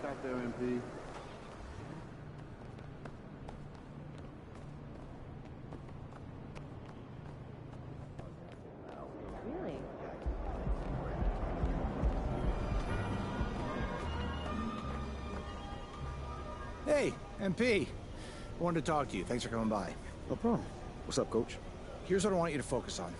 Out there, MP. Really? Hey, MP. I wanted to talk to you. Thanks for coming by. No problem. What's up, Coach? Here's what I want you to focus on.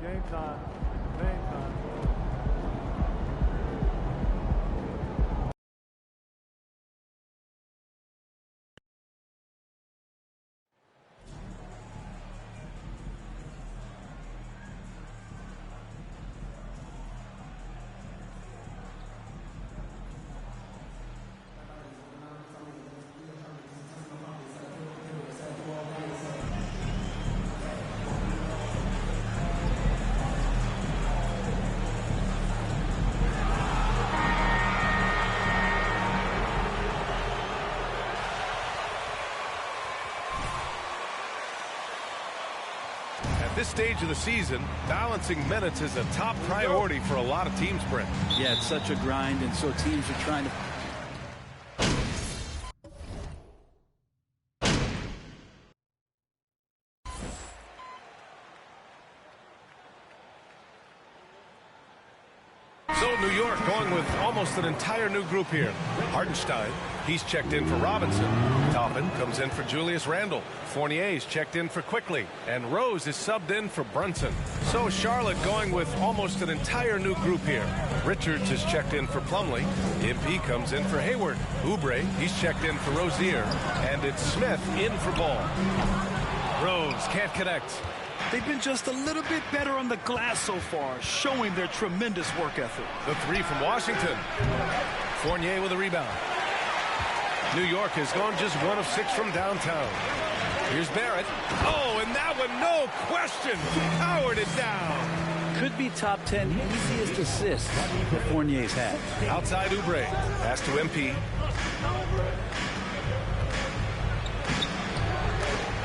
Game time. Game time. At this stage of the season, balancing minutes is a top priority for a lot of teams, Brent. Yeah, it's such a grind, and so teams are trying to... So New York going with almost an entire new group here. Hartenstein, he's checked in for Robinson. Toppin comes in for Julius Randle. Fournier's checked in for Quickly. And Rose is subbed in for Brunson. So Charlotte going with almost an entire new group here. Richards is checked in for Plumlee. MP comes in for Hayward. Oubre, he's checked in for Rozier. And it's Smith in for Ball. Rose can't connect. They've been just a little bit better on the glass so far, showing their tremendous work ethic. The three from Washington. Fournier with a rebound. New York has gone just 1 of 6 from downtown. Here's Barrett. Oh, and that one, no question, powered it down. Could be top 10 easiest assists that Fournier's had. Outside Oubre. Pass to MP.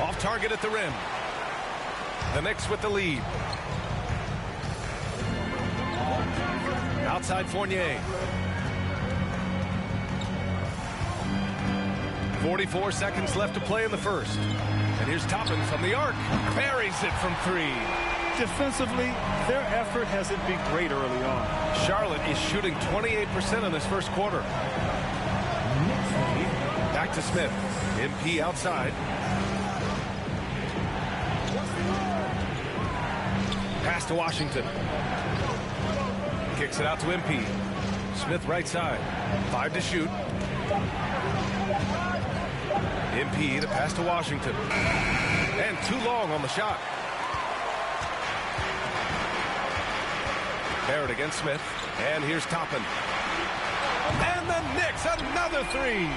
Off target at the rim. The Knicks with the lead. Outside Fournier. 44 seconds left to play in the first. And here's Toppin from the arc. Buries it from 3. Defensively, their effort hasn't been great early on. Charlotte is shooting 28% in this first quarter. Back to Smith. MP outside. Pass to Washington. Kicks it out to MP. Smith right side. 5 to shoot. MP to pass to Washington. And too long on the shot. Barrett against Smith. And here's Toppin. And the Knicks, another 3.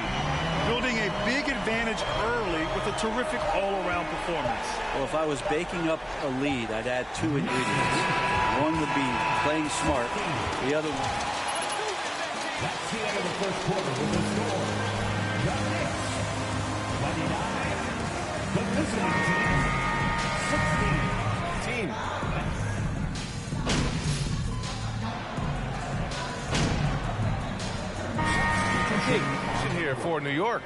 Building a big advantage early with a terrific all-around performance. Well, if I was baking up a lead, I'd add 2 ingredients. One would be playing smart. The other one. That's the end of the first quarter with the score. The Knicks, 29. The visiting team, 16. Here for New York.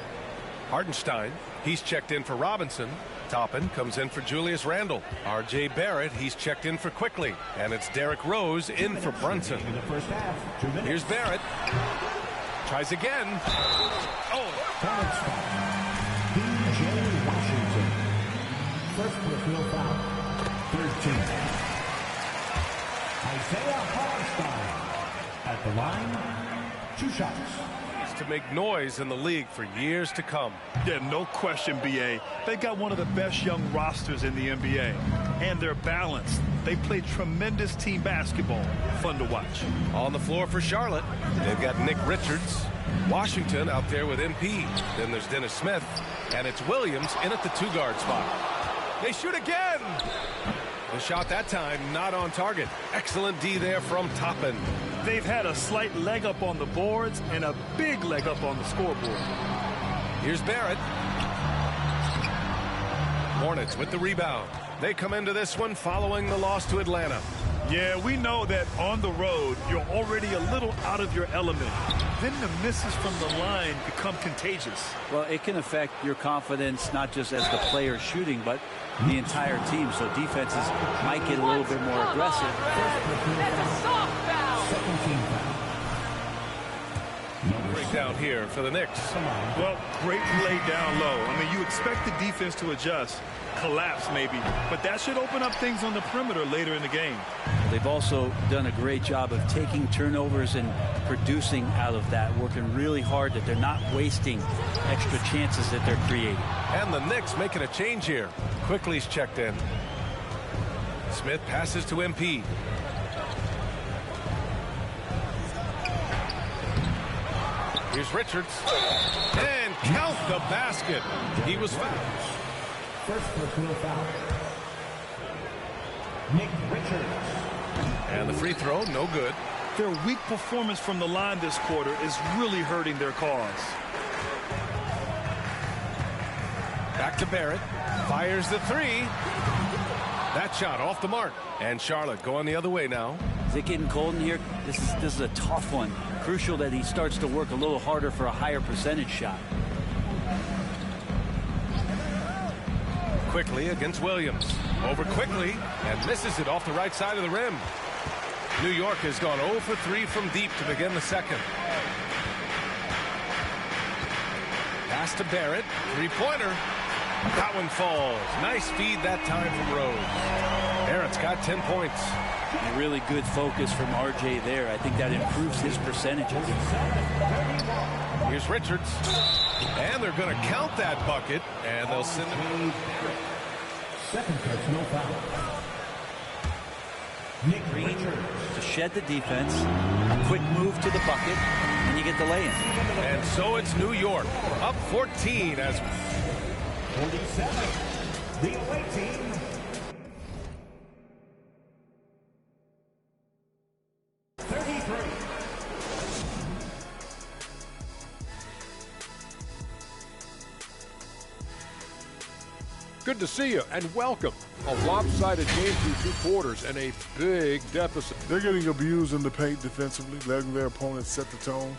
Hartenstein, he's checked in for Robinson. Toppin comes in for Julius Randle. R.J. Barrett, he's checked in for Quickly. And it's Derrick Rose in for Brunson. Here's Barrett. Tries again. Oh. D.J. Washington. First personal foul. 13. Isaiah Hartenstein at the line. 2 shots. To make noise in the league for years to come. Yeah, no question, B.A. They got one of the best young rosters in the NBA. And they're balanced. They play tremendous team basketball. Fun to watch. On the floor for Charlotte, they've got Nick Richards. Washington out there with MP. Then there's Dennis Smith. And it's Williams in at the 2-guard spot. They shoot again! The shot that time not on target. Excellent D there from Toppin. They've had a slight leg up on the boards and a big leg up on the scoreboard. Here's Barrett. Hornets with the rebound. They come into this one following the loss to Atlanta. Yeah, we know that on the road, you're already a little out of your element. Then the misses from the line become contagious. Well, it can affect your confidence, not just as the player shooting, but the entire team. So defenses might get a little bit more aggressive. That's a soft foul. 17 foul. Breakdown here for the Knicks. Well, great play down low. I mean, you expect the defense to adjust, collapse maybe, but that should open up things on the perimeter later in the game. They've also done a great job of taking turnovers and producing out of that, working really hard that they're not wasting extra chances that they're creating. And the Knicks making a change here. Quickly's checked in. Smith passes to MP. Here's Richards. And count the basket. He was fouled. First personal foul. Nick Richards. And the free throw, no good. Their weak performance from the line this quarter is really hurting their cause. Back to Barrett. Fires the 3. That shot off the mark. And Charlotte going the other way now. Is it getting cold in here? This is a tough one. Crucial that he starts to work a little harder for a higher percentage shot. Quickly against Williams. Over Quickly and misses it off the right side of the rim. New York has gone 0 for 3 from deep to begin the second. Pass to Barrett. Three-pointer. That one falls. Nice feed that time from Rose. Barrett's got 10 points. A really good focus from RJ there. I think that improves his percentages. Here's Richards. And they're going to count that bucket. And they'll send him. Second touch, no foul. Nick Green to shed the defense. A quick move to the bucket. And you get the lay-in. And so it's New York. Up 14 as 47. The away team. Good to see you and welcome. A lopsided game through 2 quarters and a big deficit. They're getting abused in the paint defensively, letting their opponents set the tone.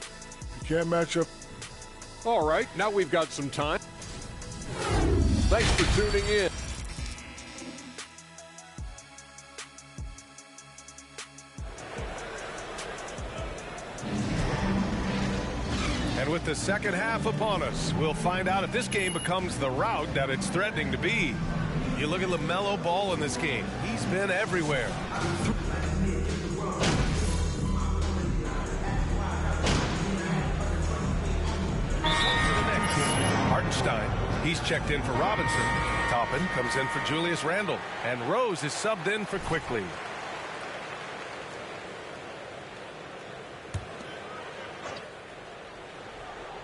You can't match up. All right, now we've got some time. Thanks for tuning in. And with the second half upon us, we'll find out if this game becomes the rout that it's threatening to be. You look at LaMelo Ball in this game. He's been everywhere. Hartenstein, he's checked in for Robinson. Toppin comes in for Julius Randle. And Rose is subbed in for Quickly.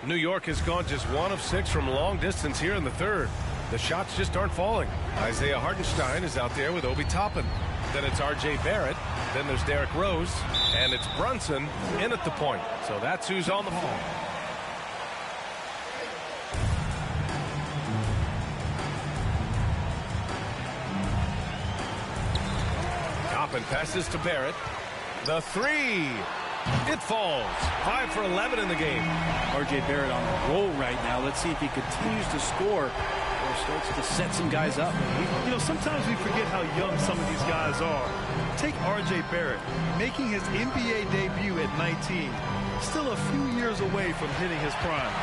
New York has gone just 1 of 6 from long distance here in the third. The shots just aren't falling. Isaiah Hartenstein is out there with Obi Toppin. Then it's R.J. Barrett. Then there's Derrick Rose. And it's Brunson in at the point. So that's who's on the ball. Toppin passes to Barrett. The three. It falls. 5 for 11 in the game. RJ Barrett on a roll right now. Let's see if he continues to score or starts to set some guys up. You know, sometimes we forget how young some of these guys are. Take RJ Barrett, making his NBA debut at 19. Still a few years away from hitting his prime.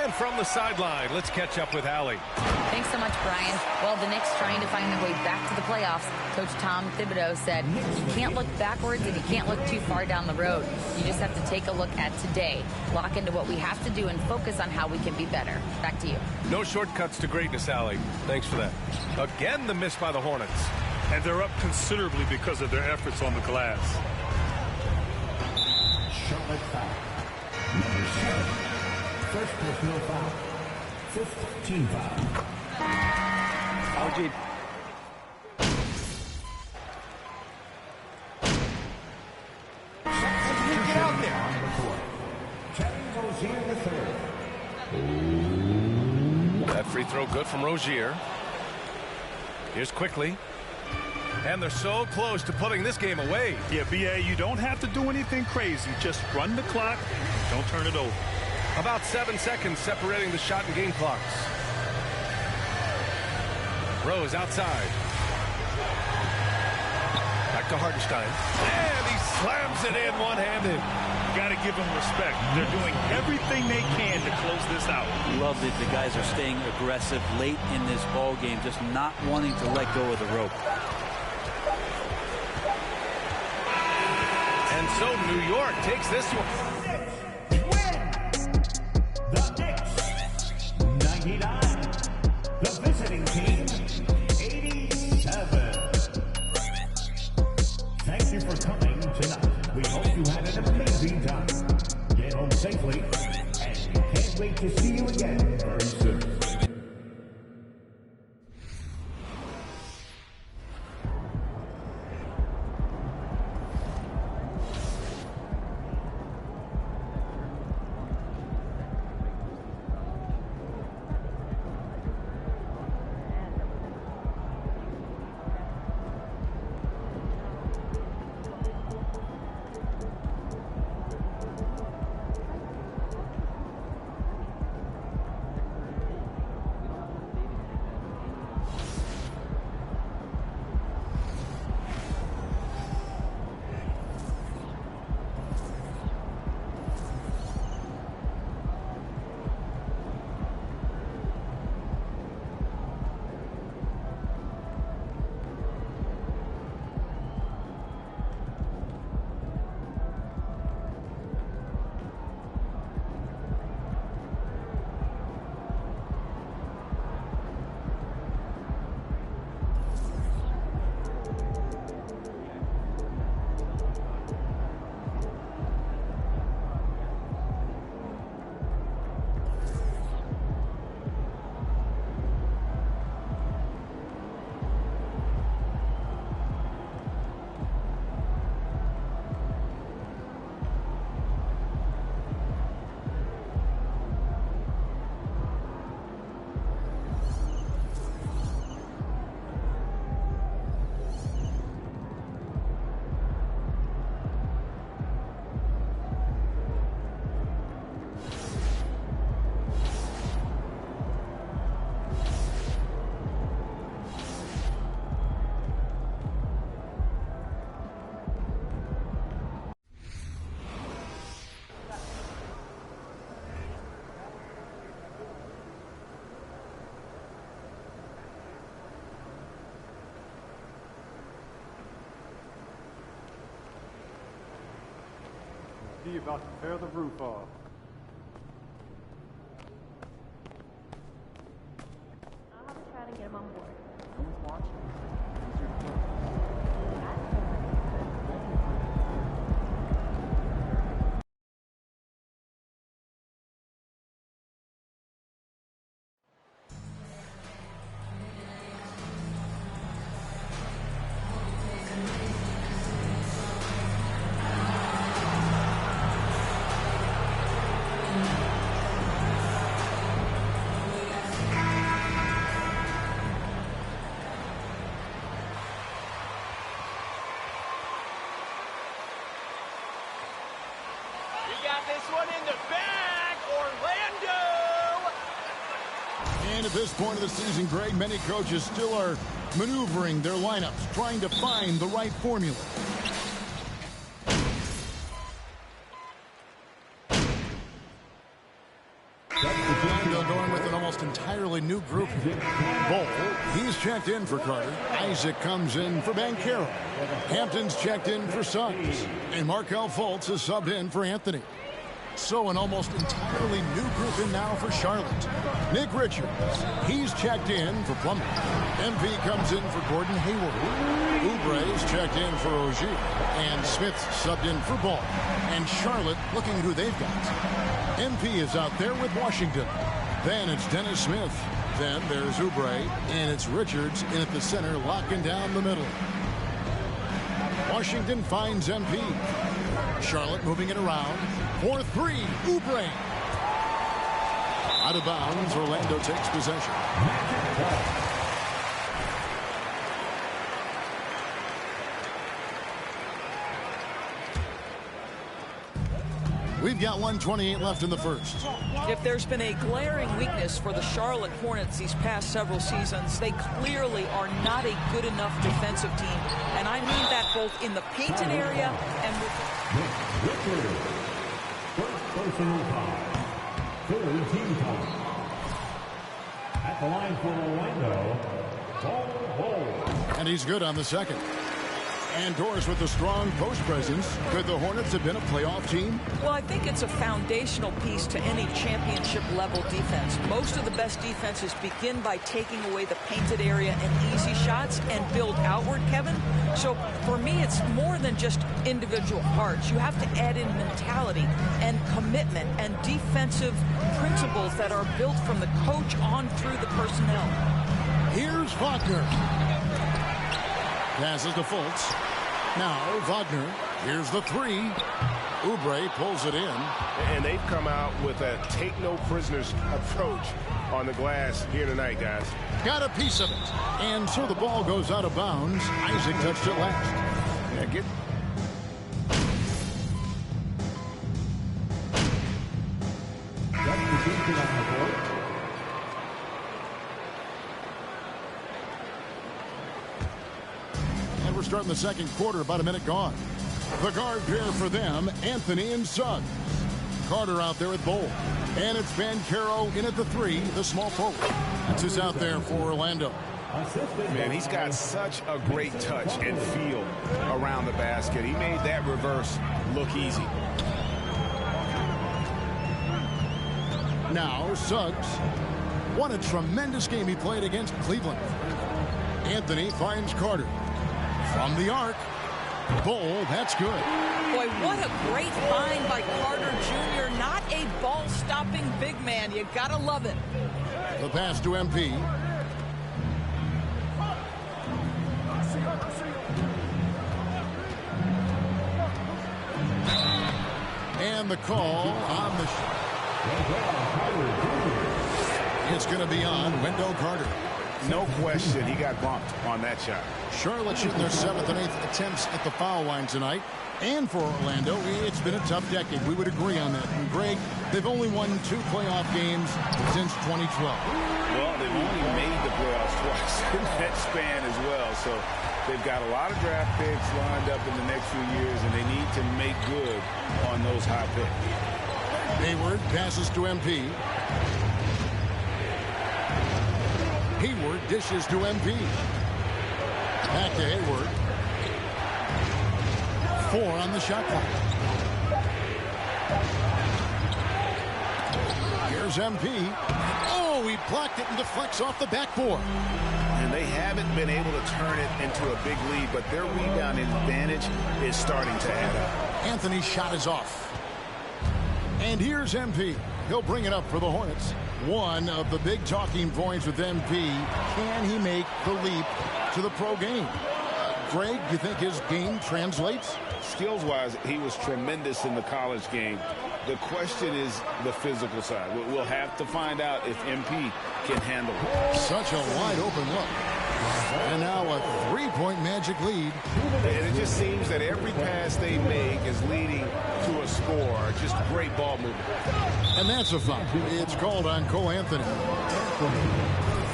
And from the sideline, let's catch up with Allie. Thanks so much, Brian. Well, the Knicks trying to find their way back to the playoffs. Coach Tom Thibodeau said, you can't look backwards and you can't look too far down the road. You just have to take a look at today, lock into what we have to do, and focus on how we can be better. Back to you. No shortcuts to greatness, Allie. Thanks for that. Again, the miss by the Hornets. And they're up considerably because of their efforts on the glass. Charlotte foul. Number 7. First personal foul. 5th team foul. RJ. Get out there. On the court. Kevin Rozier the third. That free throw good from Rozier. Here's Quickly. And they're so close to putting this game away. Yeah, B.A., you don't have to do anything crazy. Just run the clock. Don't turn it over. About 7 seconds separating the shot and game clocks. Rose outside. Back to Hartenstein. And he slams it in one-handed. Got to give them respect. They're doing everything they can to close this out. Love that the guys are staying aggressive late in this ball game, just not wanting to let go of the rope. And so New York takes this one. The Knicks, 99. The visiting team, 87. Thank you for coming tonight. We hope you had an amazing time. Get home safely, and we can't wait to see you again very soon. MP about to tear the roof off. I'll have to try to get him on board. No one's watching. And at this point of the season, Greg, many coaches still are maneuvering their lineups, trying to find the right formula. Orlando going with an almost entirely new group. Bull, he's checked in for Carter. Isaac comes in for Banchero. Hampton's checked in for Suggs. And Markelle Fultz is subbed in for Anthony. So an almost entirely new group in now for Charlotte. Nick Richards, he's checked in for Plummer. MP comes in for Gordon Hayward. Oubre's checked in for Ogier. And Smith's subbed in for Ball. And Charlotte looking who they've got. MP is out there with Washington. Then it's Dennis Smith. Then there's Oubre. And it's Richards in at the center, locking down the middle. Washington finds MP. Charlotte moving it around. 4-3, Oubre. Out of bounds, Orlando takes possession. We've got 1:28 left in the first. If there's been a glaring weakness for the Charlotte Hornets these past several seasons, they clearly are not a good enough defensive team. And I mean that both in the painted area and with... Personal foul. Third team foul. At the line for Orlando, Ball. And he's good on the second. And Doris with a strong post presence. Could the Hornets have been a playoff team? Well, I think it's a foundational piece to any championship level defense. Most of the best defenses begin by taking away the painted area and easy shots and build outward, Kevin. So for me, it's more than just individual parts. You have to add in mentality and commitment and defensive principles that are built from the coach on through the personnel. Here's Wagner. Passes to Fultz. Now Wagner. Here's the three. Oubre pulls it in. And they've come out with a take-no-prisoners approach on the glass here tonight, guys. Got a piece of it. And so the ball goes out of bounds. Isaac touched it last. Yeah, get... And we're starting the second quarter, about a minute gone. The guard pair for them, Anthony and Suggs. Carter out there at Bowl. And it's Banchero in at the three, the small forward. That's who's out there for Orlando. Man, he's got such a great touch and feel around the basket. He made that reverse look easy. Now Suggs. What a tremendous game he played against Cleveland. Anthony finds Carter. From the arc. Bowl, that's good. Boy, what a great find by Carter Jr. Not a ball-stopping big man. You gotta love it. The pass to MP. And the call on the shot. It's going to be on Wendell Carter. No question, he got bumped on that shot. Charlotte shooting their 7th and 8th attempts at the foul line tonight. And for Orlando, it's been a tough decade. We would agree on that. And Greg, they've only won 2 playoff games since 2012. Well, they've only made the playoffs twice in that span as well. So they've got a lot of draft picks lined up in the next few years, and they need to make good on those high picks. Hayward passes to MP. Hayward dishes to MP. Back to Hayward. 4 on the shot clock. Here's MP. Oh, he blocked it and deflects off the backboard. And they haven't been able to turn it into a big lead, but their rebound advantage is starting to add up. Anthony's shot is off. And here's MP. He'll bring it up for the Hornets. One of the big talking points with MP, can he make the leap to the pro game? Greg, you think his game translates? Skills-wise, he was tremendous in the college game. The question is the physical side. We'll have to find out if MP can handle it. Such a wide-open look. And now a three-point Magic lead. And it just seems that every pass they make is leading to a score. Just great ball movement. And that's a foul. It's called on Cole Anthony.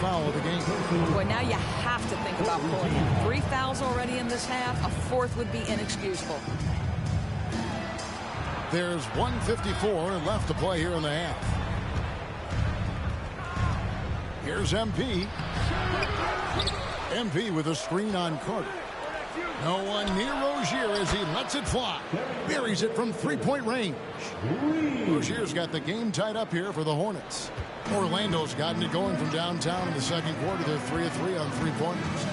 Foul of the game. Boy, now you have to think about pulling him. 3 fouls already in this half. A fourth would be inexcusable. There's 1:54 left to play here in the half. Here's MP. MP with a screen on Carter. No one near Rozier as he lets it fly. Buries it from three-point range. Rozier's got the game tied up here for the Hornets. Orlando's gotten it going from downtown in the second quarter. They're 3 of 3 on three-pointers.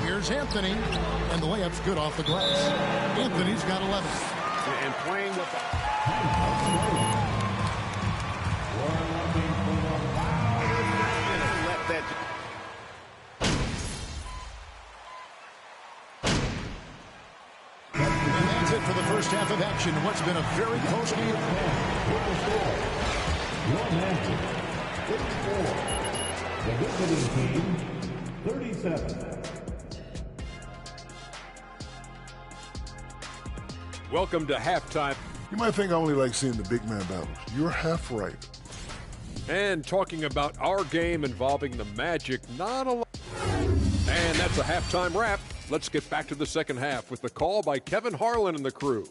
Here's Anthony, and the layup's good off the glass. Anthony's got 11. And playing with And that's it for the first half of action. What's been a very close game. The visiting team, 37. Welcome to halftime. You might think I only like seeing the big man battles. You're half right. And talking about our game involving the Magic, not a lot. And that's a halftime wrap. Let's get back to the second half with the call by Kevin Harlan and the crew.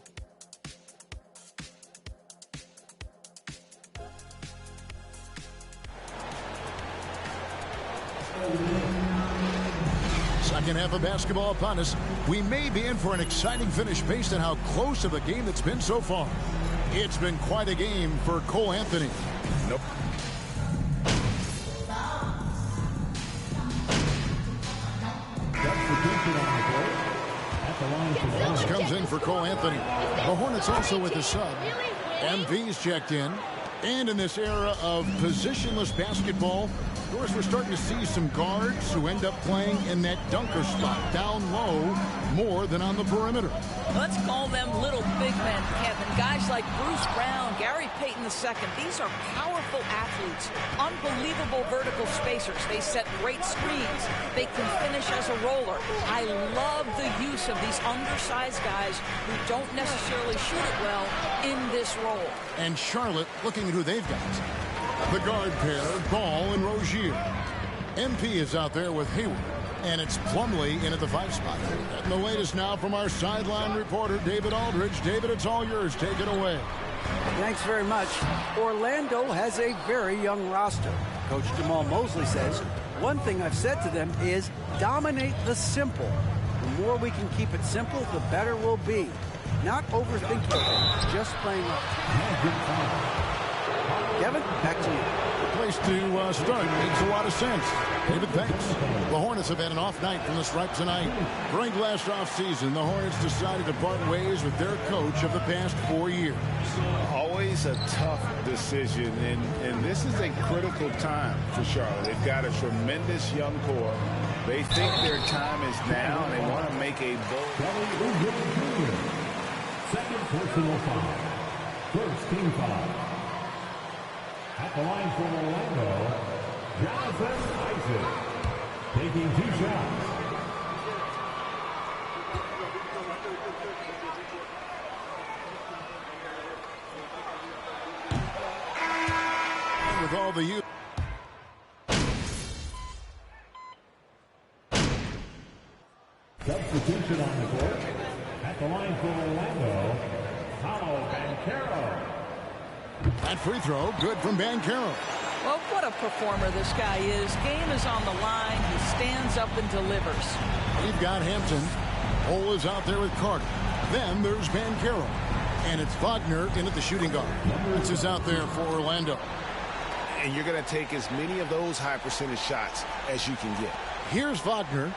Second half of basketball upon us. We may be in for an exciting finish based on how close of a game it's been so far. It's been quite a game for Cole Anthony. Nope. This comes in for Cole Anthony. The Hornets also with the sub. MV's checked in. And in this era of positionless basketball, of course, we're starting to see some guards who end up playing in that dunker spot down low more than on the perimeter. Let's call them little big men, Kevin. Guys like Bruce Brown, Gary Payton II. These are powerful athletes, unbelievable vertical spacers. They set great screens. They can finish as a roller. I love the use of these undersized guys who don't necessarily shoot it well in this role. And Charlotte looking at who they've got. The guard pair, Ball and Rozier. MP is out there with Hayward. And it's Plumlee in at the 5 spot. And the latest now from our sideline reporter, David Aldridge. David, it's all yours. Take it away. Thanks very much. Orlando has a very young roster. Coach Jamal Mosley says, one thing I've said to them is dominate the simple. The more we can keep it simple, the better we'll be. Not overthinking it, just playing up. Kevin, back to you. Place to start. Makes a lot of sense. David, thanks. The Hornets have had an off night from the stripe tonight. During last offseason, the Hornets decided to part ways with their coach of the past 4 years. Always a tough decision, and this is a critical time for Charlotte. They've got a tremendous young core. They think their time is now, and they want to make a bold. Second personal foul. First team foul. At the line for Orlando, Jonathan Isaac, taking 2 shots. With all the youth. Substitution on the court. At the line for Orlando, Paolo Banchero. That free throw, good from Banchero. Well, what a performer this guy is. Game is on the line. He stands up and delivers. We've got Hampton. Cole is out there with Carter. Then there's Banchero. And it's Wagner in at the shooting guard. This is out there for Orlando. And you're going to take as many of those high percentage shots as you can get. Here's Wagner.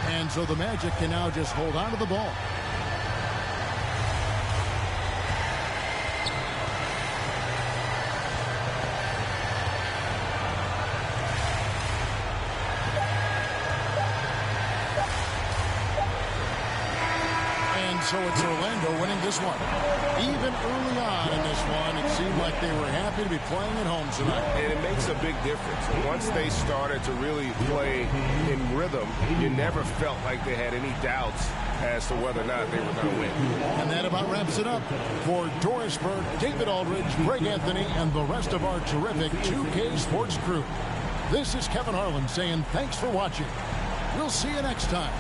And so the Magic can now just hold on to the ball. So it's Orlando winning this one. Even early on in this one, it seemed like they were happy to be playing at home tonight. And it makes a big difference. Once they started to really play in rhythm, you never felt like they had any doubts as to whether or not they were going to win. And that about wraps it up. For Doris Burke, David Aldridge, Greg Anthony, and the rest of our terrific 2K Sports crew. This is Kevin Harlan saying thanks for watching. We'll see you next time.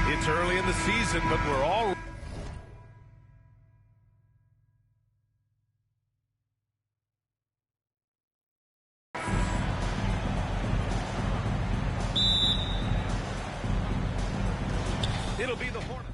It's early in the season, but we're all... It'll be the Hornets.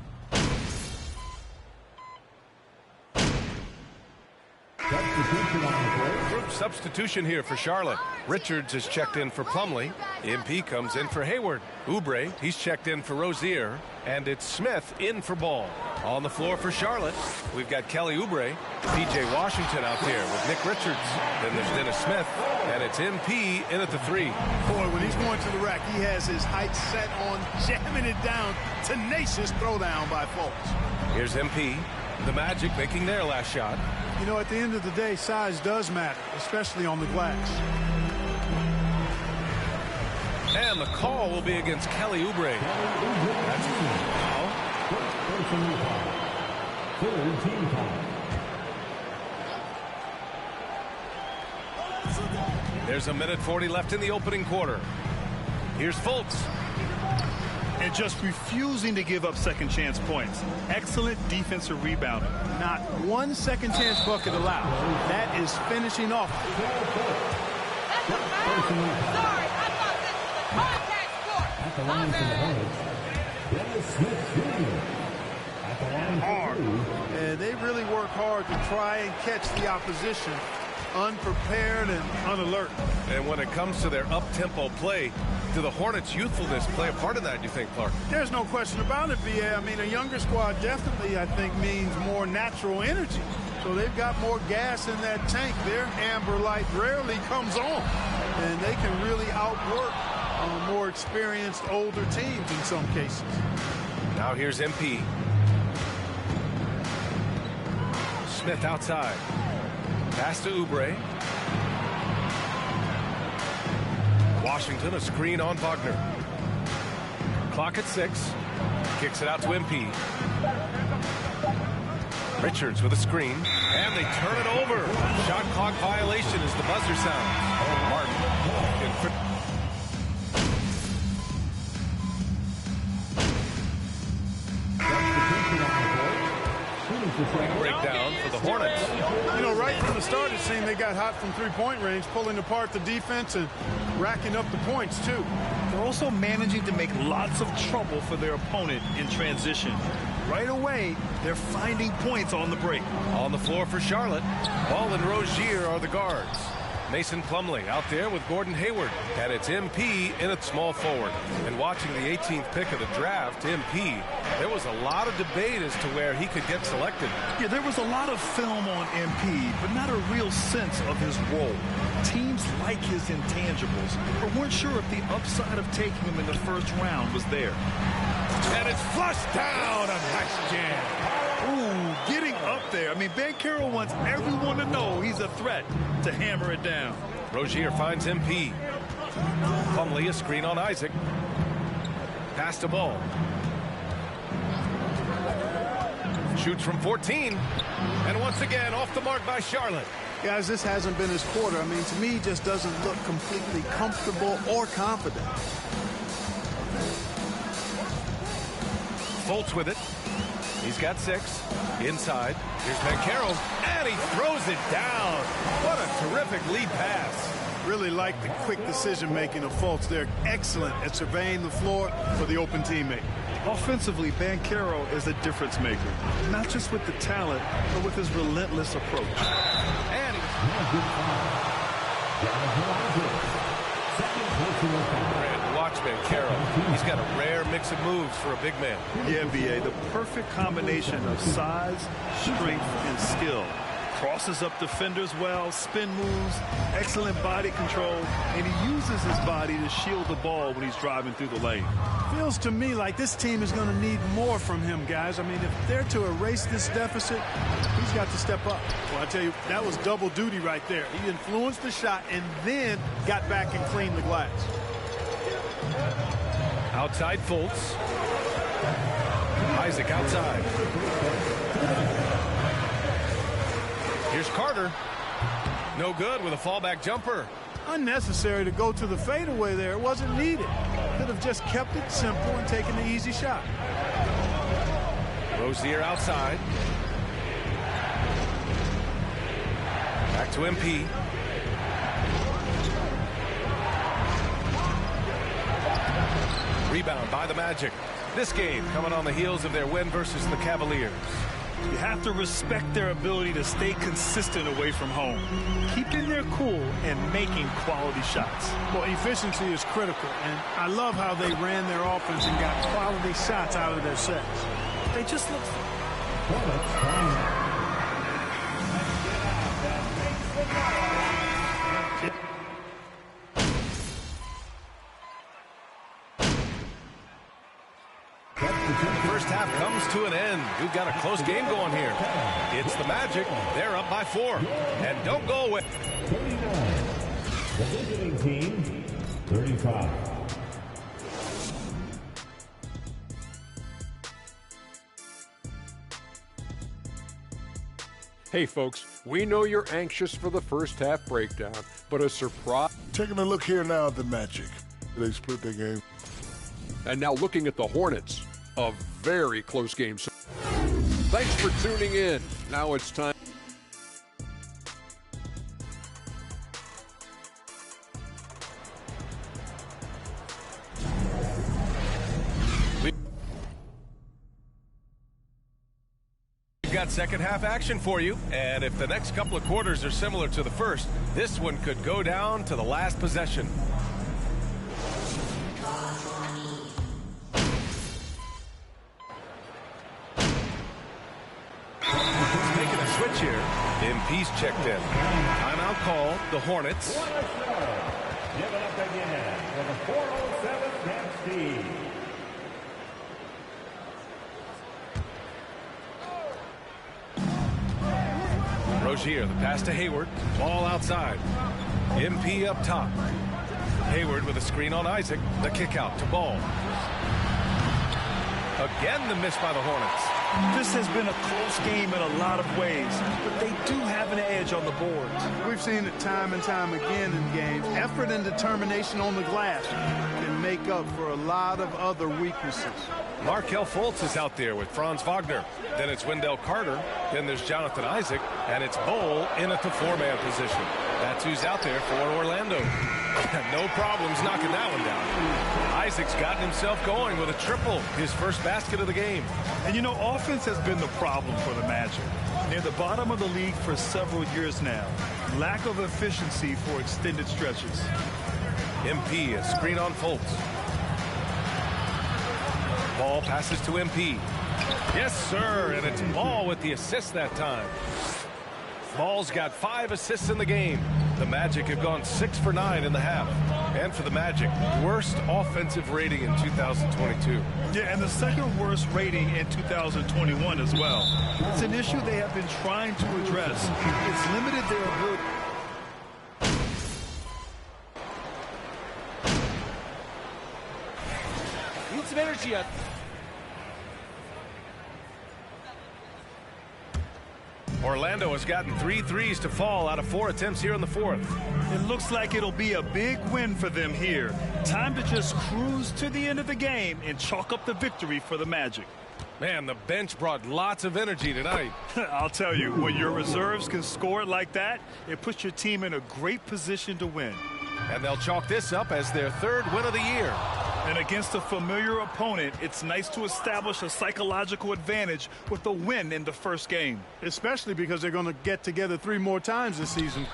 Group substitution here for Charlotte. Richards is checked in for Plumlee. MP comes in for Hayward. Oubre, he's checked in for Rozier. And it's Smith in for Ball. On the floor for Charlotte, we've got Kelly Oubre, P.J. Washington out there with Nick Richards. Then there's Dennis Smith, and it's MP in at the three. Boy, when he's going to the rack, he has his height set on jamming it down. Tenacious throwdown by Fultz. Here's MP. The Magic making their last shot. You know, at the end of the day, size does matter, especially on the glass. And the call will be against Kelly Oubre. That's There's a minute 40 left in the opening quarter. Here's Fultz. And just refusing to give up second chance points. Excellent defensive rebounding. Not one second chance bucket allowed. That is finishing off. Sorry, I thought this was a contact sport. Hard. And they really work hard to try and catch the opposition unprepared and unalert. And when it comes to their up-tempo play, do the Hornets' youthfulness play a part of that, do you think, Clark? There's no question about it, B.A. I mean, a younger squad definitely, I think, means more natural energy. So they've got more gas in that tank. Their amber light rarely comes on. And they can really outwork more experienced, older teams in some cases. Now here's MP. Smith outside. Pass to Oubre. Washington, a screen on Wagner. Clock at 6. Kicks it out to MP. Richards with a screen. And they turn it over. Shot clock violation as the buzzer sounds. Martin. Breakdown for the Hornets. You know, right from the start, it seemed they got hot from three-point range, pulling apart the defense and racking up the points, too. They're also managing to make lots of trouble for their opponent in transition. Right away, they're finding points on the break. On the floor for Charlotte, Ball and Rozier are the guards. Mason Plumlee out there with Gordon Hayward. And it's MP in at small forward. And watching the 18th pick of the draft, MP, there was a lot of debate as to where he could get selected. Yeah, there was a lot of film on MP, but not a real sense of his role. Teams like his intangibles, but weren't sure if the upside of taking him in the first round was there. And it's flushed down. A nice jam. Ooh, getting up there. I mean, Banchero wants everyone to know he's a threat to hammer it down. Rozier finds MP. Plumlee a screen on Isaac. Pass to Ball. Shoots from 14. And once again, off the mark by Charlotte. Guys, this hasn't been his quarter. I mean, to me, he just doesn't look completely comfortable or confident. Fultz with it. He's got 6. Inside. Here's Banchero. And he throws it down. What a terrific lead pass. Really like the quick decision-making of Fultz. They're excellent at surveying the floor for the open teammate. Offensively, Banchero is a difference maker, not just with the talent, but with his relentless approach. And watch Banchero. He's got a rare mix of moves for a big man. Yeah, B.A., the perfect combination of size, strength, and skill. Crosses up defenders well, spin moves, excellent body control, and he uses his body to shield the ball when he's driving through the lane. Feels to me like this team is going to need more from him, guys. I mean, if they're to erase this deficit, he's got to step up. Well, I tell you, that was double duty right there. He influenced the shot and then got back and cleaned the glass. Outside Fultz. Isaac outside. Here's Carter. No good with a fallback jumper. Unnecessary to go to the fadeaway there. It wasn't needed. Could have just kept it simple and taken the easy shot. Rozier outside. Back to MP. Rebound by the Magic. This game coming on the heels of their win versus the Cavaliers. You have to respect their ability to stay consistent away from home, keeping their cool and making quality shots. Well, efficiency is critical, and I love how they ran their offense and got quality shots out of their sets. They just look... First half comes to an end. We've got a close game going here. It's the Magic. They're up by 4. And don't go away. 39. The visiting team, 35. Hey folks, we know you're anxious for the first half breakdown, but a surprise. Taking a look here now at the Magic. They split their game. And now looking at the Hornets. A very close game. Thanks for tuning in. Now it's time. We've got second half action for you. And if the next couple of quarters are similar to the first, this one could go down to the last possession. Here, MP's checked in. Timeout call, the Hornets. Give it up again for the 407 Dempsey. Rozier, the pass to Hayward. Ball outside. MP up top. Hayward with a screen on Isaac. The kick out to Ball. Again, the miss by the Hornets. This has been a close game in a lot of ways, but they do have an edge on the boards. We've seen it time and time again in games. Effort and determination on the glass can make up for a lot of other weaknesses. Markelle Fultz is out there with Franz Wagner. Then it's Wendell Carter. Then there's Jonathan Isaac. And it's Bol in at the 4-man position. That's who's out there for Orlando. No problems knocking that one down. Isaac's gotten himself going with a triple, his first basket of the game. And you know, offense has been the problem for the Magic. Near the bottom of the league for several years now. Lack of efficiency for extended stretches. MP, a screen on Fultz. Ball passes to MP. Yes, sir, and it's Ball with the assist that time. Ball's got 5 assists in the game. The Magic have gone 6 for 9 in the half. And for the Magic, worst offensive rating in 2022. Yeah, and the second worst rating in 2021 as well. It's an issue they have been trying to address. It's limited their ability. Need some energy up. Orlando has gotten 3 threes to fall out of 4 attempts here in the fourth. It looks like it'll be a big win for them here. Time to just cruise to the end of the game and chalk up the victory for the Magic. Man, the bench brought lots of energy tonight. I'll tell you, when your reserves can score like that, it puts your team in a great position to win. And they'll chalk this up as their 3rd win of the year. And against a familiar opponent, it's nice to establish a psychological advantage with a win in the first game. Especially because they're going to get together 3 more times this season.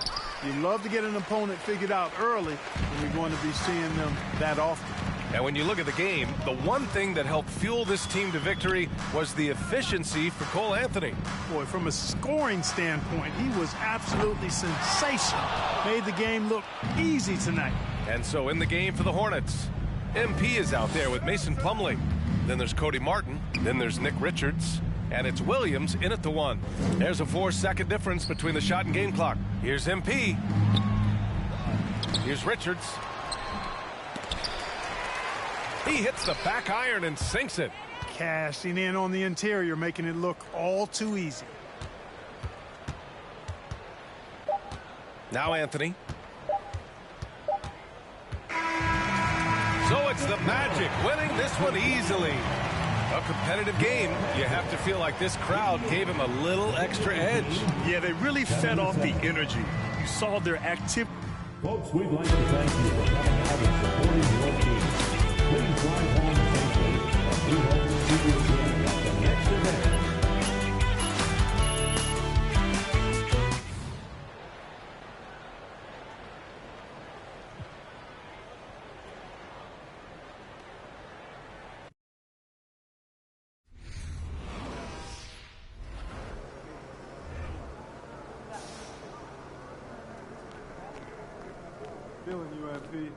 You love to get an opponent figured out early, and you're going to be seeing them that often. And when you look at the game, the one thing that helped fuel this team to victory was the efficiency for Cole Anthony. Boy, from a scoring standpoint, he was absolutely sensational. Made the game look easy tonight. And so in the game for the Hornets, MP is out there with Mason Plumlee. Then there's Cody Martin. Then there's Nick Richards. And it's Williams in at the 1. There's a 4-second difference between the shot and game clock. Here's MP. Here's Richards. He hits the back iron and sinks it. Cashing in on the interior, making it look all too easy. Now Anthony. So it's the Magic winning this one easily. A competitive game. You have to feel like this crowd gave him a little extra edge. Yeah, they really fed off the energy. You saw their activity. Folks, we'd like to thank you for coming out and supporting your team. Please drive home safely, and we hope to see you again at the next event. Feeling you, MP.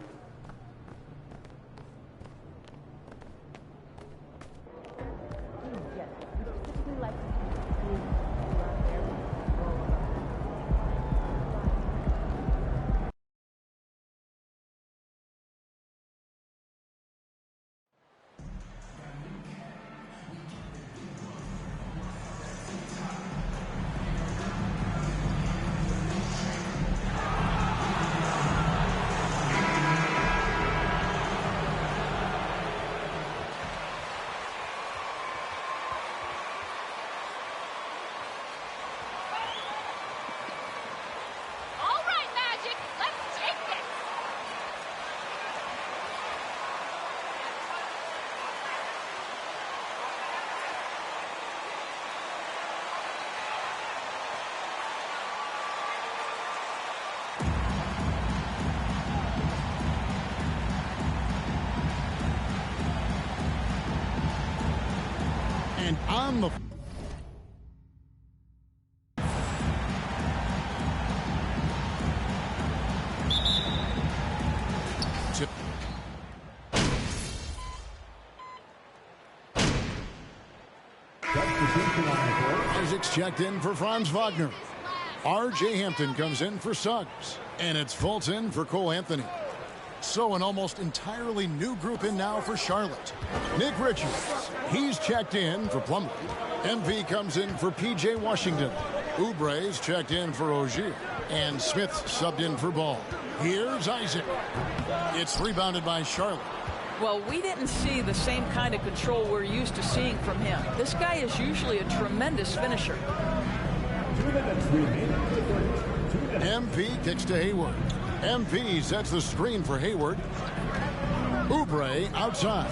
And on the Isaac's checked in for Franz Wagner. R.J. Hampton comes in for Suggs. And it's Fultz in for Cole Anthony. So an almost entirely new group in now for Charlotte. Nick Richards, he's checked in for Plumlee. MP comes in for P.J. Washington. Oubre's checked in for Ogier. And Smith subbed in for Ball. Here's Isaac. It's rebounded by Charlotte. Well, we didn't see the same kind of control we're used to seeing from him. This guy is usually a tremendous finisher. MP kicks to Hayward. MP sets the screen for Hayward. Oubre outside.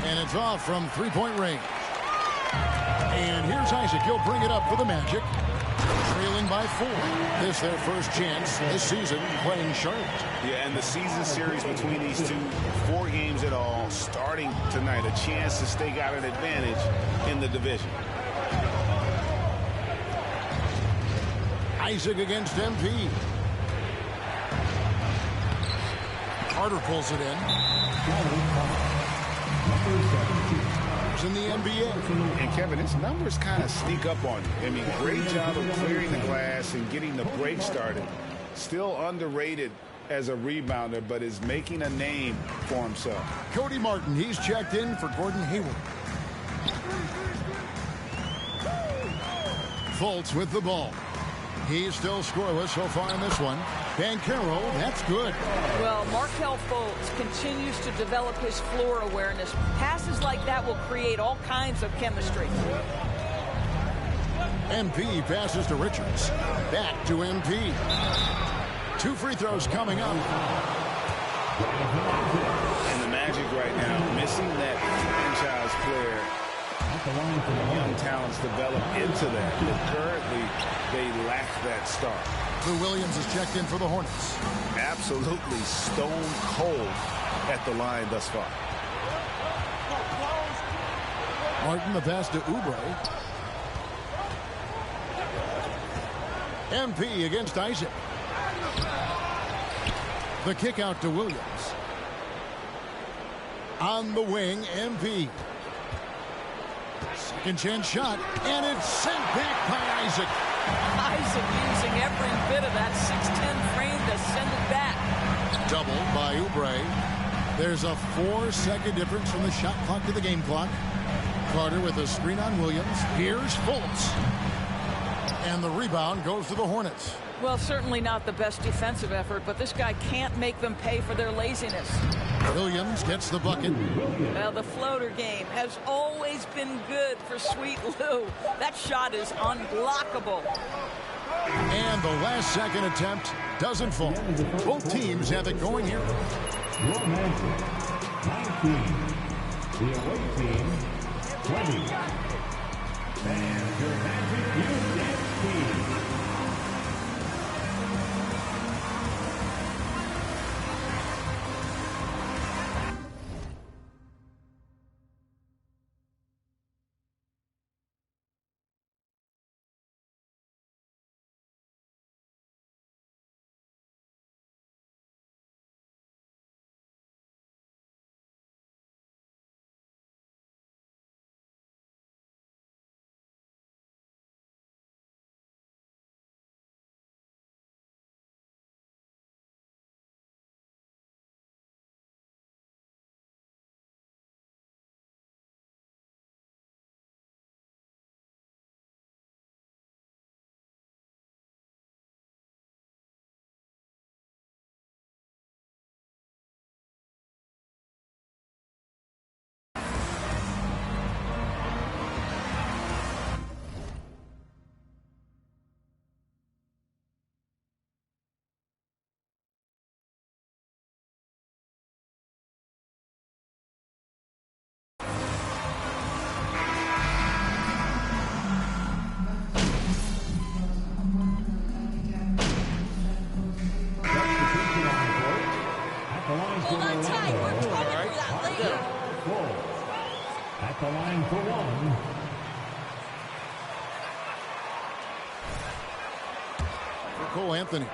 And it's off from three-point range. And here's Here's Isaac. He'll bring it up for the Magic. Trailing by 4. This their first chance this season playing Charlotte. Yeah, and the season series between these two, 4 games in all, starting tonight. A chance to stake out an advantage in the division. Isaac against MP. Carter pulls it in. In the NBA. And Kevin, his numbers kind of sneak up on you. I mean, great job of clearing the glass and getting the break started. Still underrated as a rebounder, but is making a name for himself. Cody Martin, he's checked in for Gordon Hayward. Fultz with the ball. He's still scoreless so far in this one. Banchero, that's good. Well, Markelle Fultz continues to develop his floor awareness. Passes like that will create all kinds of chemistry. MP passes to Richards. Back to MP. 2 free throws coming up. And the Magic right now, missing that franchise player. Young talents develop into that. But currently, they lack that star. Lou Williams is checked in for the Hornets. Absolutely stone cold at the line thus far. Martin, the pass to Oubre. MP against Isaac. The kick out to Williams. On the wing, MP. Second chance shot, and it's sent back by Isaac. Isaac using every bit of that 6'10 frame to send it back. Doubled by Oubre. There's a 4-second difference from the shot clock to the game clock. Carter with a screen on Williams. Here's Fultz. And the rebound goes to the Hornets. Well, certainly not the best defensive effort, but this guy can't make them pay for their laziness. Williams gets the bucket. Well, the floater game has always been good for Sweet Lou. That shot is unblockable. And the last second attempt doesn't fall. Both teams have it going here. Your Magic, 19. The away team, 20. And your Magic U.S. team. At the line for one. For Cole Anthony.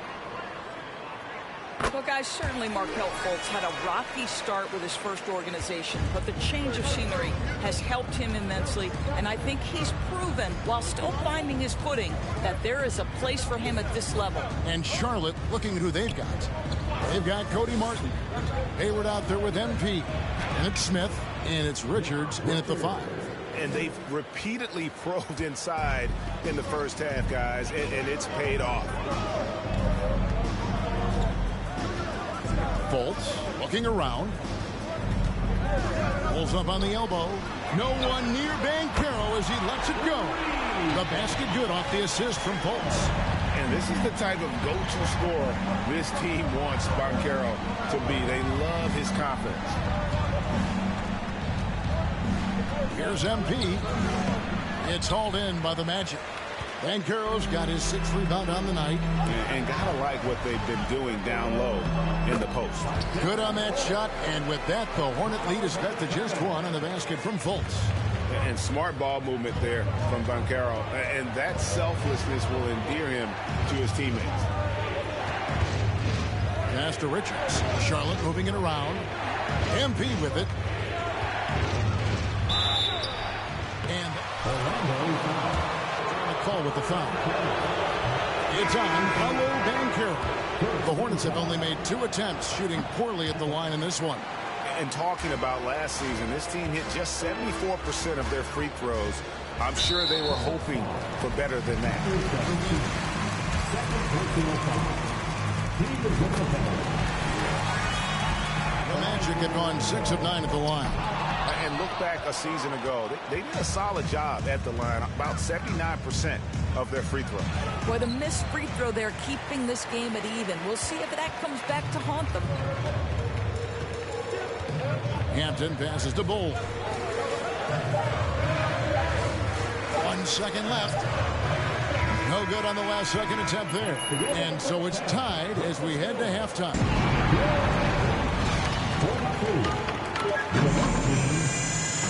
Well, guys, certainly Markelle Fultz had a rocky start with his first organization, but the change of scenery has helped him immensely, and I think he's proven, while still finding his footing, that there is a place for him at this level. And Charlotte, looking at who they've got. They've got Cody Martin. Hayward out there with MP. And it's Smith, and it's Richards in at the 5. And they've repeatedly probed inside in the first half, guys, and it's paid off. Fultz looking around. Pulls up on the elbow. No one near Banchero as he lets it go. The basket good off the assist from Fultz. And this is the type of go-to scorer this team wants Banchero to be. They love his confidence. Here's MP. It's hauled in by the Magic. Banchero's got his 6th rebound on the night. And gotta like what they've been doing down low in the post. Good on that shot, and with that, the Hornet lead is cut to just 1 on the basket from Fultz. And smart ball movement there from Banchero. And that selflessness will endear him to his teammates. Pass to Richards. Charlotte moving it around. MP with it. And trying to call with the foul. It's on Paolo Banchero. The Hornets have only made 2 attempts, shooting poorly at the line in this one. And talking about last season, this team hit just 74% of their free throws. I'm sure they were hoping for better than that. The Magic had gone 6 of 9 at the line. And look back a season ago, they did a solid job at the line, about 79% of their free throws. Boy, the missed free throw there, keeping this game at even. We'll see if that comes back to haunt them. Hampton passes to Bull. 1 second left. No good on the last second attempt there. And so it's tied as we head to halftime.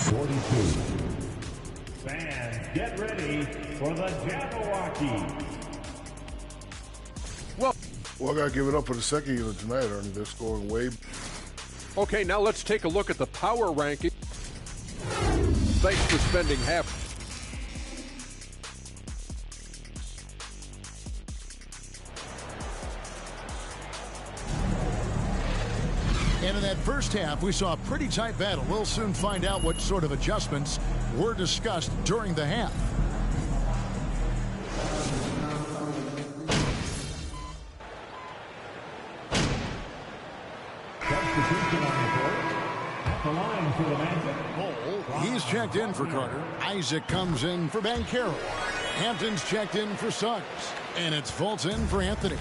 42. Fans, get ready for the Jabberwocky. Well, I got to give it up for the second unit tonight, Ernie. They're scoring way. Okay, now let's take a look at the power ranking. Thanks for spending half. And in that first half, we saw a pretty tight battle. We'll soon find out what sort of adjustments were discussed during the half. Substitution on the court. At the line for the Magic. He's checked in for Carter. Isaac comes in for Banchero. Hampton's checked in for Suggs. And it's Fultz in for Anthony.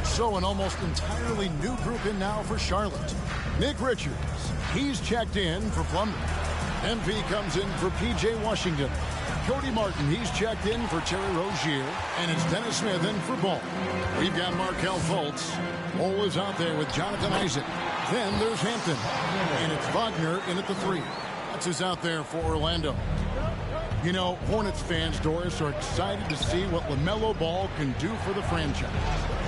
So an almost entirely new group in now for Charlotte. Nick Richards, he's checked in for Plumlee. MP comes in for P.J. Washington. Cody Martin, he's checked in for Terry Rozier. And it's Dennis Smith in for Ball. We've got Markelle Fultz. Ball is out there with Jonathan Isaac. Then there's Hampton. And it's Wagner in at the 3. That's who's out there for Orlando. You know, Hornets fans, Doris, are excited to see what LaMelo Ball can do for the franchise.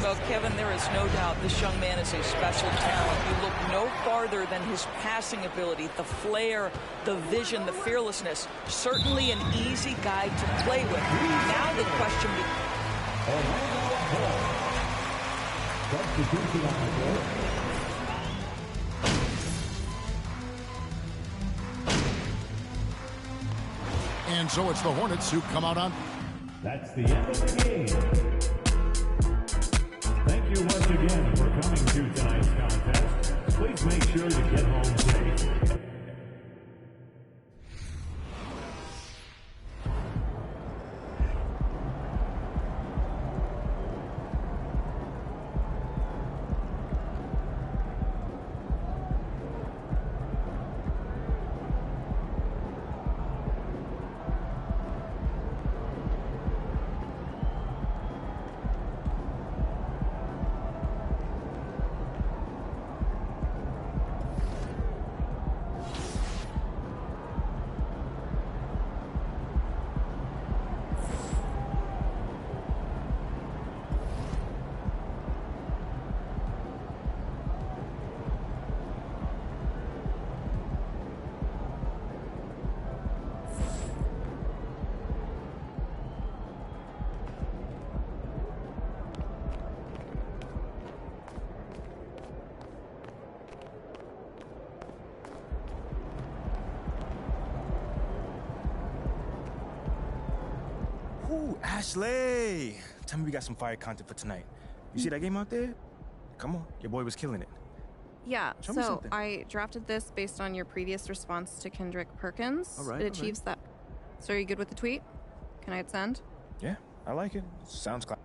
Well, Kevin, there is no doubt this young man is a special talent. You look no farther than his passing ability, the flair, the vision, the fearlessness. Certainly an easy guy to play with. Now the question becomes... Substitution on the court. And so it's the Hornets who come out on. That's the end of the game. Thank you once again for coming to tonight's contest. Please make sure to get home safe. Ooh, Ashley! Tell me we got some fire content for tonight. You see that game out there? Come on, your boy was killing it. Yeah, Show me so something. I drafted this based on your previous response to Kendrick Perkins. All right, It achieves that. So are you good with the tweet? Can I hit send? Yeah, I like it. Sounds class.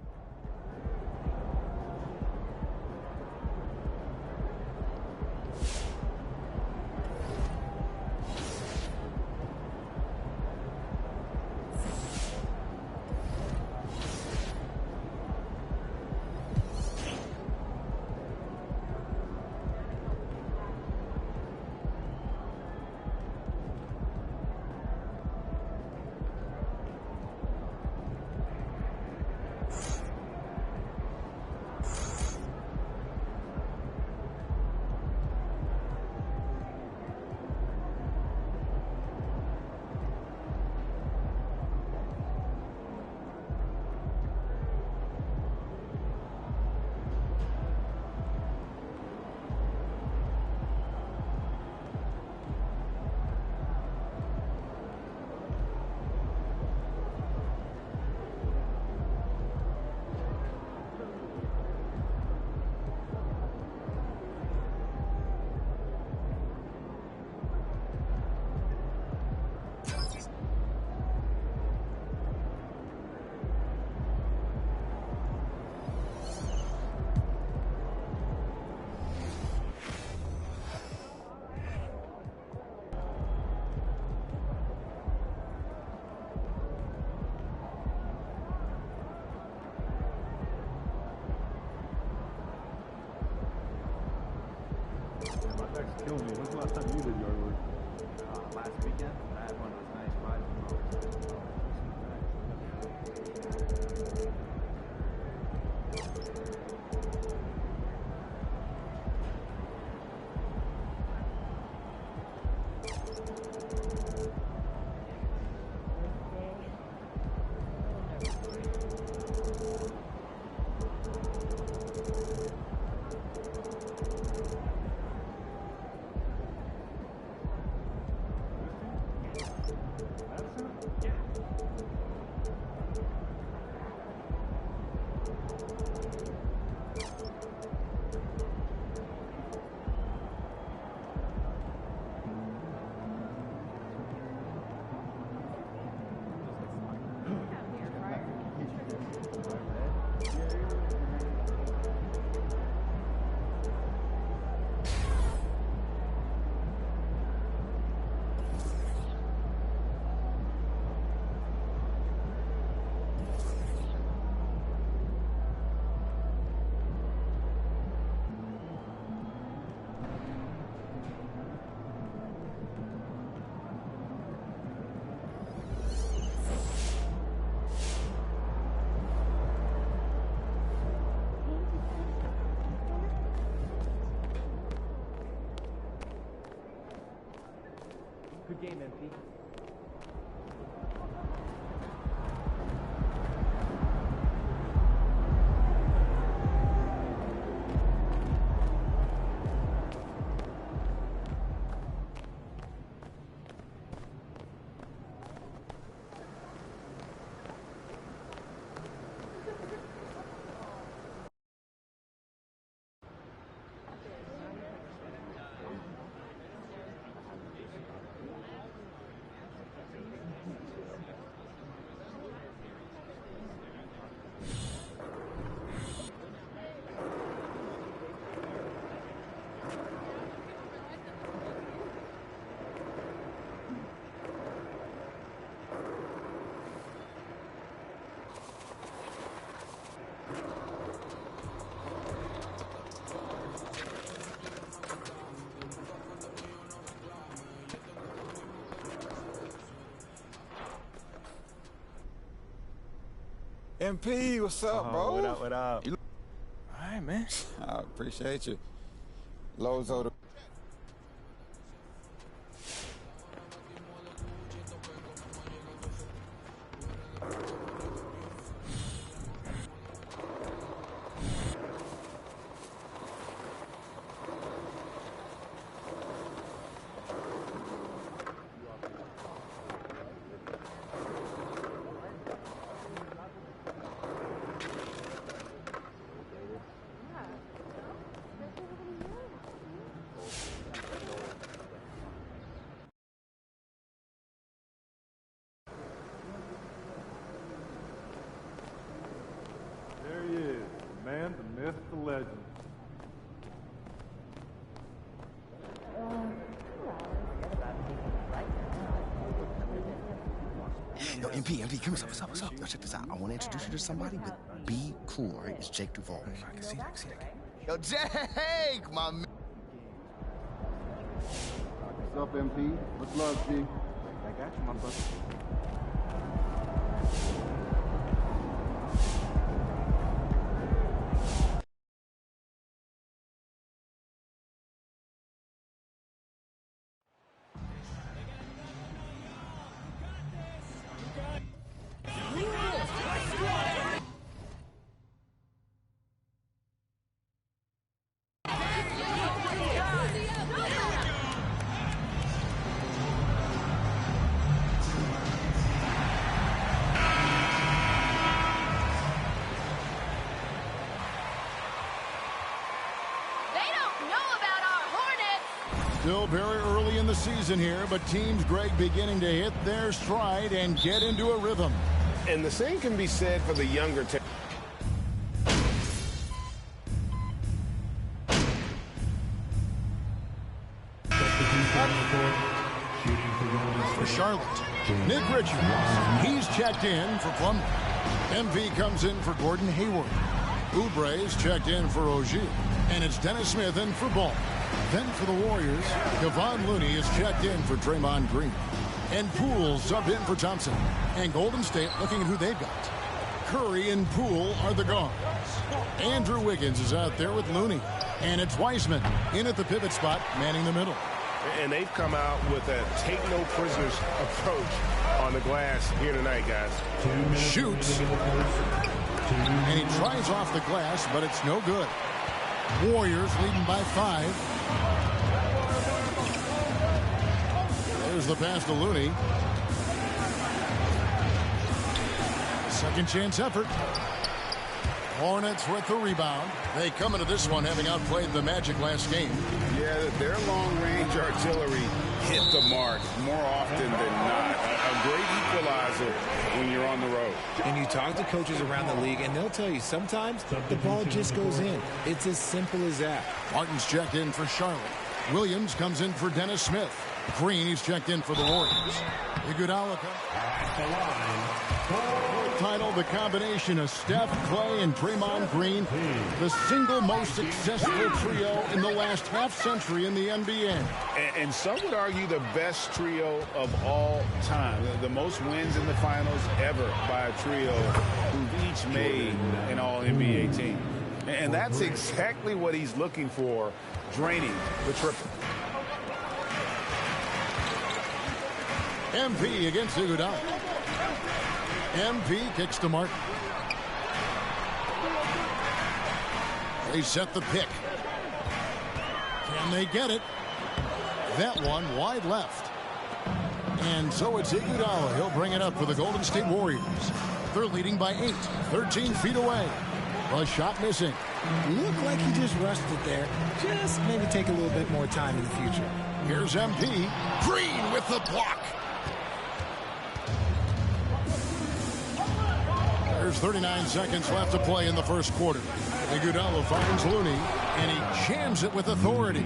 Fendiiraqs killed me. When's the last time you did yard work? Last weekend, I had one of those nice 5 Good game, MP. MP, what's up, bro? What up, what up? All right, man. I appreciate you. Lozo the... There he is, the man, the myth, the legend. Yo, MP, come on, what's up? Yo, check this out. I want to introduce you to somebody, but be cool, all right? It's Jake Duvall. I can see that, Yo, Jake, my man. What's up, MP? What's love, G? I got you, my brother. Still very early in the season here, but teams, Greg, beginning to hit their stride and get into a rhythm. And the same can be said for the younger team. For Charlotte, Nick Richards. He's checked in for Plumlee. MV comes in for Gordon Hayward. Oubre's checked in for Ogier. And it's Dennis Smith in for Ball. Then for the Warriors, Kevon Looney is checked in for Draymond Green. And Poole subbed in for Thompson. And Golden State looking at who they've got. Curry and Poole are the guards. Andrew Wiggins is out there with Looney. And it's Wiseman in at the pivot spot, manning the middle. And they've come out with a take-no-prisoners approach on the glass here tonight, guys. Shoots. And he tries off the glass, but it's no good. Warriors leading by 5. There's the pass to Looney. Second chance effort. Hornets with the rebound. They come into this one having outplayed the Magic last game. Yeah, their long-range artillery hit the mark more often than not. A great equalizer when you're on the road. And you talk to coaches around the league, and they'll tell you sometimes the ball just goes in. It's as simple as that. Martin's checked in for Charlotte. Williams comes in for Dennis Smith. Green, he's checked in for the Warriors. Iguodala at the line. Title, the combination of Steph, Clay, and Draymond Green, the single most successful trio in the last half-century in the NBA. And some would argue the best trio of all time. The most wins in the finals ever by a trio who've each made an all-NBA team. And that's exactly what he's looking for, draining the triple. MP against Iguodala. MP kicks to Martin. They set the pick. Can they get it? That one wide left. And so it's Iguodala. He'll bring it up for the Golden State Warriors. They're leading by 8, 13 feet away. A shot missing. Looked like he just rushed it there. Just maybe take a little bit more time in the future. Here's MP. Green with the block. There's 39 seconds left to play in the first quarter. Iguodala finds Looney, and he jams it with authority.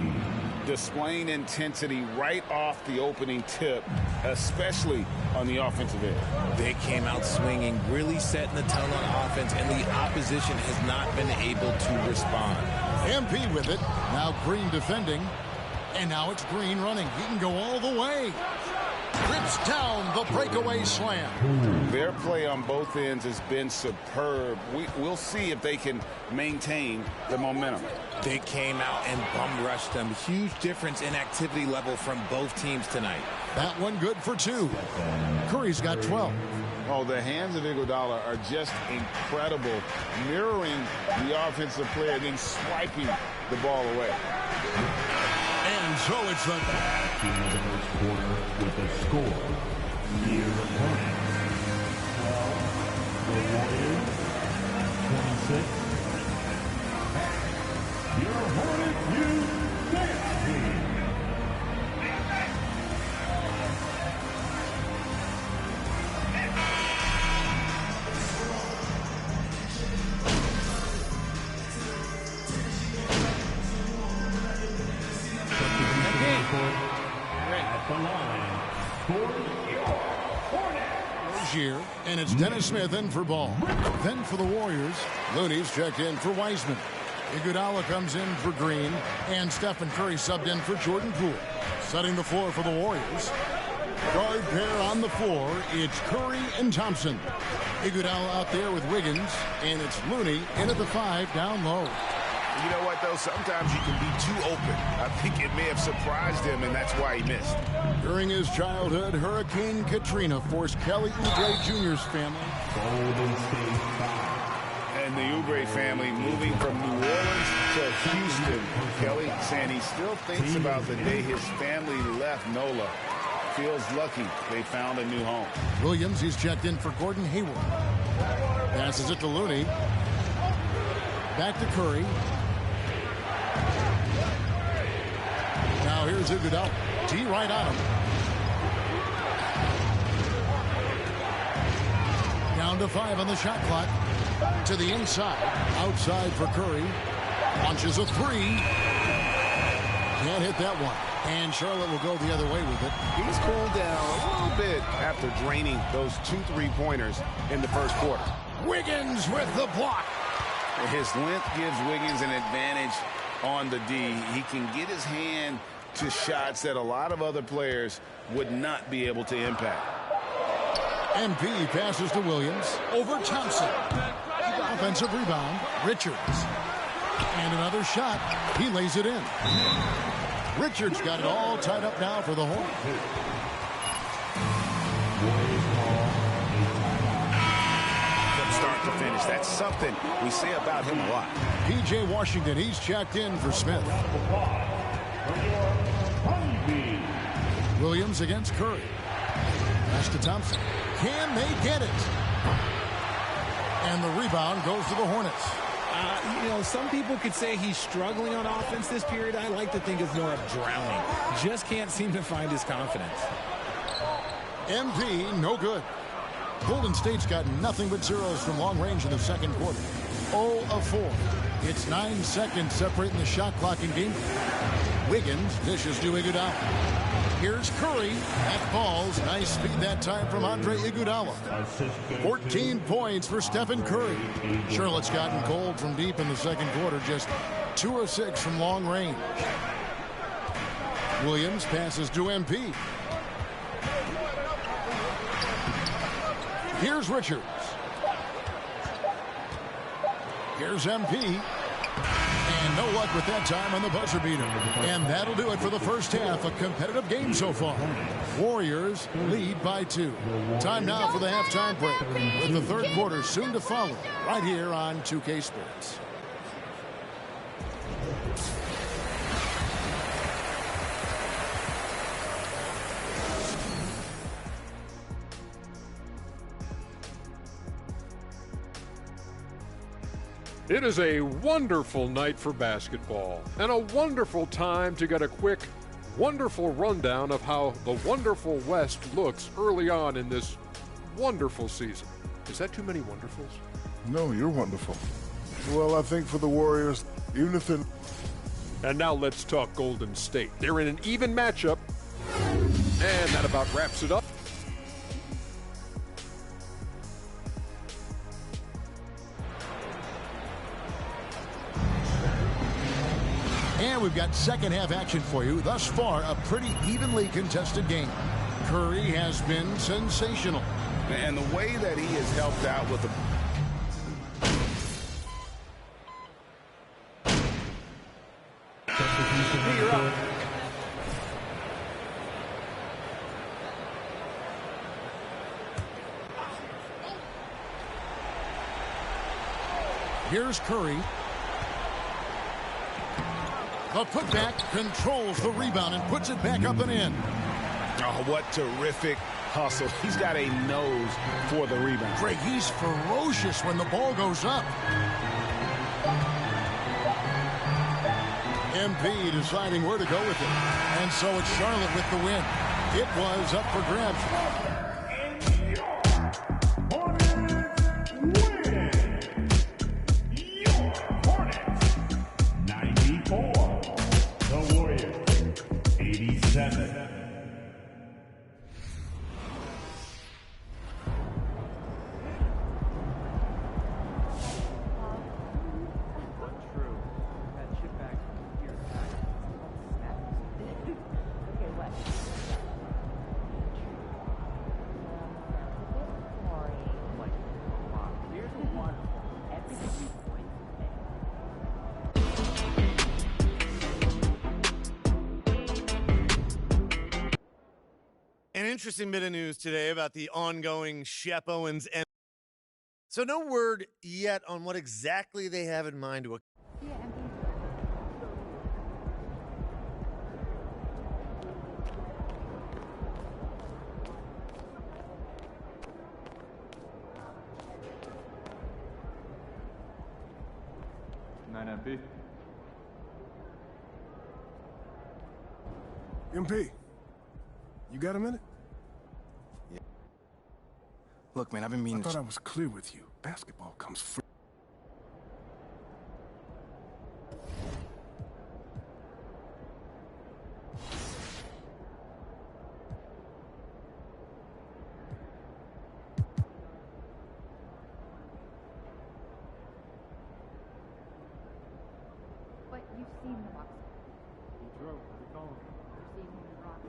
Displaying intensity right off the opening tip, especially on the offensive end. They came out swinging, really setting the tone on offense, and the opposition has not been able to respond. MP with it. Now Green defending. And now it's Green running. He can go all the way. Rips down the breakaway slam. Their play on both ends has been superb. We'll see if they can maintain the momentum. They came out and bum rushed them. Huge difference in activity level from both teams tonight. That one good for 2. Curry's got 12. Oh, the hands of Iguodala are just incredible. Mirroring the offensive player and then swiping the ball away. And so it's the team of the first quarter with the score. Your opponent. The Warriors, 26. Your Hornet Youth Dance Team. At the line for your Hornets. Here, and it's Dennis Smith in for ball. Then for the Warriors, Looney's checked in for Wiseman. Iguodala comes in for Green, and Stephen Curry subbed in for Jordan Poole. Setting the floor for the Warriors. Guard pair on the floor, it's Curry and Thompson. Iguodala out there with Wiggins, and it's Looney in at the 5 down low. You know what, though? Sometimes you can be too open. I think it may have surprised him, and that's why he missed. During his childhood, Hurricane Katrina forced Kelly Oubre Jr.'s family. And the Oubre family moving from New Orleans to Houston. Kelly saying he still thinks about the day his family left NOLA. Feels lucky they found a new home. Williams, he's checked in for Gordon Hayward. Passes it to Looney. Back to Curry. Now here's Iguodala. D right on him. Down to 5 on the shot clock. To the inside. Outside for Curry. Launches a 3. Can't hit that one. And Charlotte will go the other way with it. He's cooled down a little bit after draining those 2 3-pointers in the first quarter. Wiggins with the block. His length gives Wiggins an advantage on the D. He can get his hand to shots that a lot of other players would not be able to impact. MP passes to Williams. Over Thompson. Offensive rebound. Richards. And another shot. He lays it in. Richards got it all tied up now for the Hornets. From start to finish. That's something we say about him a lot. P.J. Washington, he's checked in for Smith. Williams against Curry. Pass to Thompson. Can they get it? And the rebound goes to the Hornets. You know, some people could say he's struggling on offense this period. I like to think it's more of drowning. Just can't seem to find his confidence. MP, no good. Golden State's got nothing but zeros from long range in the second quarter. 0 of 4. It's 9 seconds separating the shot clock in game. Wiggins dishes to Iguodala. Here's Curry. That falls. Nice speed that time from Andre Iguodala. 14 points for Stephen Curry. Charlotte's gotten cold from deep in the second quarter. Just 2 of 6 from long range. Williams passes to MP. Here's Richards. Here's MP. And no luck with that time on the buzzer beater. And that'll do it for the first half. A competitive game so far. Warriors lead by 2. Time now for the halftime break, with the third quarter soon to follow, right here on 2K Sports. It is a wonderful night for basketball and a wonderful time to get a quick, wonderful rundown of how the wonderful West looks early on in this wonderful season. Is that too many wonderfuls? No, you're wonderful. Well, I think for the Warriors, even if they're... And now let's talk Golden State. They're in an even matchup, and that about wraps it up. And we've got second half action for you. Thus far, a pretty evenly contested game. Curry has been sensational. And the way that he has helped out with the... Here's Curry. The putback controls the rebound and puts it back up and in. Oh, what terrific hustle. He's got a nose for the rebound. Greg, he's ferocious when the ball goes up. MP deciding where to go with it. And so it's Charlotte with the win. It was up for grabs. 87. An interesting bit of news today about the ongoing Shep Owens and so no word yet on what exactly they have in mind to MP. MP, you got a minute? Yeah. Look, man, I've been meaning I thought I was clear with you. Basketball comes free. You've seen the box. He drove. What do you call him? You've seen him in rocks.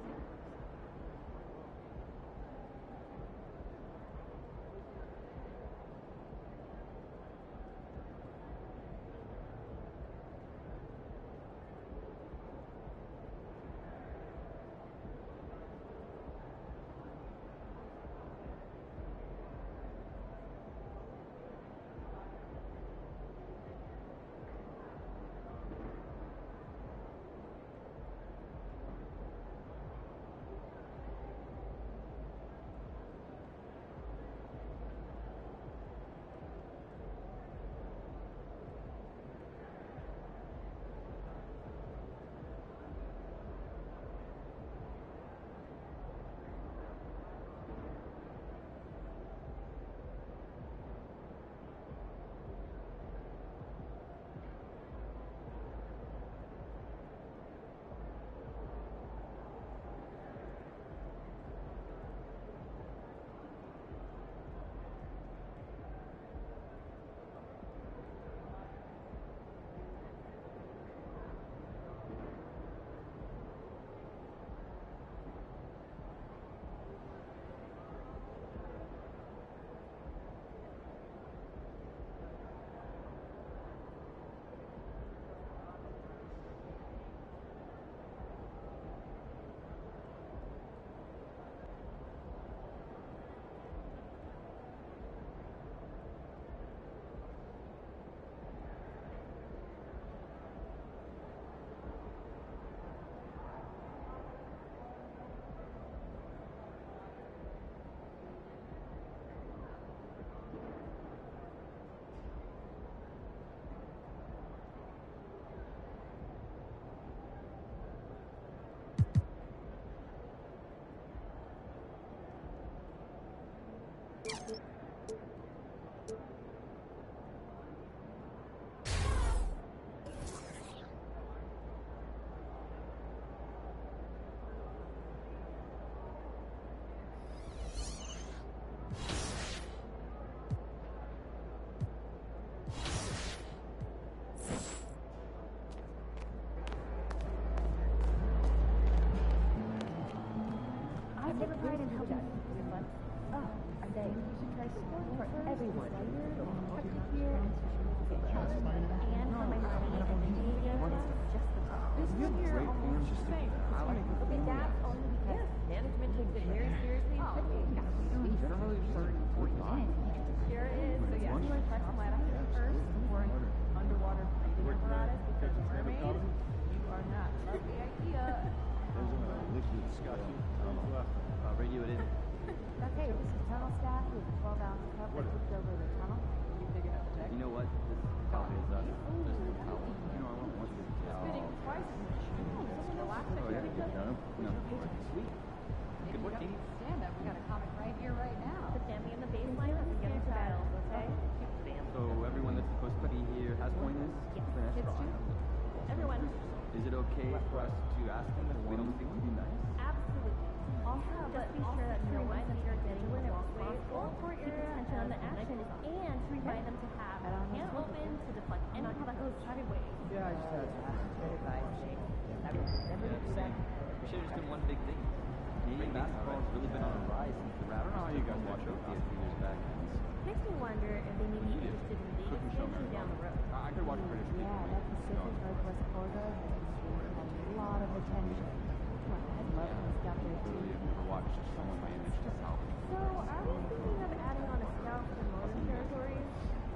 I've never tried and helped us. Oh, are they? You should try sport for everyone. Here and for my money and India. Just the top. This one here almost the same. Okay, that's only because management takes it very seriously and quickly. Generally starting at 45. Sure is. So yeah, you want to try some light first before an underwater breathing apparatus because of mermaids. You are not. Love the idea. There's a liquid Scott. Radio it in. Okay, this is tunnel staff with 12-ounce cup that hooked over the tunnel. You picking up the check? You know what? This towel is just a towel. You know, I want one of these towels. Spitting twice as much. Relax. Oh, yeah. No. Sweet. Good work, team. Stand up. We got a comic right here, right now. Put Sammy in the baseline and get the styles, okay? So everyone that's supposed to be here has pointers? Yes. Kids too? Everyone. Is it okay for us to ask them if we don't think we'd be nice? Absolutely. Also, just be sure that you remind them you're getting responsible for your attention on the action and to remind them to have a hand open to deflect any how that goes sideways. Yeah, I just had to ask. Good advice, Shane. That was never the same. We should have just done one big thing. Canadian basketball has really been on a rise since the Raptors. I don't know how you guys watch OT a few years back. Makes me wonder if they may be interested in league expansion down the road. I could watch British people. Yeah, that Pacific Northwest corridor has a lot of attention. I'd love to scout there too. Watched someone manage to help. So, are we thinking of adding on a scout for northern territories?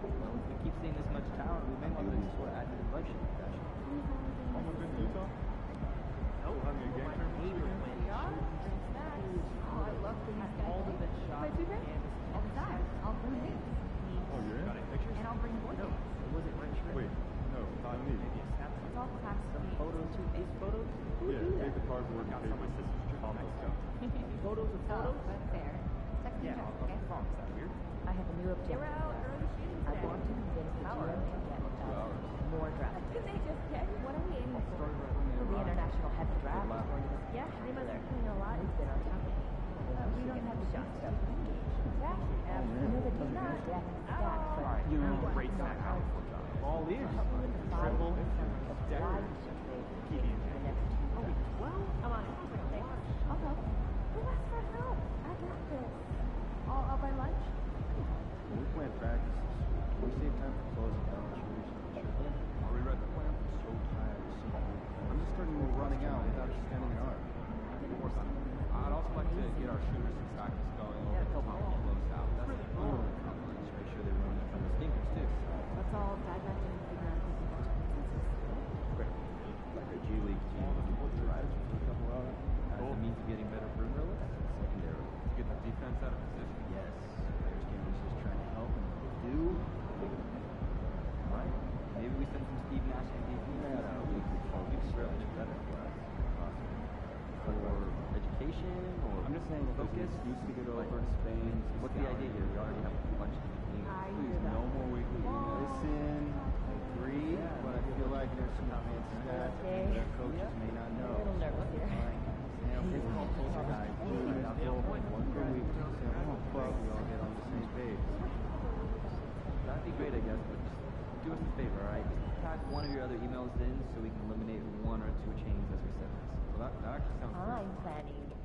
Well, if we keep seeing this much talent, we may do this sort of add to the budget. Almost been to Utah? No. Having a game tournament? We are? Bring snacks. Oh, I love these guys. All the best shots. Wait, super? All the time. I'll bring these. Oh, you're in? Got any pictures? And I'll bring more. No. Was it rich? Wait, no, I need. It's all class. Some photos too. These photos? Yeah, take the cardboard and paper. Photos of photos? That's fair. Second Yeah, check, I'll okay? promise. Is that weird? I have a new objective. You're out early shooting today. I want to convince the power to get 2 hours. more draft. Did they just check? What are we aiming for? Started right when they The arrived. international heavy draft Good is luck. going to be. Yeah, they must be doing a lot. It's been our topic. We don't have the shots to engage. Exactly. You know the team is stacked, but Alright, you know, great snack. Ball in. Dribble. Dare. Keep you. Well, come on. I'll help. Who asked for help? I got this. I'll buy lunch. When we plan practices, we save time for closing down shooters and triple. Are we read the plan? I'm so tired of seeing you. I'm just starting running out without extending an arm. Work on it. I'd also like to get our shooters and tactics going a little bit how we close out. That's the goal. Just make sure they run it from the stinkers too. Let's all dive back in and figure out who's the Great. Like our G League team, riders with a couple out as a means of getting better perimeter looks. Secondary. Get the defense out of position. Yes. Players can't resist trying to help, and if they do, right? Maybe we send some Steve Nash and DP. We can certainly do better for us. For education, or I'm just saying, focus. Used to get over in Spain. What's the idea here? We already have a bunch of teams. Please, no more weekly. Listen, I agree, but I feel like there's some fancy stats that our coaches may not know. A little nervous here. I'll go one per week. Say, I'm on club. We all get on the same page. That'd be great, I guess, but just do us a favor, all right? Just tag one of your other emails in so we can eliminate one or two chains as we set this. Well, that actually sounds good. I'm planning a...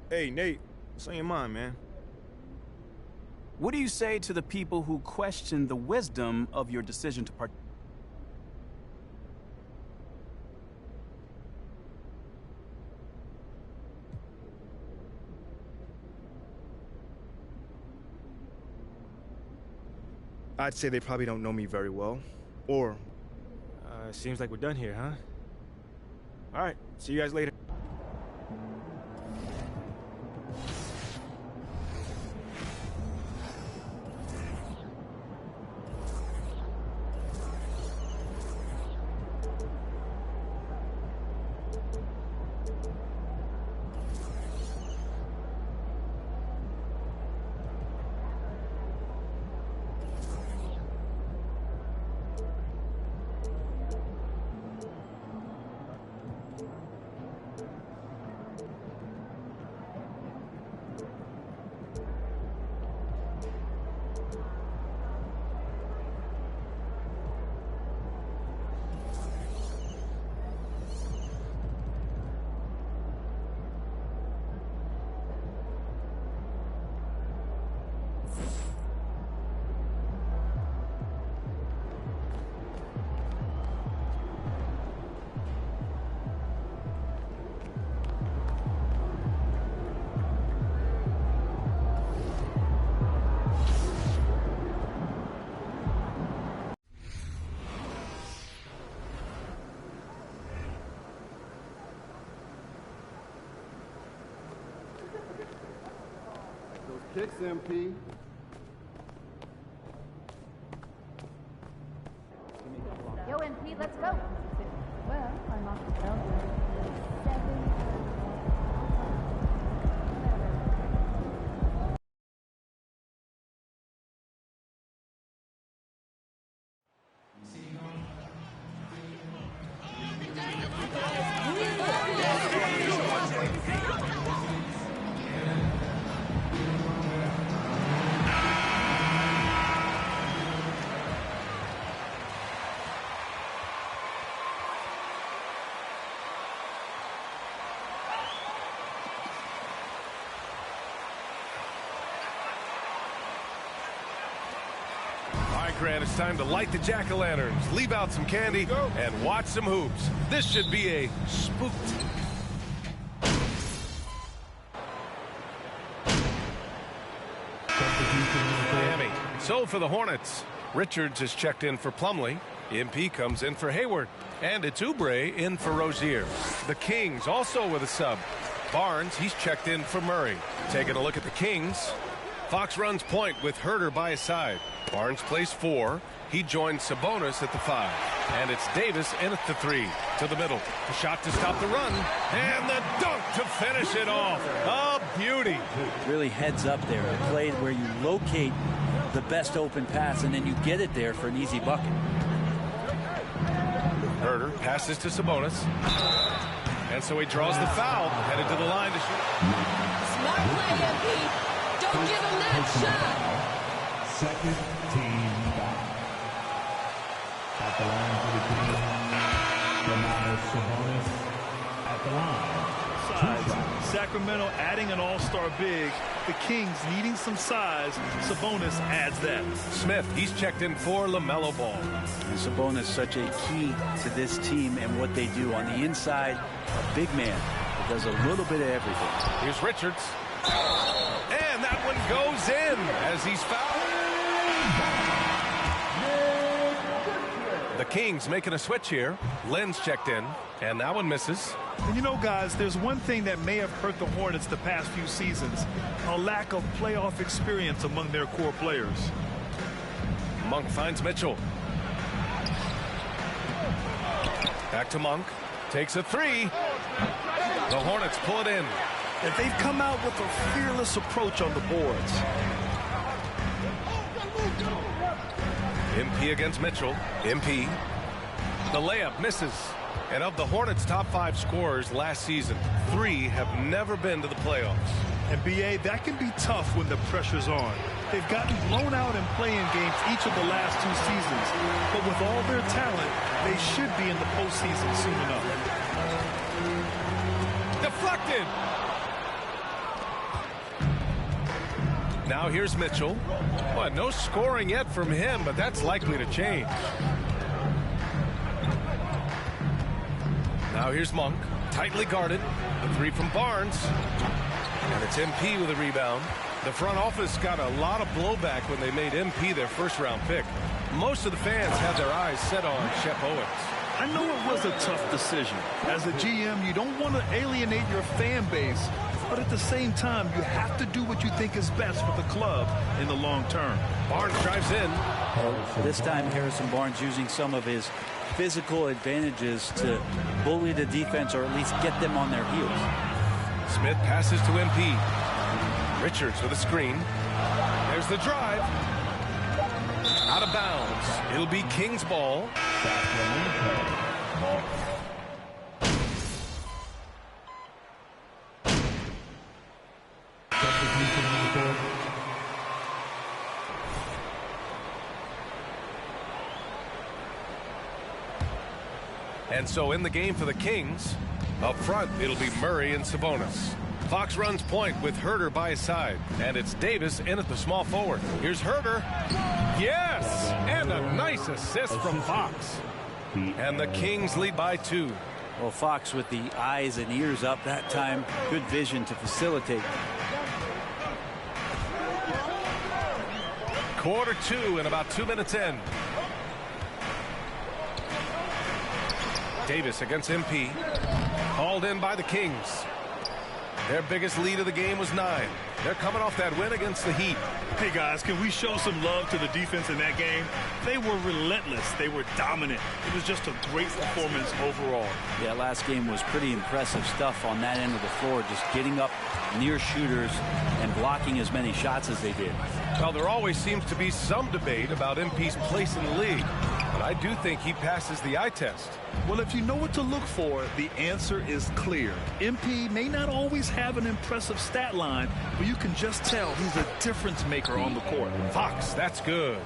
Hey, Nate, what's on your mind, man? What do you say to the people who question the wisdom of your decision to part? I'd say they probably don't know me very well. Or, seems like we're done here, huh? All right, see you guys later. Kicks, MP. Yo, MP, let's go. Well, I'm off to Belgium. 7. Grant, it's time to light the jack-o'-lanterns, leave out some candy, and watch some hoops. This should be a spook. Miami. So for the Hornets, Richards is checked in for Plumlee. MP comes in for Hayward. And it's Oubre in for Rozier. The Kings also with a sub. Barnes, he's checked in for Murray. Taking a look at the Kings. Fox runs point with Herter by his side. Barnes plays 4. He joins Sabonis at the 5. And it's Davis in at the 3. To the middle. The shot to stop the run. And the dunk to finish it off. A beauty. Really heads up there. A play where you locate the best open pass and then you get it there for an easy bucket. Herder passes to Sabonis. And so he draws the foul, headed to the line to shoot. Smart play, MP. Don't give him that shot. Second team foul. At the line for the team, Sabonis at the line. Sacramento adding an all-star big. The Kings needing some size. Sabonis adds that. Smith, he's checked in for LaMelo Ball. And Sabonis such a key to this team and what they do on the inside. A big man that does a little bit of everything. Here's Richards. And that one goes in as he's fouled. The Kings making a switch here. Len's checked in, and that one misses. And you know, guys, there's one thing that may have hurt the Hornets the past few seasons. A lack of playoff experience among their core players. Monk finds Mitchell. Back to Monk. Takes a three. The Hornets pull it in. And they've come out with a fearless approach on the boards. MP against Mitchell. MP. The layup misses. And of the Hornets' top 5 scorers last season, 3 have never been to the playoffs. And BA, that can be tough when the pressure's on. They've gotten blown out in play-in games each of the last 2 seasons. But with all their talent, they should be in the postseason soon enough. Deflected! Now here's Mitchell. Well, no scoring yet from him, but that's likely to change. Now here's Monk, tightly guarded. The 3 from Barnes. And it's MP with a rebound. The front office got a lot of blowback when they made MP their first-round pick. Most of the fans had their eyes set on Shep Owens. I know it was a tough decision. As a GM, you don't want to alienate your fan base, but at the same time, you have to do what you think is best for the club in the long term. Barnes drives in. This time, Harrison Barnes using some of his physical advantages to bully the defense or at least get them on their heels. Smith passes to MP. Richards with a screen. There's the drive. Out of bounds. It'll be Kings ball. And so in the game for the Kings, up front, it'll be Murray and Sabonis. Fox runs point with Herder by his side, and it's Davis in at the small forward. Here's Herder. Yes! And a nice assist from Fox. And the Kings lead by 2. Well, Fox with the eyes and ears up that time. Good vision to facilitate. Quarter 2 and about 2 minutes in. Davis against MP. Called in by the Kings. Their biggest lead of the game was 9. They're coming off that win against the Heat. Hey, guys, can we show some love to the defense in that game? They were relentless. They were dominant. It was just a great performance overall. Yeah, last game was pretty impressive stuff on that end of the floor, just getting up near shooters and blocking as many shots as they did. Well, there always seems to be some debate about MP's place in the league, but I do think he passes the eye test. Well, if you know what to look for, the answer is clear. MP may not always have an impressive stat line, but you can just tell he's a difference maker on the court. Fox, that's good.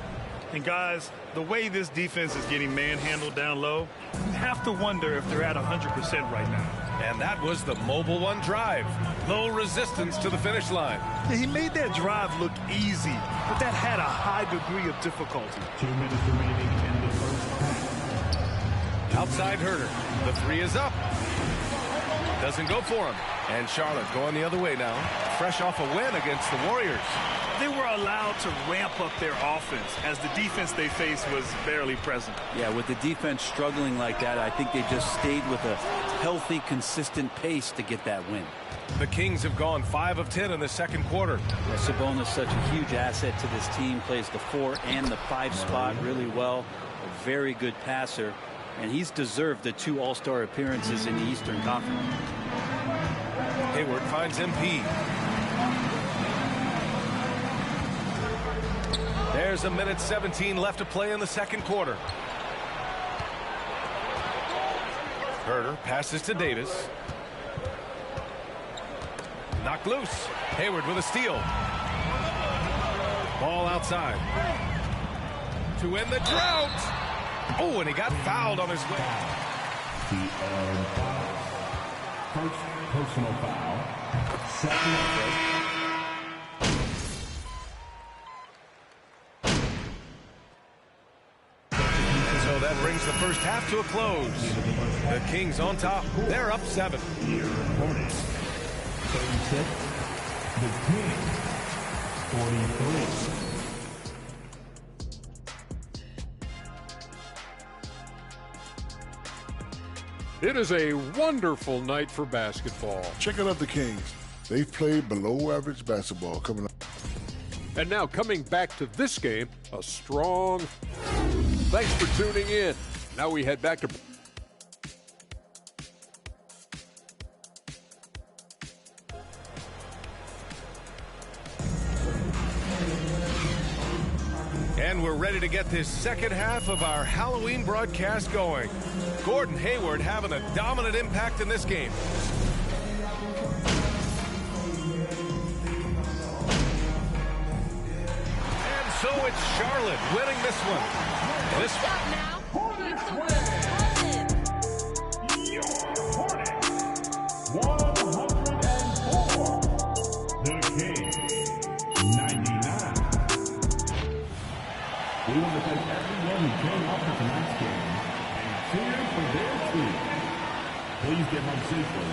And guys, the way this defense is getting manhandled down low, you have to wonder if they're at 100% right now. And that was the mobile one drive. Low resistance to the finish line. Yeah, he made that drive look easy, but that had a high degree of difficulty. 2 minutes remaining in the first half. Outside Herder. The 3 is up. Doesn't go for him. And Charlotte going the other way now. Fresh off a win against the Warriors. They were allowed to ramp up their offense as the defense they faced was barely present. Yeah, with the defense struggling like that, I think they just stayed with a healthy, consistent pace to get that win. The Kings have gone 5 of 10 in the second quarter. Yeah, Sabonis such a huge asset to this team. Plays the 4 and the 5 spot really well. A very good passer. And he's deserved the 2 All-Star appearances in the Eastern Conference. Hayward finds MP. There's a minute 17 left to play in the second quarter. Herter passes to Davis. Knocked loose. Hayward with a steal. Ball outside. To end the drought. Oh, and he got fouled on his way. First personal foul. Second. So that brings the first half to a close. The Kings on top. They're up 7. Your opponents. 36. The Kings. 43. It is a wonderful night for basketball. Checking out the Kings. They've played below average basketball coming up. And now coming back to this game, a strong... Thanks for tuning in. Now we head back to... And we're ready to get this second half of our Halloween broadcast going. Gordon Hayward having a dominant impact in this game. And so it's Charlotte winning this one. This one. Your opponent, 104. The Kings, 99. We want to thank everyone who came out for tonight's game and cheered for their team. Please get home safely.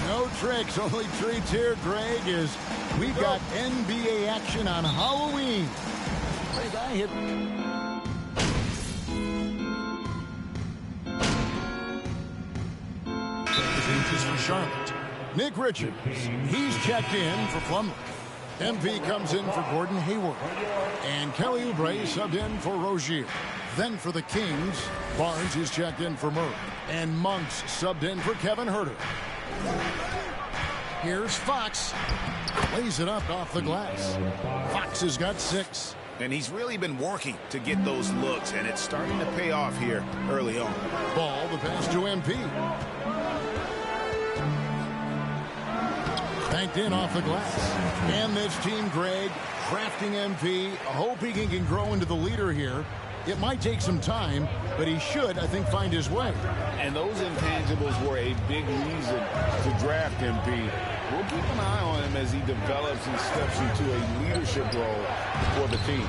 No tricks, only treats here, Greg, is we've got NBA action on Halloween. Great eye hit. Inches for Charlotte. Nick Richards, he's checked in for Plumlee. MP comes in for Gordon Hayward. And Kelly Oubre subbed in for Rozier. Then for the Kings, Barnes is checked in for Murray. And Monks subbed in for Kevin Herter. Here's Fox. Lays it up off the glass. Fox has got 6. And he's really been working to get those looks, and it's starting to pay off here early on. Ball, the pass to MP. Banked in off the glass. And this team, Greg, crafting MP, hoping he can grow into the leader here. It might take some time, but he should, I think, find his way. And those intangibles were a big reason to draft MP. We'll keep an eye on him as he develops and steps into a leadership role for the team.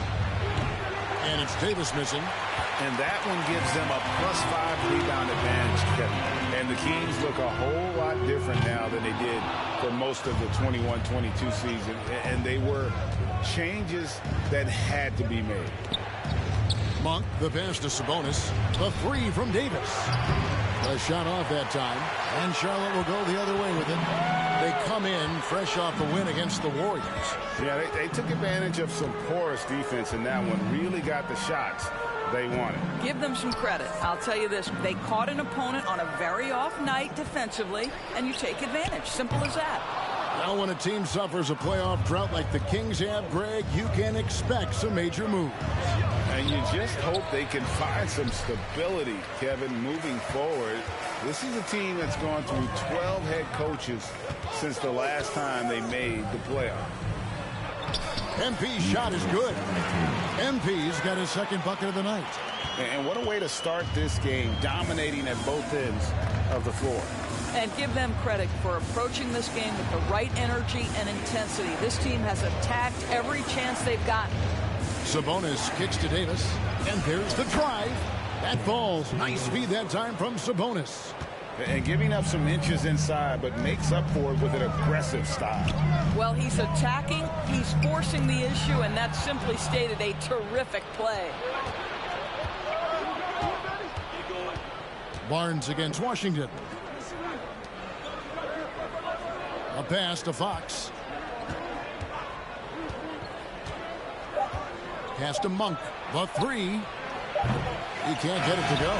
And it's Davis missing. And that one gives them a +5 rebound advantage, Kevin. And the Kings look a whole lot different now than they did for most of the 21-22 season. And they were changes that had to be made. Monk, the pass to Sabonis. The 3 from Davis. A shot off that time. And Charlotte will go the other way with it. They come in fresh off the win against the Warriors. Yeah, they took advantage of some porous defense in that one. Really got the shots they wanted. Give them some credit. I'll tell you this. They caught an opponent on a very off night defensively, and you take advantage. Simple as that. Now when a team suffers a playoff drought like the Kings have, Greg, you can expect some major moves. And you just hope they can find some stability, Kevin, moving forward. This is a team that's gone through 12 head coaches since the last time they made the playoff. MP's shot is good. MP's got his second bucket of the night. And what a way to start this game, dominating at both ends of the floor. And give them credit for approaching this game with the right energy and intensity. This team has attacked every chance they've gotten. Sabonis kicks to Davis, and there's the drive. That falls. Nice speed that time from Sabonis. And giving up some inches inside, but makes up for it with an aggressive style. Well, he's attacking, he's forcing the issue, and that's simply stated a terrific play. Barnes against Washington. A pass to Fox. Pass to Monk. The three. He can't get it to go.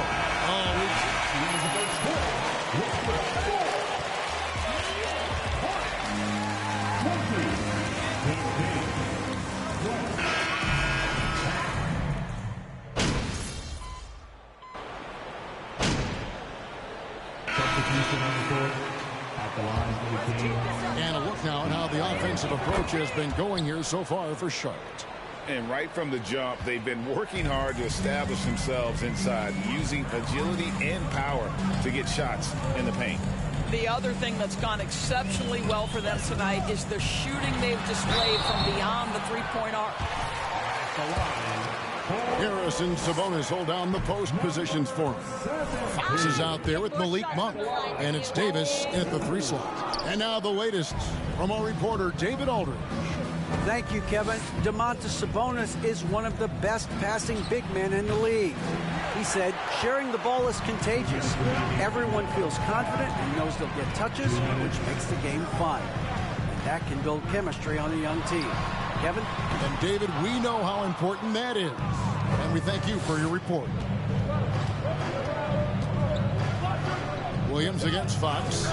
And a look now at how the offensive approach has been going here so far for Charlotte. And right from the jump, they've been working hard to establish themselves inside, using agility and power to get shots in the paint. The other thing that's gone exceptionally well for them tonight is the shooting they've displayed from beyond the three-point arc. Harris and Sabonis hold down the post positions for him. Fox is out there with Malik Monk. And it's Davis at the three slot. And now the latest from our reporter, David Aldridge. Thank you, Kevin. Domantas Sabonis is one of the best passing big men in the league. He said, sharing the ball is contagious. Everyone feels confident and knows they'll get touches, which makes the game fun. And that can build chemistry on a young team. Kevin? And David, we know how important that is. And we thank you for your report. Williams against Fox.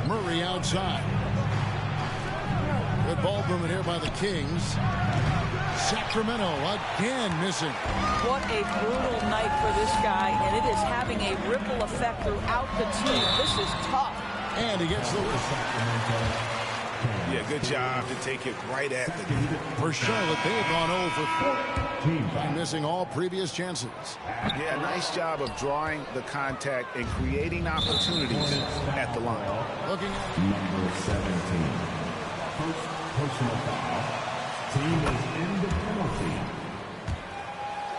Murray outside. Good ball movement here by the Kings. Sacramento again missing. What a brutal night for this guy, and it is having a ripple effect throughout the team. This is tough. And he gets the whistle. Yeah, good job to take it right at the game. For Charlotte, they've gone 0 for 4 by missing all previous chances. Yeah, nice job of drawing the contact and creating opportunities at the line. Looking at number 17. First personal foul. Team is in the penalty.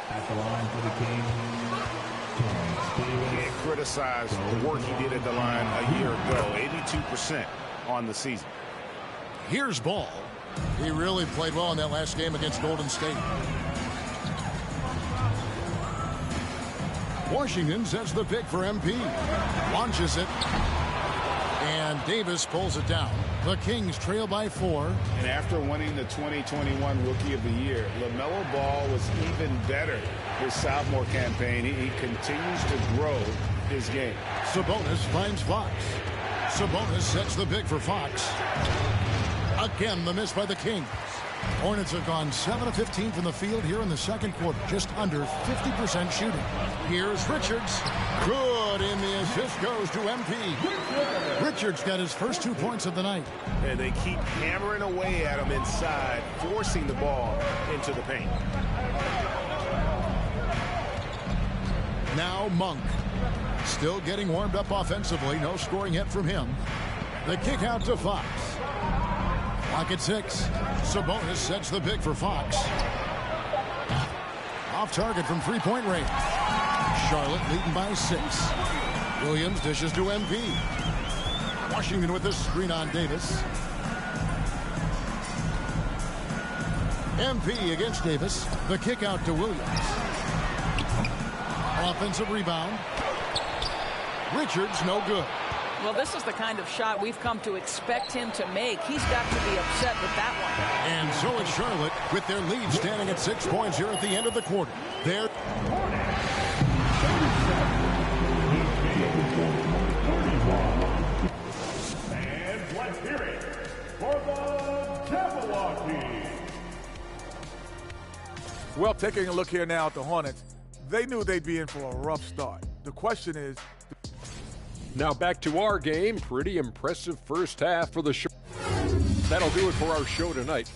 At the line for the Kings. Can't criticize the work he did at the line a year ago. 82% on the season. Here's Ball. He really played well in that last game against Golden State. Washington sets the pick for MP. Launches it. And Davis pulls it down. The Kings trail by 4. And after winning the 2021 Rookie of the Year, LaMelo Ball was even better his sophomore campaign. He continues to grow his game. Sabonis finds Fox. Sabonis sets the pick for Fox. Again, the miss by the Kings. Hornets have gone 7 of 15 from the field here in the second quarter. Just under 50% shooting. Here's Richards. Good, and the assist goes to MP. Richards got his first 2 points of the night. And they keep hammering away at him inside, forcing the ball into the paint. Now Monk. Still getting warmed up offensively. No scoring yet from him. The kick out to Fox. Clock at 6. Sabonis sets the pick for Fox. Off target from three-point range. Charlotte leading by 6. Williams dishes to MP. Washington with the screen on Davis. MP against Davis. The kick out to Williams. Offensive rebound. Richards no good. Well, this is the kind of shot we've come to expect him to make. He's got to be upset with that one. And so is Charlotte with their lead standing at 6 points here at the end of the quarter. They're And let's hear it for the Jabberwocky. Well, taking a look here now at the Hornets, they knew they'd be in for a rough start. The question is... Now back to our game. Pretty impressive first half for the show. That'll do it for our show tonight.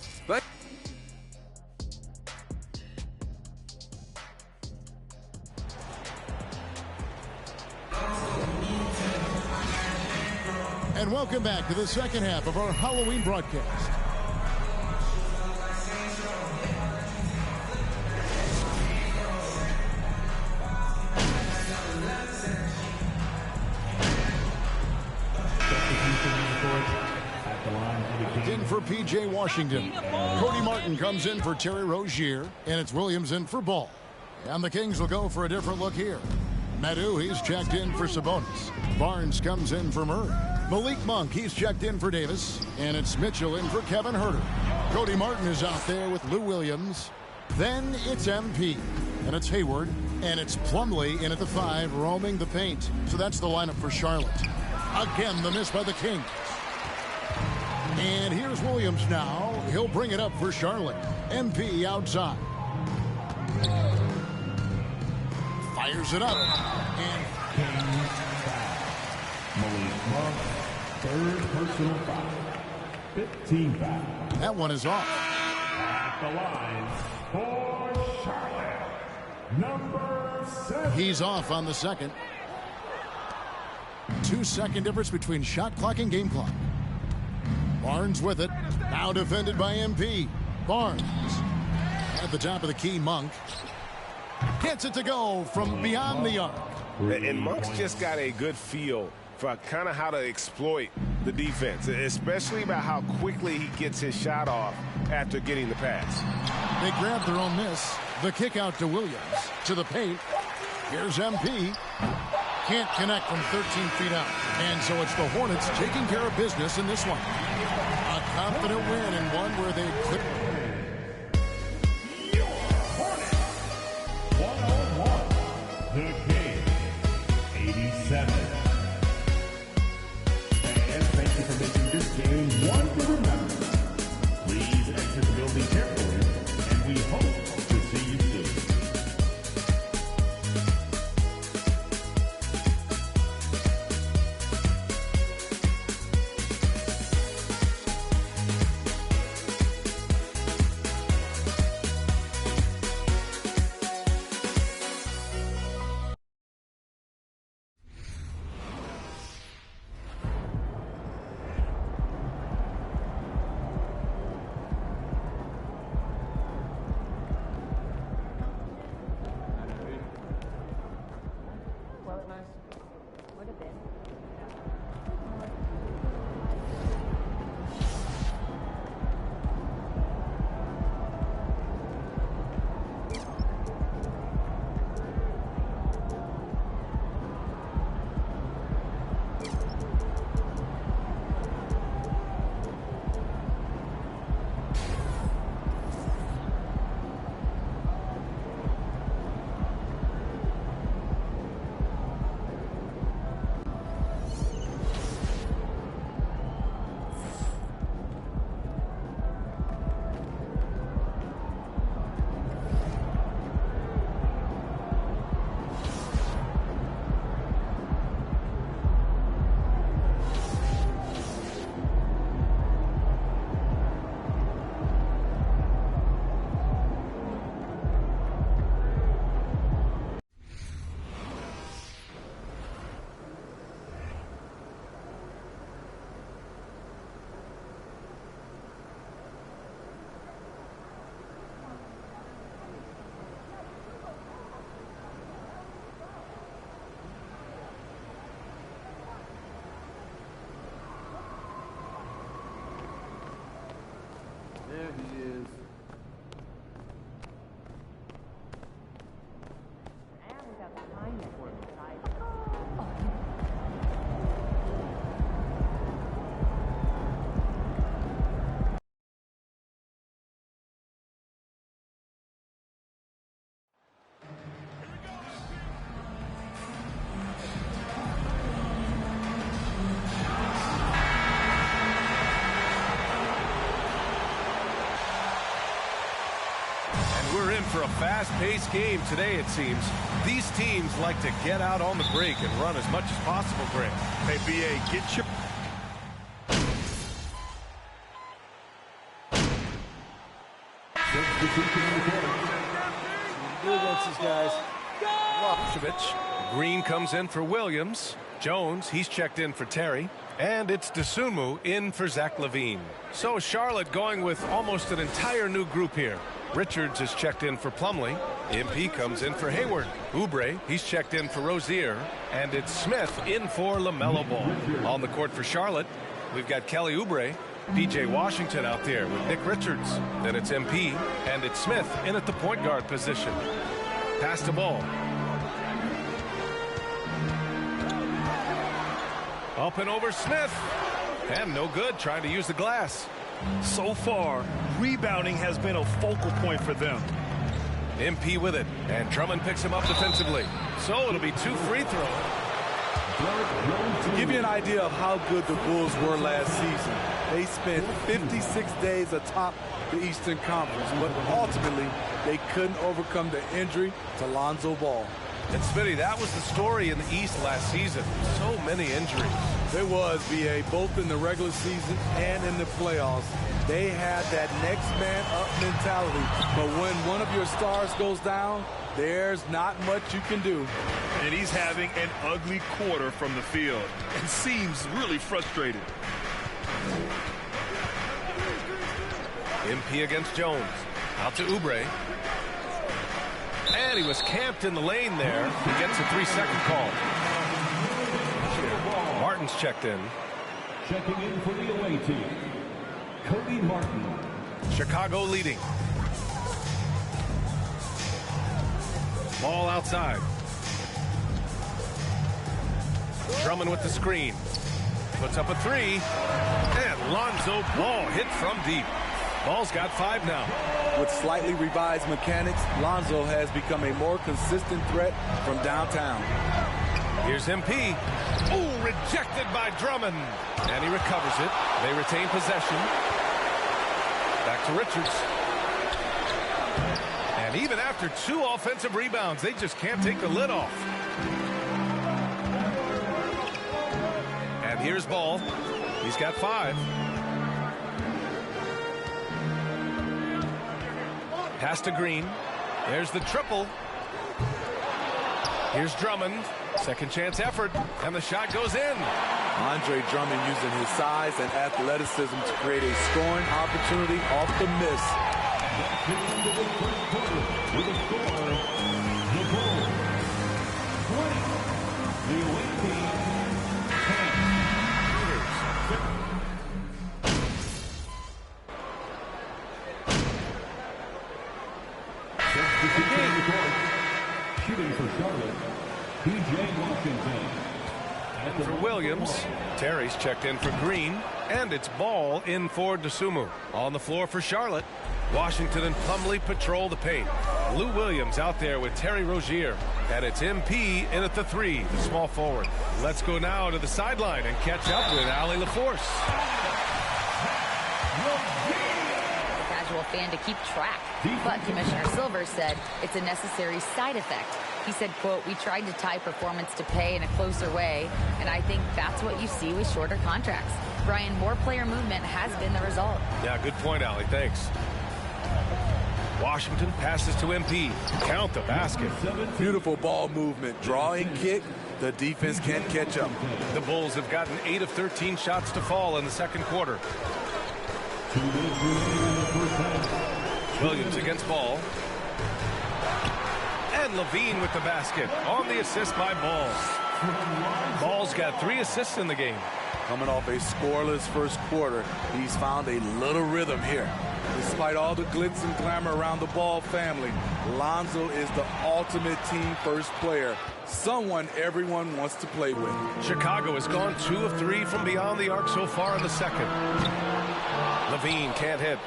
And welcome back to the second half of our Halloween broadcast. In for P.J. Washington. Cody Martin comes in for Terry Rozier, and it's Williams in for Ball. And the Kings will go for a different look here. Meadow, he's checked in for Sabonis. Barnes comes in for Murray. Malik Monk, he's checked in for Davis. And it's Mitchell in for Kevin Huerter. Cody Martin is out there with Lou Williams. Then it's MP. And it's Hayward. And it's Plumlee in at the 5, roaming the paint. So that's the lineup for Charlotte. Again, the miss by the Kings. And here's Williams now. He'll bring it up for Charlotte. MP outside. Fires it up. And Malik Monk, third personal foul. 15 foul. That one is off. At the line for Charlotte, number 7. He's off on the second. 2-second difference between shot clock and game clock. Barnes with it. Now defended by MP. Barnes. At the top of the key, Monk. Gets it to go from beyond the arc. And Monk's just got a good feel for kind of how to exploit the defense, especially about how quickly he gets his shot off after getting the pass. They grab their own miss. The kick out to Williams. To the paint. Here's MP. Can't connect from 13 feet out. And so it's the Hornets taking care of business in this one. A confident win and one where they could. Hornets, 101. The Kings, 87. And thank you for making this game one to remember. Please exit the building carefully, and we hope to see you soon. There he is. And we got the line network side. We're in for a fast-paced game today, it seems. These teams like to get out on the break and run as much as possible, Grant. Hey, B.A., get your... Do against these guys. Green comes in for Williams. Jones, he's checked in for Terry. And it's Dosunmu in for Zach LaVine. So Charlotte going with almost an entire new group here. Richards is checked in for Plumlee. MP comes in for Hayward. Oubre, he's checked in for Rozier. And it's Smith in for LaMelo Ball. On the court for Charlotte, we've got Kelly Oubre, PJ Washington out there with Nick Richards. Then it's MP, and it's Smith in at the point guard position. Pass the ball. Up and over Smith. And no good, trying to use the glass. So far, rebounding has been a focal point for them. MP with it, and Drummond picks him up defensively. So it'll be 2 free throws. To give you an idea of how good the Bulls were last season, they spent 56 days atop the Eastern Conference, but ultimately they couldn't overcome the injury to Lonzo Ball. And Smitty, that was the story in the East last season. So many injuries. There was, B.A., both in the regular season and in the playoffs. They had that next man up mentality. But when one of your stars goes down, there's not much you can do. And he's having an ugly quarter from the field and seems really frustrated. MP against Jones. Out to Oubre. And he was camped in the lane there. He gets a 3-second call. Martin's checked in. Checking in for the away team, Cody Martin. Chicago leading. Ball outside. Drummond with the screen. Puts up a 3. And Lonzo Ball hit from deep. Ball's got 5 now. With slightly revised mechanics, Lonzo has become a more consistent threat from downtown. Here's MP. Ooh, rejected by Drummond. And he recovers it. They retain possession. Back to Richards. And even after 2 offensive rebounds, they just can't take the lid off. And here's Ball. He's got 5. Pass to Green. There's the triple. Here's Drummond. Second chance effort. And the shot goes in. Andre Drummond using his size and athleticism to create a scoring opportunity off the miss. With a score, the Bulls 20. The away team 10. Shooting for Charlotte, PJ Washington. For Williams, Terry's checked in for Green, and it's Ball in for Dosunmu. On the floor for Charlotte, Washington and Plumlee patrol the paint. Lou Williams out there with Terry Rozier, and it's MP in at the 3, the small forward. Let's go now to the sideline and catch up with Allie LaForce. Casual fan to keep track, but Commissioner Silver said it's a necessary side effect. He said, quote, "We tried to tie performance to pay in a closer way, and I think that's what you see with shorter contracts." Brian, more player movement has been the result. Yeah, good point, Allie. Thanks. Washington passes to MP. Count the basket. Beautiful ball movement. Drawing kick. The defense can't catch up. The Bulls have gotten 8 of 13 shots to fall in the second quarter. Williams against Ball. And LaVine with the basket on the assist by Ball. Ball's got 3 assists in the game. Coming off a scoreless first quarter, he's found a little rhythm here. Despite all the glitz and glamour around the Ball family, Lonzo is the ultimate team first player. Someone everyone wants to play with. Chicago has gone 2 of 3 from beyond the arc so far in the second. LaVine can't hit.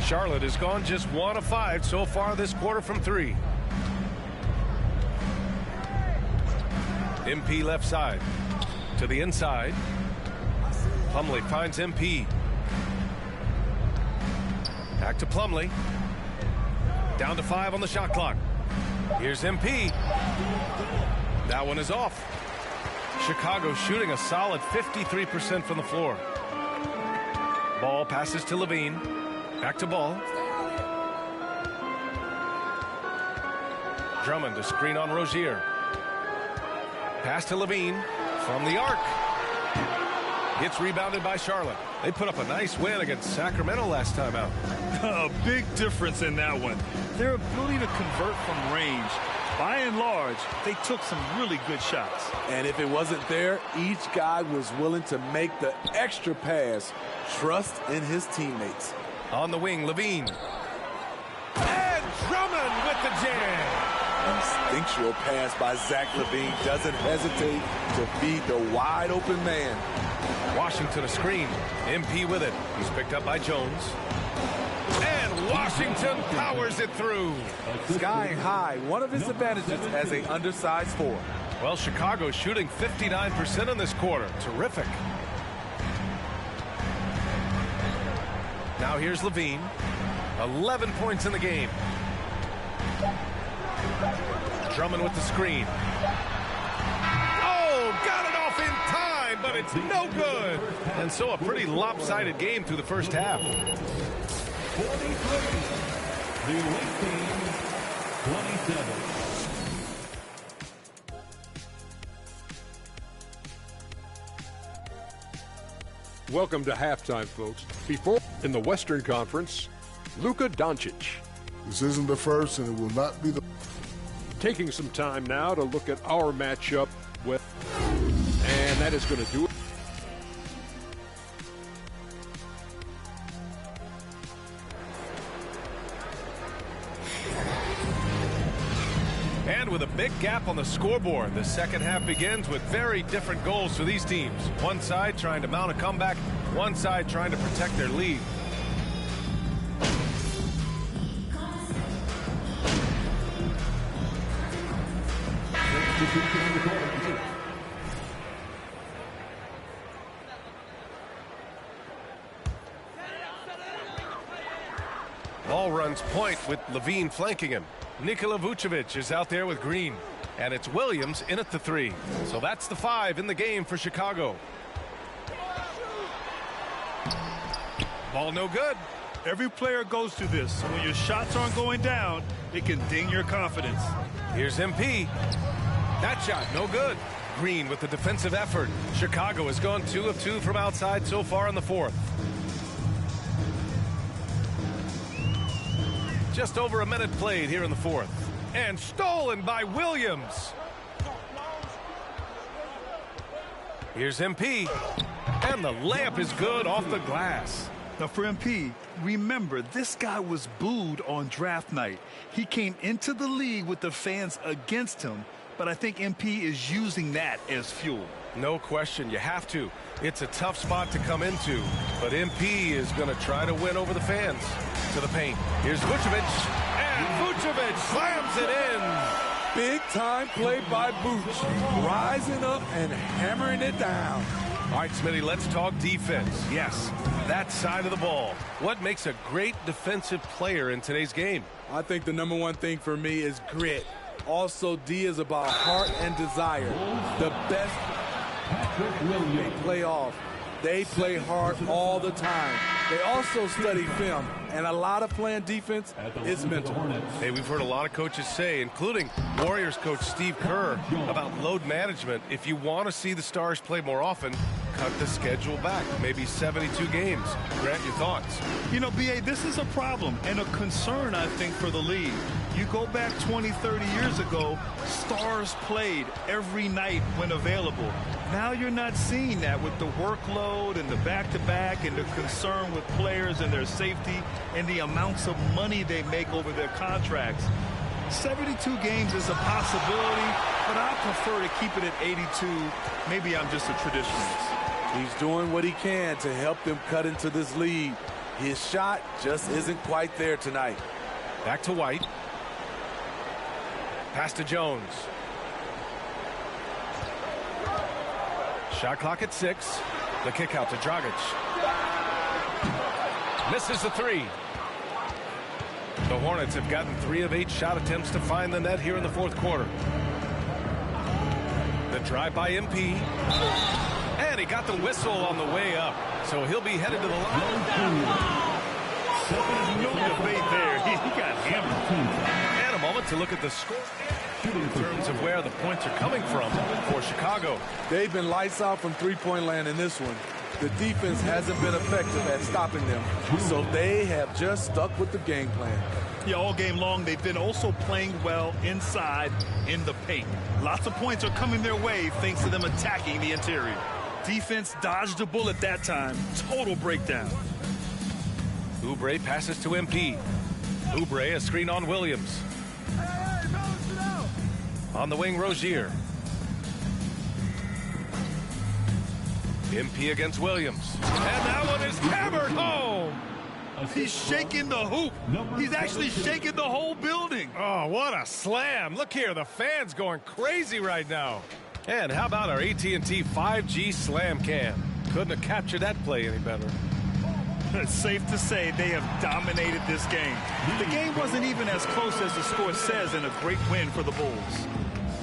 Charlotte has gone just 1 of 5 so far this quarter from 3. MP left side. To the inside. Plumlee finds MP. Back to Plumlee. Down to 5 on the shot clock. Here's MP. That one is off. Chicago shooting a solid 53% from the floor. Ball passes to LaVine. Back to Ball. Drummond to screen on Rozier. Pass to LaVine from the arc. It's rebounded by Charlotte. They put up a nice win against Sacramento last time out. A big difference in that one. Their ability to convert from range. By and large, they took some really good shots. And if it wasn't there, each guy was willing to make the extra pass. Trust in his teammates. On the wing, Levine. And Drummond with the jam. Instinctual pass by Zach Levine. Doesn't hesitate to feed the wide open man. Washington a screen. MP with it. He's picked up by Jones. And Washington powers it through. Skying high. One of his advantages as an undersized 4. Well, Chicago's shooting 59% in this quarter. Terrific. Now here's Levine. 11 points in the game. Drummond with the screen. Oh, got it off in time, but it's no good. And so a pretty lopsided game through the first half. 43, the away team, 27. Welcome to halftime, folks. Before in the Western Conference, Luka Doncic. This isn't the first, and it will not be the... Taking some time now to look at our matchup with, and that is going to do it. And with a big gap on the scoreboard, the second half begins with very different goals for these teams. One side trying to mount a comeback, one side trying to protect their lead. Ball runs point with Levine flanking him. Nikola Vucevic is out there with Green. And it's Williams in at the 3. So that's the 5 in the game for Chicago. Ball no good. Every player goes through this. When your shots aren't going down, it can ding your confidence. Here's MP. That shot no good. Green with the defensive effort. Chicago has gone 2 of 2 from outside so far in the fourth. Just over a minute played here in the fourth. And stolen by Williams. Here's MP. And the layup is good off the glass. Now for MP, remember, this guy was booed on draft night. He came into the league with the fans against him, but I think MP is using that as fuel. No question, you have to. It's a tough spot to come into, but MP is going to try to win over the fans. To the paint. Here's Vucevic, and Vucevic slams it in. Big time play by Vuce, rising up and hammering it down. All right, Smitty, let's talk defense. Yes, that side of the ball. What makes a great defensive player in today's game? I think the number one thing for me is grit. Also, D is about heart and desire. The best they play off. They play hard all the time. They also study film, and a lot of playing defense is mental. Hey, we've heard a lot of coaches say, including Warriors coach Steve Kerr, about load management. If you want to see the Stars play more often, cut the schedule back, maybe 72 games. Grant, your thoughts? You know, B.A., this is a problem and a concern, I think, for the league. You go back 20, 30 years ago, Stars played every night when available. Now you're not seeing that with the workload and the back-to-back and the concern with players and their safety and the amounts of money they make over their contracts. 72 games is a possibility, but I prefer to keep it at 82. Maybe I'm just a traditionalist. He's doing what he can to help them cut into this lead. His shot just isn't quite there tonight. Back to White. Pass to Jones. Shot clock at 6. The kick out to Dragic. Misses the 3. The Hornets have gotten 3 of 8 shot attempts to find the net here in the fourth quarter. The drive by MP. And he got the whistle on the way up. So he'll be headed to the line. No debate there. He got hammered. And a moment to look at the score in terms of where the points are coming from for Chicago. They've been lights out from three-point land in this one. The defense hasn't been effective at stopping them, so they have just stuck with the game plan. Yeah, all game long, they've been also playing well inside in the paint. Lots of points are coming their way thanks to them attacking the interior. Defense dodged a bullet that time. Total breakdown. Oubre passes to MP. Oubre, a screen on Williams. On the wing, Rozier. MP against Williams. And that one is hammered home. He's shaking the hoop. He's actually shaking the whole building. Oh, what a slam. Look here, the fans going crazy right now. And how about our AT&T 5G slam cam? Couldn't have captured that play any better. It's safe to say they have dominated this game. The game wasn't even as close as the score says, and a great win for the Bulls.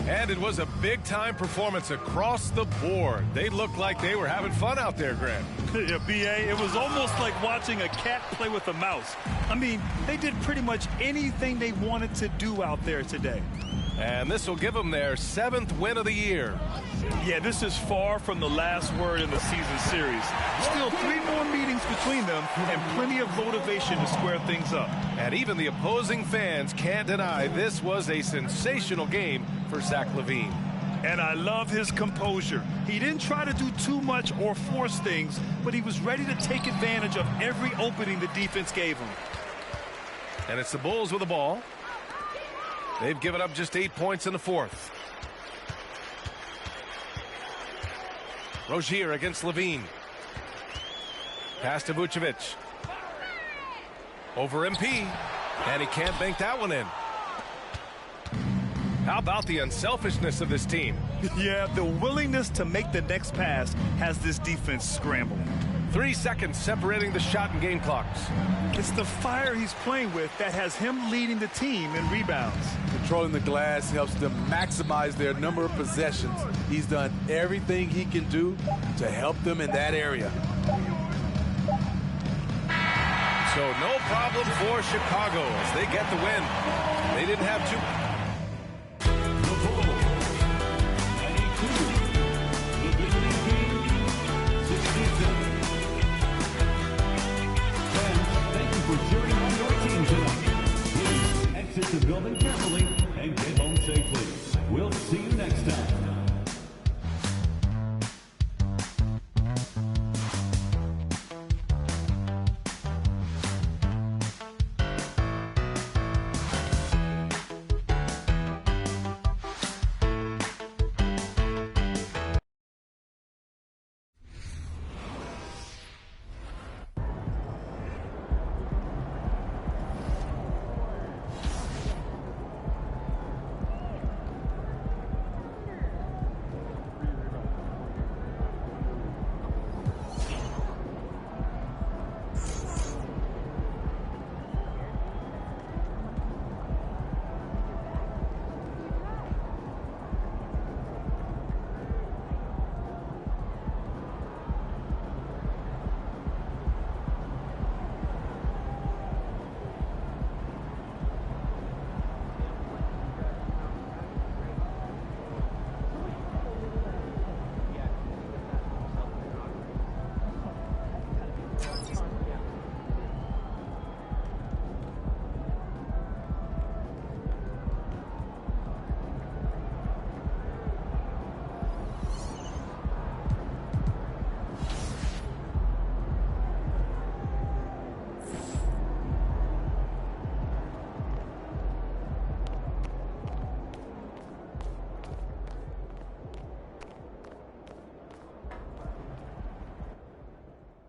And it was a big-time performance across the board. They looked like they were having fun out there, Grant. Yeah, B.A., it was almost like watching a cat play with a mouse. I mean, they did pretty much anything they wanted to do out there today. And this will give them their 7th win of the year. Yeah, this is far from the last word in the season series. Still 3 more meetings between them and plenty of motivation to square things up. And even the opposing fans can't deny this was a sensational game for Zach LaVine. And I love his composure. He didn't try to do too much or force things, but he was ready to take advantage of every opening the defense gave him. And it's the Bulls with the ball. They've given up just 8 points in the 4th. Rozier against LaVine. Pass to Vucevic. Over MP. And he can't bank that one in. How about the unselfishness of this team? Yeah, the willingness to make the next pass has this defense scrambling. 3 seconds separating the shot and game clocks. It's the fire he's playing with that has him leading the team in rebounds. Controlling the glass helps them maximize their number of possessions. He's done everything he can do to help them in that area. So no problem for Chicago as they get the win. They didn't have too... Cheering on your team tonight. Please exit the building carefully and get home safely. We'll see you next time.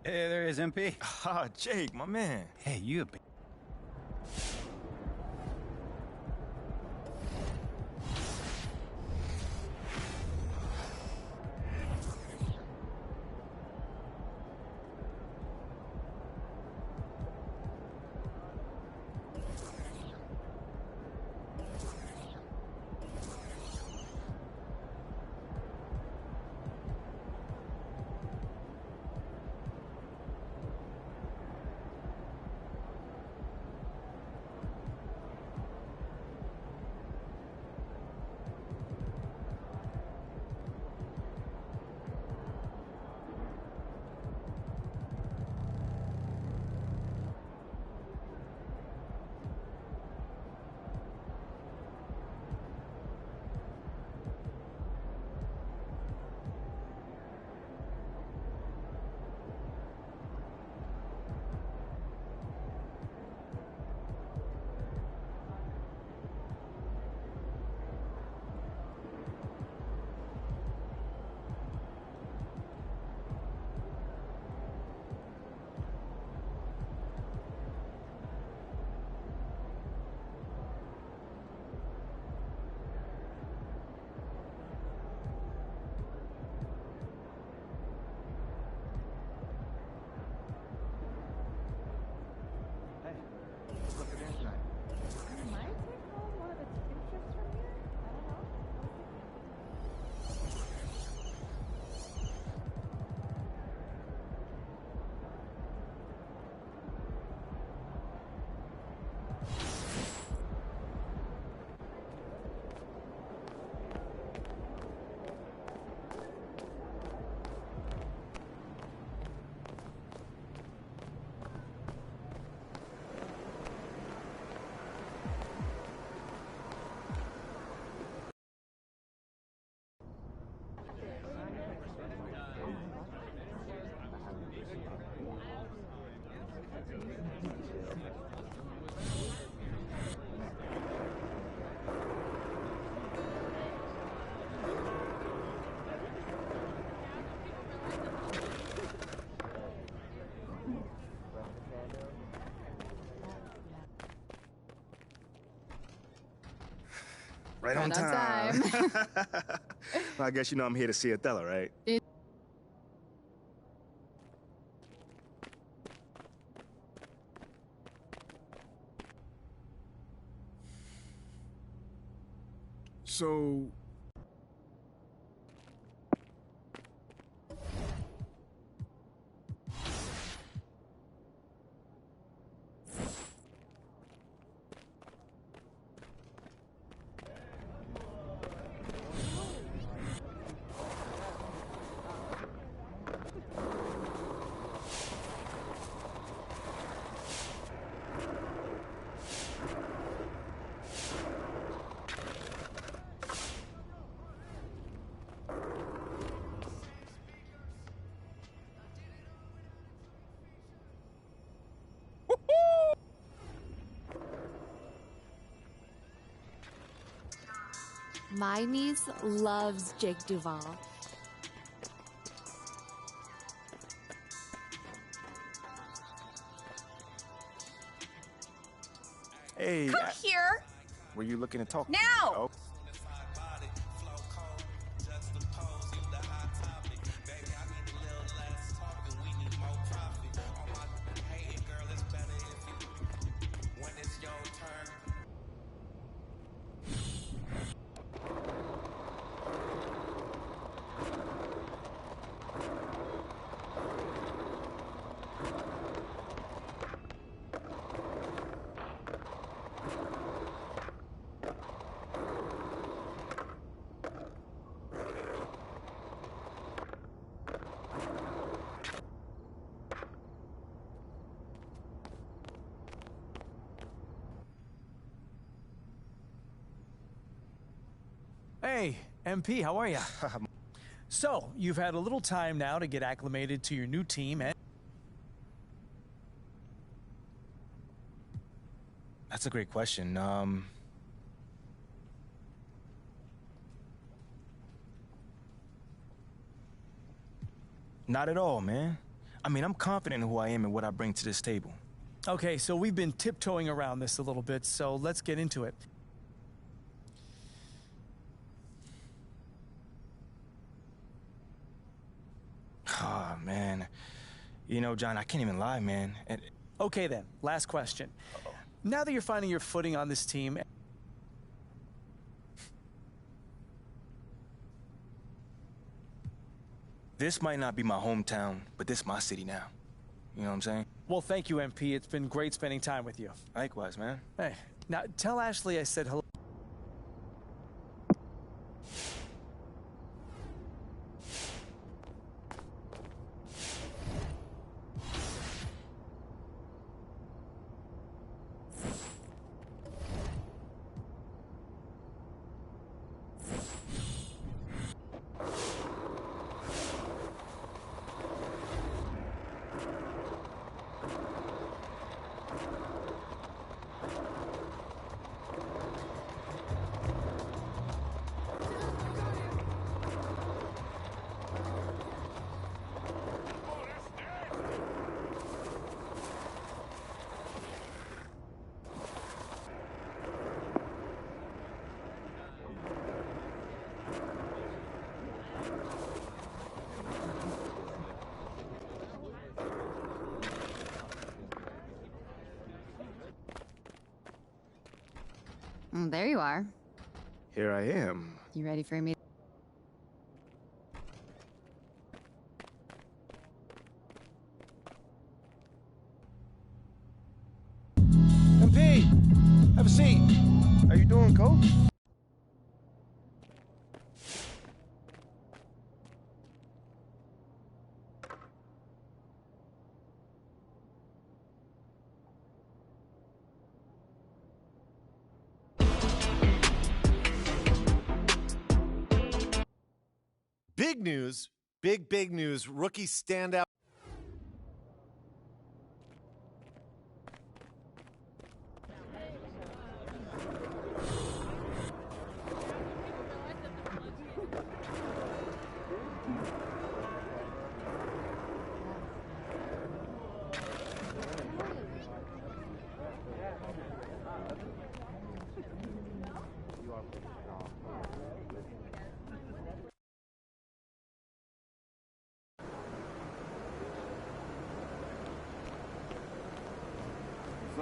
Hey, there is MP. Ah, Jake, my man. Hey, you a big... Right on time. Well, I guess you know I'm here to see Othello, right? So, My niece loves Jake Duval. Hey. Come here. Were you looking to talk? Now. Oh. Hey, MP, how are you? So, you've had a little time now to get acclimated to your new team, and... That's a great question. Not at all, man. I mean, I'm confident in who I am and what I bring to this table. Okay, so we've been tiptoeing around this a little bit, so let's get into it. Oh, man. You know, John, I can't even lie, man. Okay, then. Last question. Now that you're finding your footing on this team... This might not be my hometown, but this is my city now. You know what I'm saying? Well, thank you, MP. It's been great spending time with you. Likewise, man. Hey, now tell Ashley I said hello. There you are. Here I am. You ready for me? MP, have a seat. How you doing, Coach? Big news, big news. Rookie standout.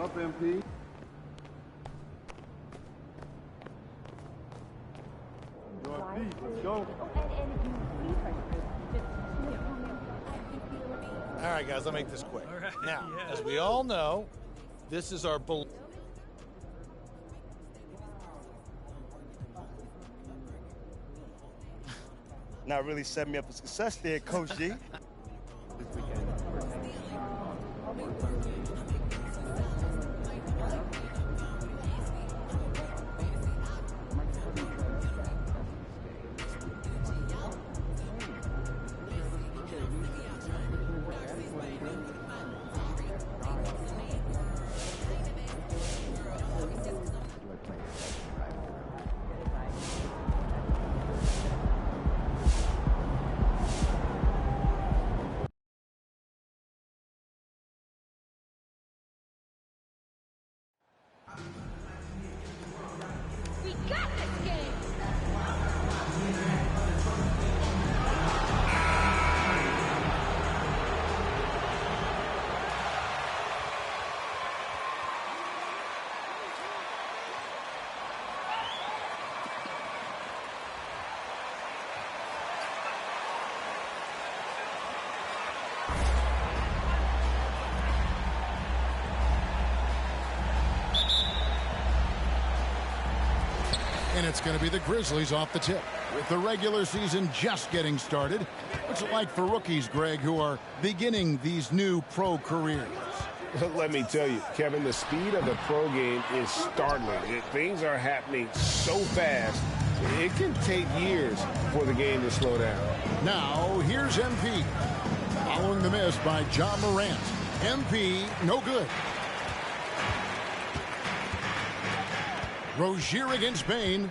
Up, MP. Northeast, let's go. All right, guys, I'll make this quick. Now, as we all know, this is our Not really setting me up for success there, Coach G. We got this game! And it's going to be the Grizzlies off the tip. With the regular season just getting started, what's it like for rookies, Greg, who are beginning these new pro careers? Let me tell you, Kevin, the speed of the pro game is startling. Things are happening so fast, it can take years for the game to slow down. Now, here's MP. Following the miss by John Morant. MP, no good. Rozier against Bain.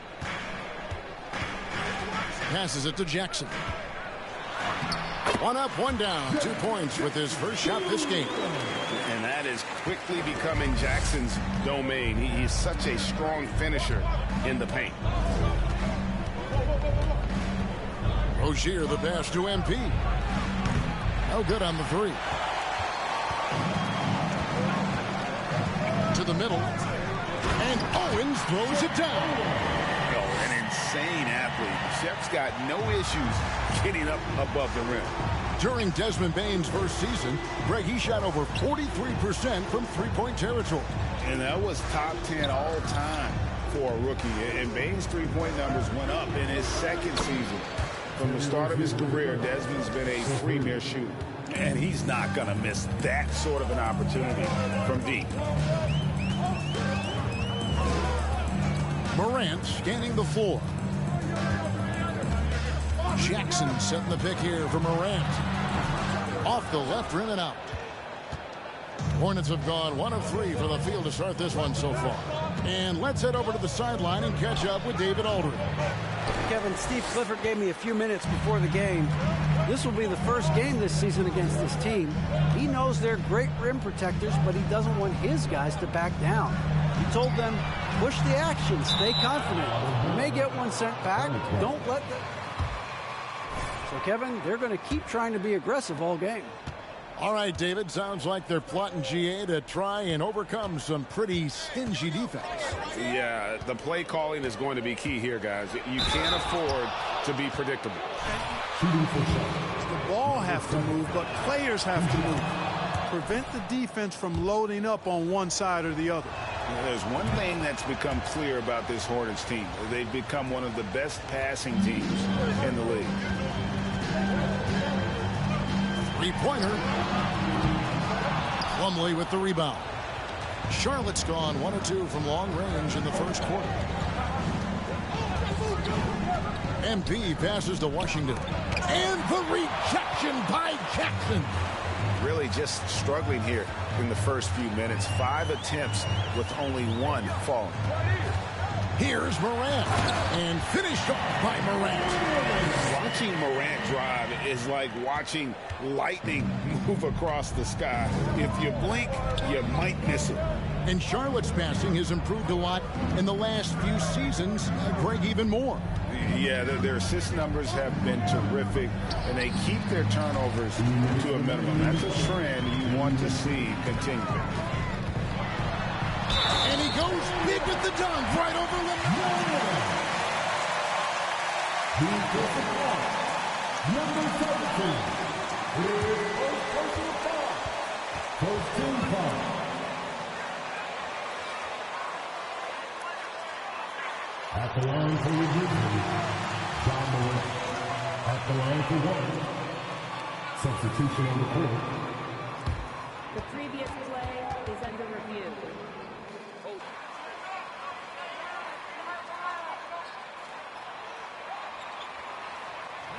Passes it to Jackson. One up, one down. 2 points with his first shot this game. And that is quickly becoming Jackson's domain. He's such a strong finisher in the paint. Rozier the pass to MP. No good on the three. To the middle. And Owens throws it down. Oh, an insane athlete. Shep's got no issues getting up above the rim. During Desmond Bain's first season, Greg, he shot over 43% from three-point territory. And that was top 10 all time for a rookie. And Bain's three-point numbers went up in his second season. From the start of his career, Desmond's been a premier shooter. And he's not going to miss that sort of an opportunity from deep. Morant scanning the floor. Jackson setting the pick here for Morant. Off the left rim and out. Hornets have gone 1 of 3 for the field to start this one so far. And let's head over to the sideline and catch up with David Aldridge. Kevin, Steve Clifford gave me a few minutes before the game. This will be the first game this season against this team. He knows they're great rim protectors, but he doesn't want his guys to back down. He told them, push the action, stay confident. You may get one sent back. Don't let them. So, Kevin, they're going to keep trying to be aggressive all game. All right, David, sounds like they're plotting GA to try and overcome some pretty stingy defense. Yeah, the play calling is going to be key here, guys. You can't afford to be predictable. The ball have to move, but players have to move. Prevent the defense from loading up on one side or the other. There's one thing that's become clear about this Hornets team. They've become one of the best passing teams in the league. Three-pointer. Plumlee with the rebound. Charlotte's gone 1 of 2 from long range in the first quarter. MP passes to Washington. And the rejection by Jackson. Really just struggling here in the first few minutes. 5 attempts with only 1 falling. Here's Morant. And finished off by Morant. Watching Morant drive is like watching lightning move across the sky. If you blink, you might miss it. And Charlotte's passing has improved a lot in the last few seasons. Greg, even more. Yeah, their assist numbers have been terrific, and they keep their turnovers to a minimum. That's a trend you want to see continue. goes big with the dunk right over Lamar. Number 17. First personal foul. First team foul. At the line for the Grizzlies, John Morant. At the line for one. Substitution on the court. The previous play is under review.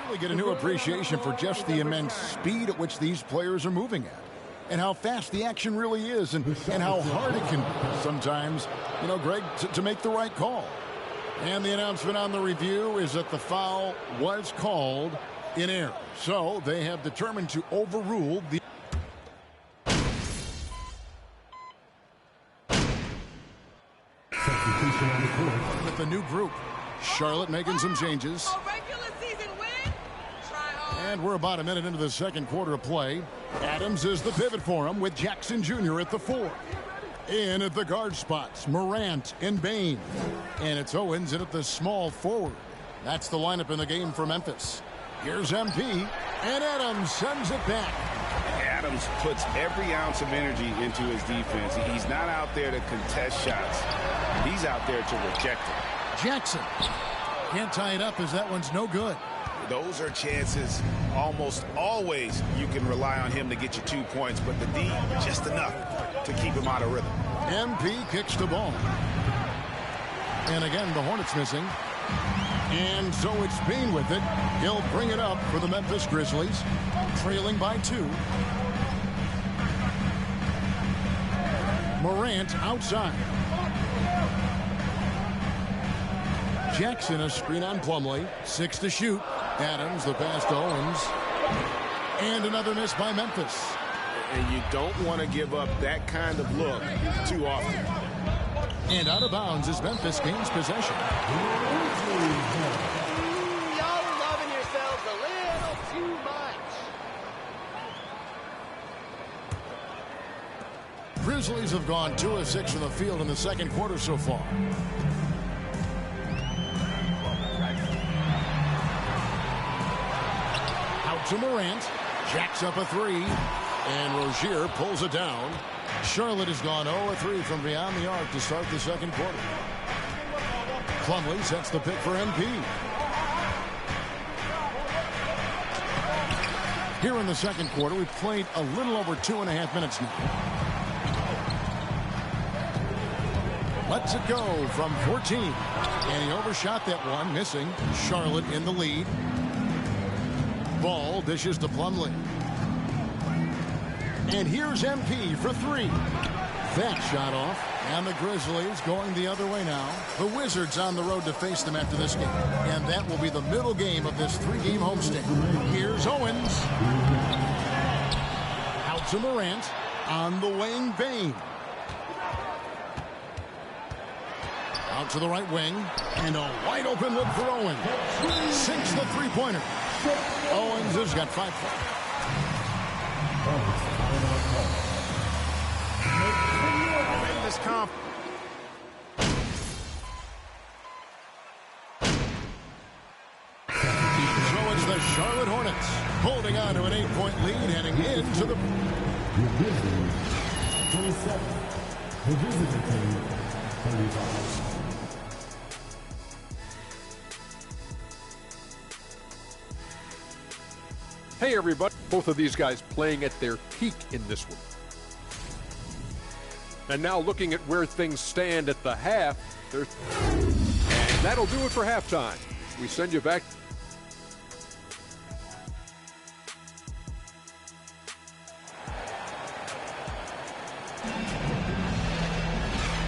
Really get a new appreciation for just the immense speed at which these players are moving at, and how fast the action really is, and how hard it can be sometimes, you know, Greg, to make the right call. And the announcement on the review is that the foul was called in error. So they have determined to overrule the... Substitution on the court. With the new group, Charlotte making some changes. And we're about a minute into the second quarter of play. Adams is the pivot for him with Jackson Jr. at the 4. In at the guard spots, Morant and Bain. And it's Owens in at the small forward. That's the lineup in the game for Memphis. Here's MP, and Adams sends it back. Adams puts every ounce of energy into his defense. He's not out there to contest shots. He's out there to reject it. Jackson can't tie it up as that one's no good. Those are chances almost always you can rely on him to get you 2 points, but the D, just enough to keep him out of rhythm. MP kicks the ball. And again, the Hornets missing. And so it's Bain with it. He'll bring it up for the Memphis Grizzlies, trailing by 2. Morant outside. Jackson a screen on Plumlee. 6 to shoot. Adams the pass to Owens. And another miss by Memphis. And you don't want to give up that kind of look too often. And out of bounds as Memphis gains possession. Y'all loving yourselves a little too much. Grizzlies have gone 2 of 6 from the field in the second quarter so far. Out to Morant. Jacks up a 3. And Rozier pulls it down. Charlotte has gone 0-3 from beyond the arc to start the second quarter. Plumlee sets the pick for MP. Here in the second quarter, we've played a little over 2.5 minutes now. Lets it go from 14. And he overshot that one, missing. Charlotte in the lead. Ball dishes to Plumlee. And here's MP for 3. That shot off. And the Grizzlies going the other way now. The Wizards on the road to face them after this game. And that will be the middle game of this 3-game homestand. Here's Owens. Out to Morant. On the wing, Bain. Out to the right wing. And a wide open look for Owens. Sinks the three-pointer. Owens has got 5 points. Tremendous comp. So it's the Charlotte Hornets holding on to an 8-point lead heading into the... 27. The visiting team, 35. Hey, everybody. Both of these guys playing at their peak in this one. And now looking at where things stand at the half, and that'll do it for halftime. We send you back.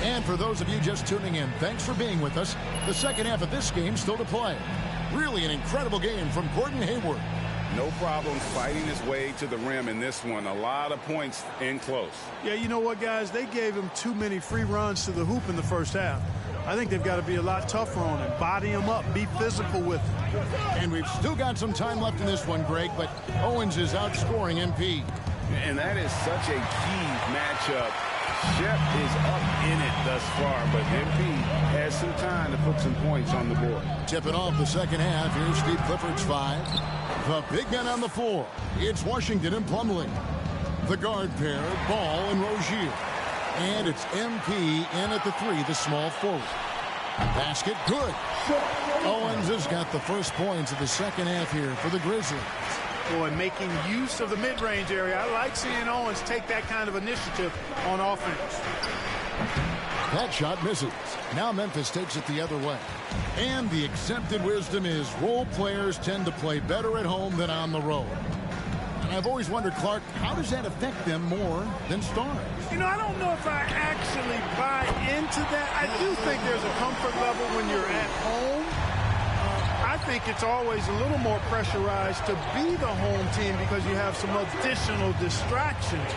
And for those of you just tuning in, thanks for being with us. The second half of this game still to play. Really an incredible game from Gordon Hayward. No problems fighting his way to the rim in this one. A lot of points in close. Yeah, you know what, guys? They gave him too many free runs to the hoop in the first half. I think they've got to be a lot tougher on him. Body him up. Be physical with him. And we've still got some time left in this one, Greg, but Owens is outscoring MP. And that is such a key matchup Shep is up in it thus far, but MP has some time to put some points on the board. Tipping off the second half. Here's Steve Clifford's 5. The big men on the floor. It's Washington and Plumlee. The guard pair, Ball and Rozier. And it's MP in at the 3, the small forward. Basket good. Owens has got the first points of the second half here for the Grizzlies. Boy, making use of the mid-range area. I like seeing Owens take that kind of initiative on offense. That shot misses. Now Memphis takes it the other way. And the accepted wisdom is role players tend to play better at home than on the road. And I've always wondered, Clark, how does that affect them more than stars? You know, I don't know if I actually buy into that. I do think there's a comfort level when you're at home. I think it's always a little more pressurized to be the home team because you have some additional distractions.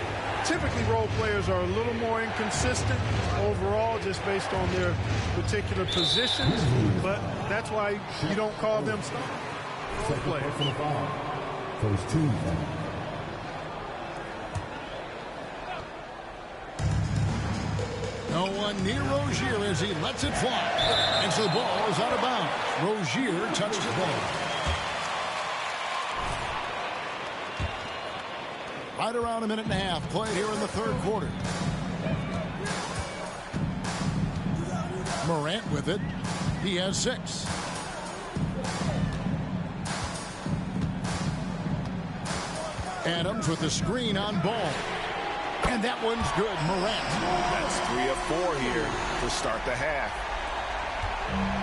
Typically, role players are a little more inconsistent overall just based on their particular positions, but that's why you don't call them stars. Role players. First team foul. No one near Rozier as he lets it fly. And so the ball is out of bounds. Rozier touched the ball. Right around a minute and a half played here in the third quarter. Morant with it. He has 6. Adams with the screen on Ball. And that one's good, Morant. That's 3 of 4 here to start the half.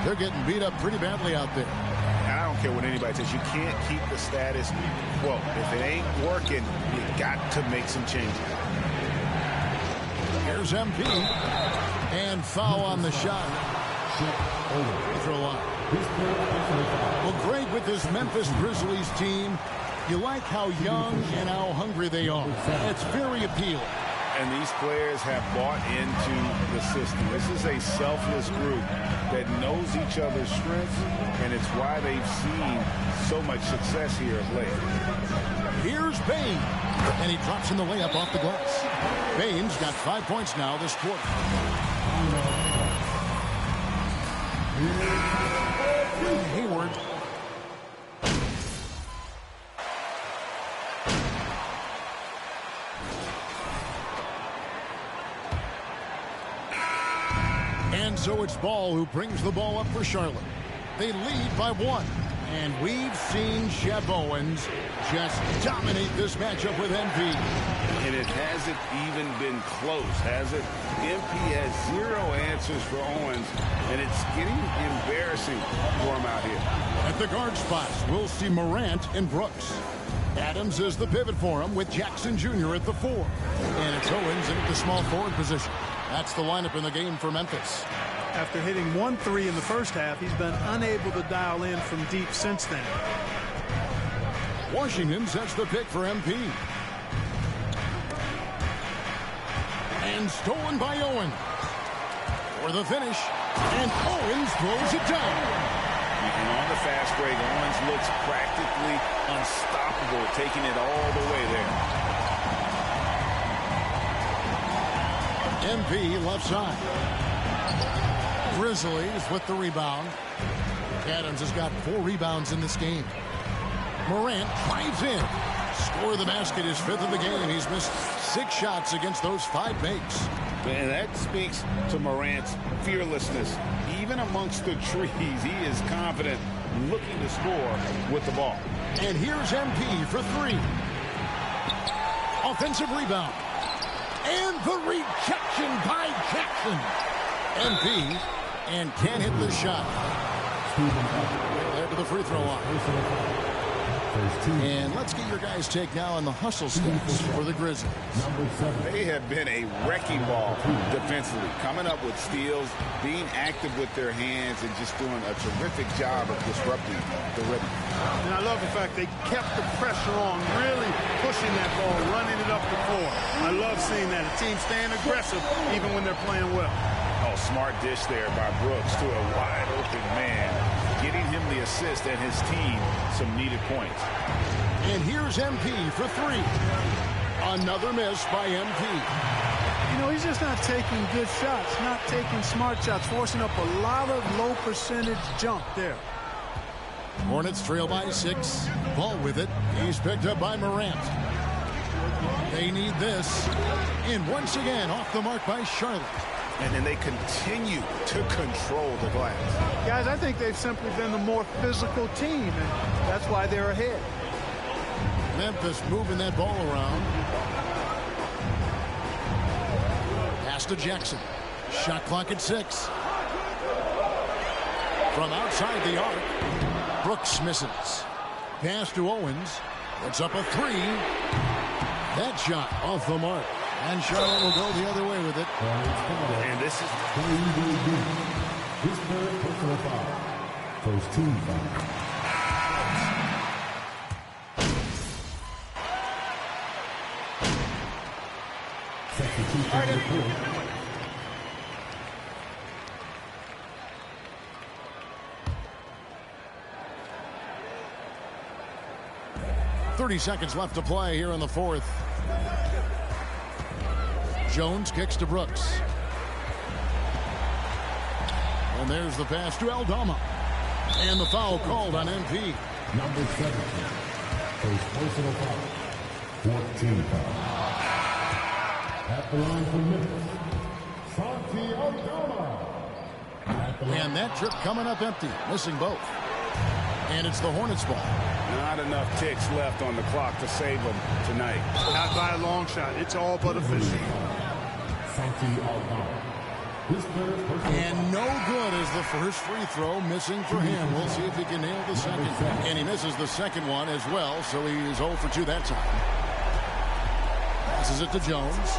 They're getting beat up pretty badly out there. And I don't care what anybody says. You can't keep the status quo. If it ain't working, you got to make some changes. Here's MP. And foul on the shot. Throw line. Well, great with this Memphis Grizzlies team. You like how young and how hungry they are. It's very appealing. And these players have bought into the system. This is a selfless group that knows each other's strengths, and it's why they've seen so much success here of late. Here's Bain, and he drops in the layup off the glass. Bain's got 5 points now this quarter. Hayward. And so it's Ball who brings the ball up for Charlotte. They lead by 1. And we've seen Shep Owens just dominate this matchup with MP. And it hasn't even been close, has it? MP has 0 answers for Owens, and it's getting embarrassing for him out here. At the guard spots, we'll see Morant and Brooks. Adams is the pivot for him with Jackson Jr. at the 4. And it's Owens in the small forward position. That's the lineup in the game for Memphis. After hitting 1 3 in the first half, he's been unable to dial in from deep since then. Washington sets the pick for MP. And stolen by Owen. For the finish. And Owens throws it down. And on the fast break, Owens looks practically unstoppable, taking it all the way there. MP left side. Grizzlies with the rebound. Adams has got 4 rebounds in this game. Morant drives in. Score the basket, his 5th of the game. He's missed 6 shots against those 5 makes. And that speaks to Morant's fearlessness. Even amongst the trees, he is confident, looking to score with the ball. And here's MP for 3. Offensive rebound. And the rejection by Jackson. MP and can't hit the shot. There to the free throw line. And let's get your guys' take now on the hustle stats for the Grizzlies. They have been a wrecking ball defensively, coming up with steals, being active with their hands, and just doing a terrific job of disrupting the rhythm. And I love the fact they kept the pressure on, really pushing that ball, running it up the floor. I love seeing that. A team staying aggressive even when they're playing well. Oh, smart dish there by Brooks to a wide open man, getting him the assist and his team some needed points. And here's MP for 3. Another miss by MP. You know, he's just not taking good shots, not taking smart shots, forcing up a lot of low percentage jump there. Hornets trail by 6. Ball with it. He's picked up by Morant. They need this. And once again, off the mark by Charlotte. And then they continue to control the glass. Guys, I think they've simply been the more physical team, and that's why they're ahead. Memphis moving that ball around. Pass to Jackson. Shot clock at 6. From outside the arc, Brooks misses. Pass to Owens. Puts up a 3. That shot off the mark. And Charlotte will go the other way with it. And this is his third personal foul. First team foul. Substitution report. .30 seconds left to play here in the fourth. Jones kicks to Brooks. And there's the pass to Aldama. And the foul called on MP. Number 17. First personal foul. 14 foul. At the line for Memphis. Santi Aldama. And that trip coming up empty. Missing both. And it's the Hornets ball. Not enough ticks left on the clock to save them tonight. Not by a long shot. It's all but official. And no good is the first free throw, missing for him. We'll see if he can nail the second. And he misses the second one as well, so he's 0 for 2 that time. Passes it to Jones.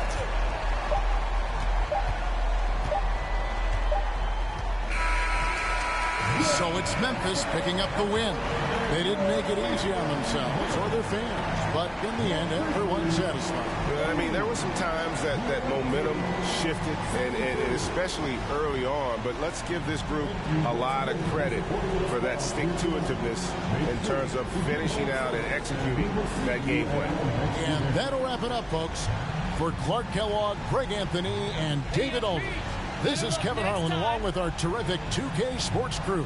So it's Memphis picking up the win. They didn't make it easy on themselves or their fans, but in the end, everyone's satisfied. I mean, there were some times that momentum shifted, and especially early on, but let's give this group a lot of credit for that stick-to-itiveness in terms of finishing out and executing that game plan. And that'll wrap it up, folks. For Clark Kellogg, Greg Anthony, and David Aldridge, this is Kevin Harlan along with our terrific 2K Sports crew.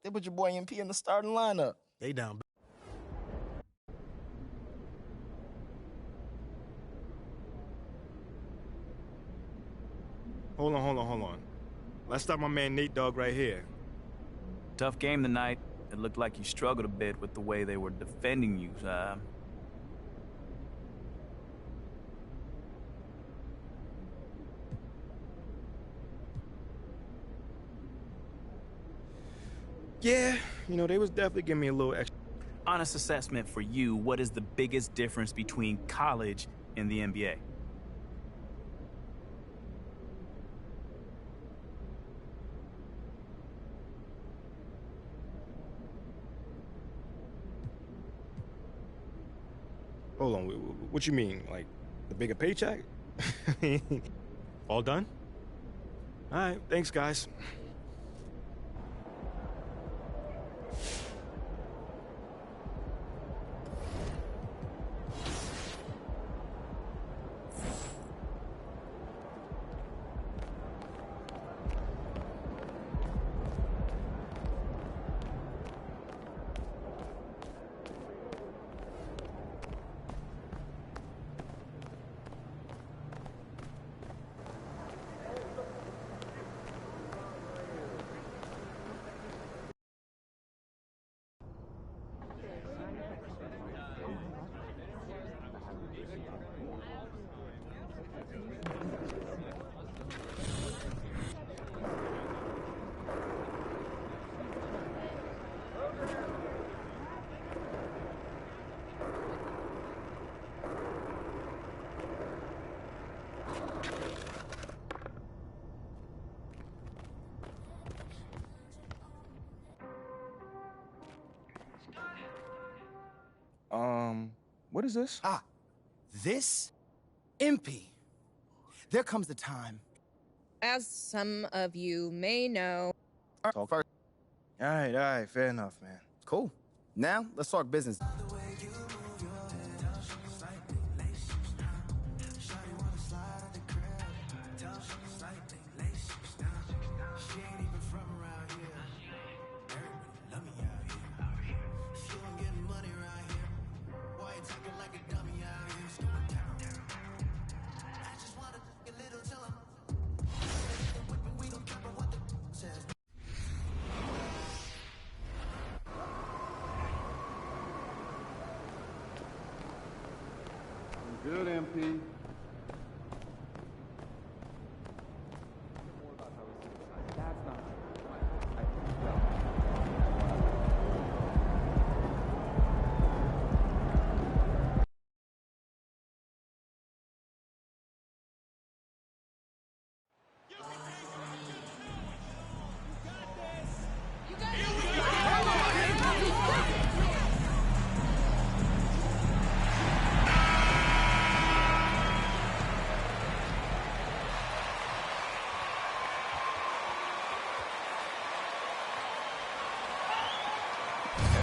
They put your boy MP in the starting lineup. They down. Hold on. Let's start my man Nate Dogg right here. Tough game tonight. It looked like you struggled a bit with the way they were defending you. Yeah, they was definitely giving me a little extra. Honest assessment for you, what is the biggest difference between college and the NBA? Hold on, what you mean? Like, the bigger paycheck? All done? All right, thanks, guys. What is this? This? MP. There comes the time. As some of you may know... Talk first. All right, fair enough, man. Cool. Now, let's talk business. Good, MP.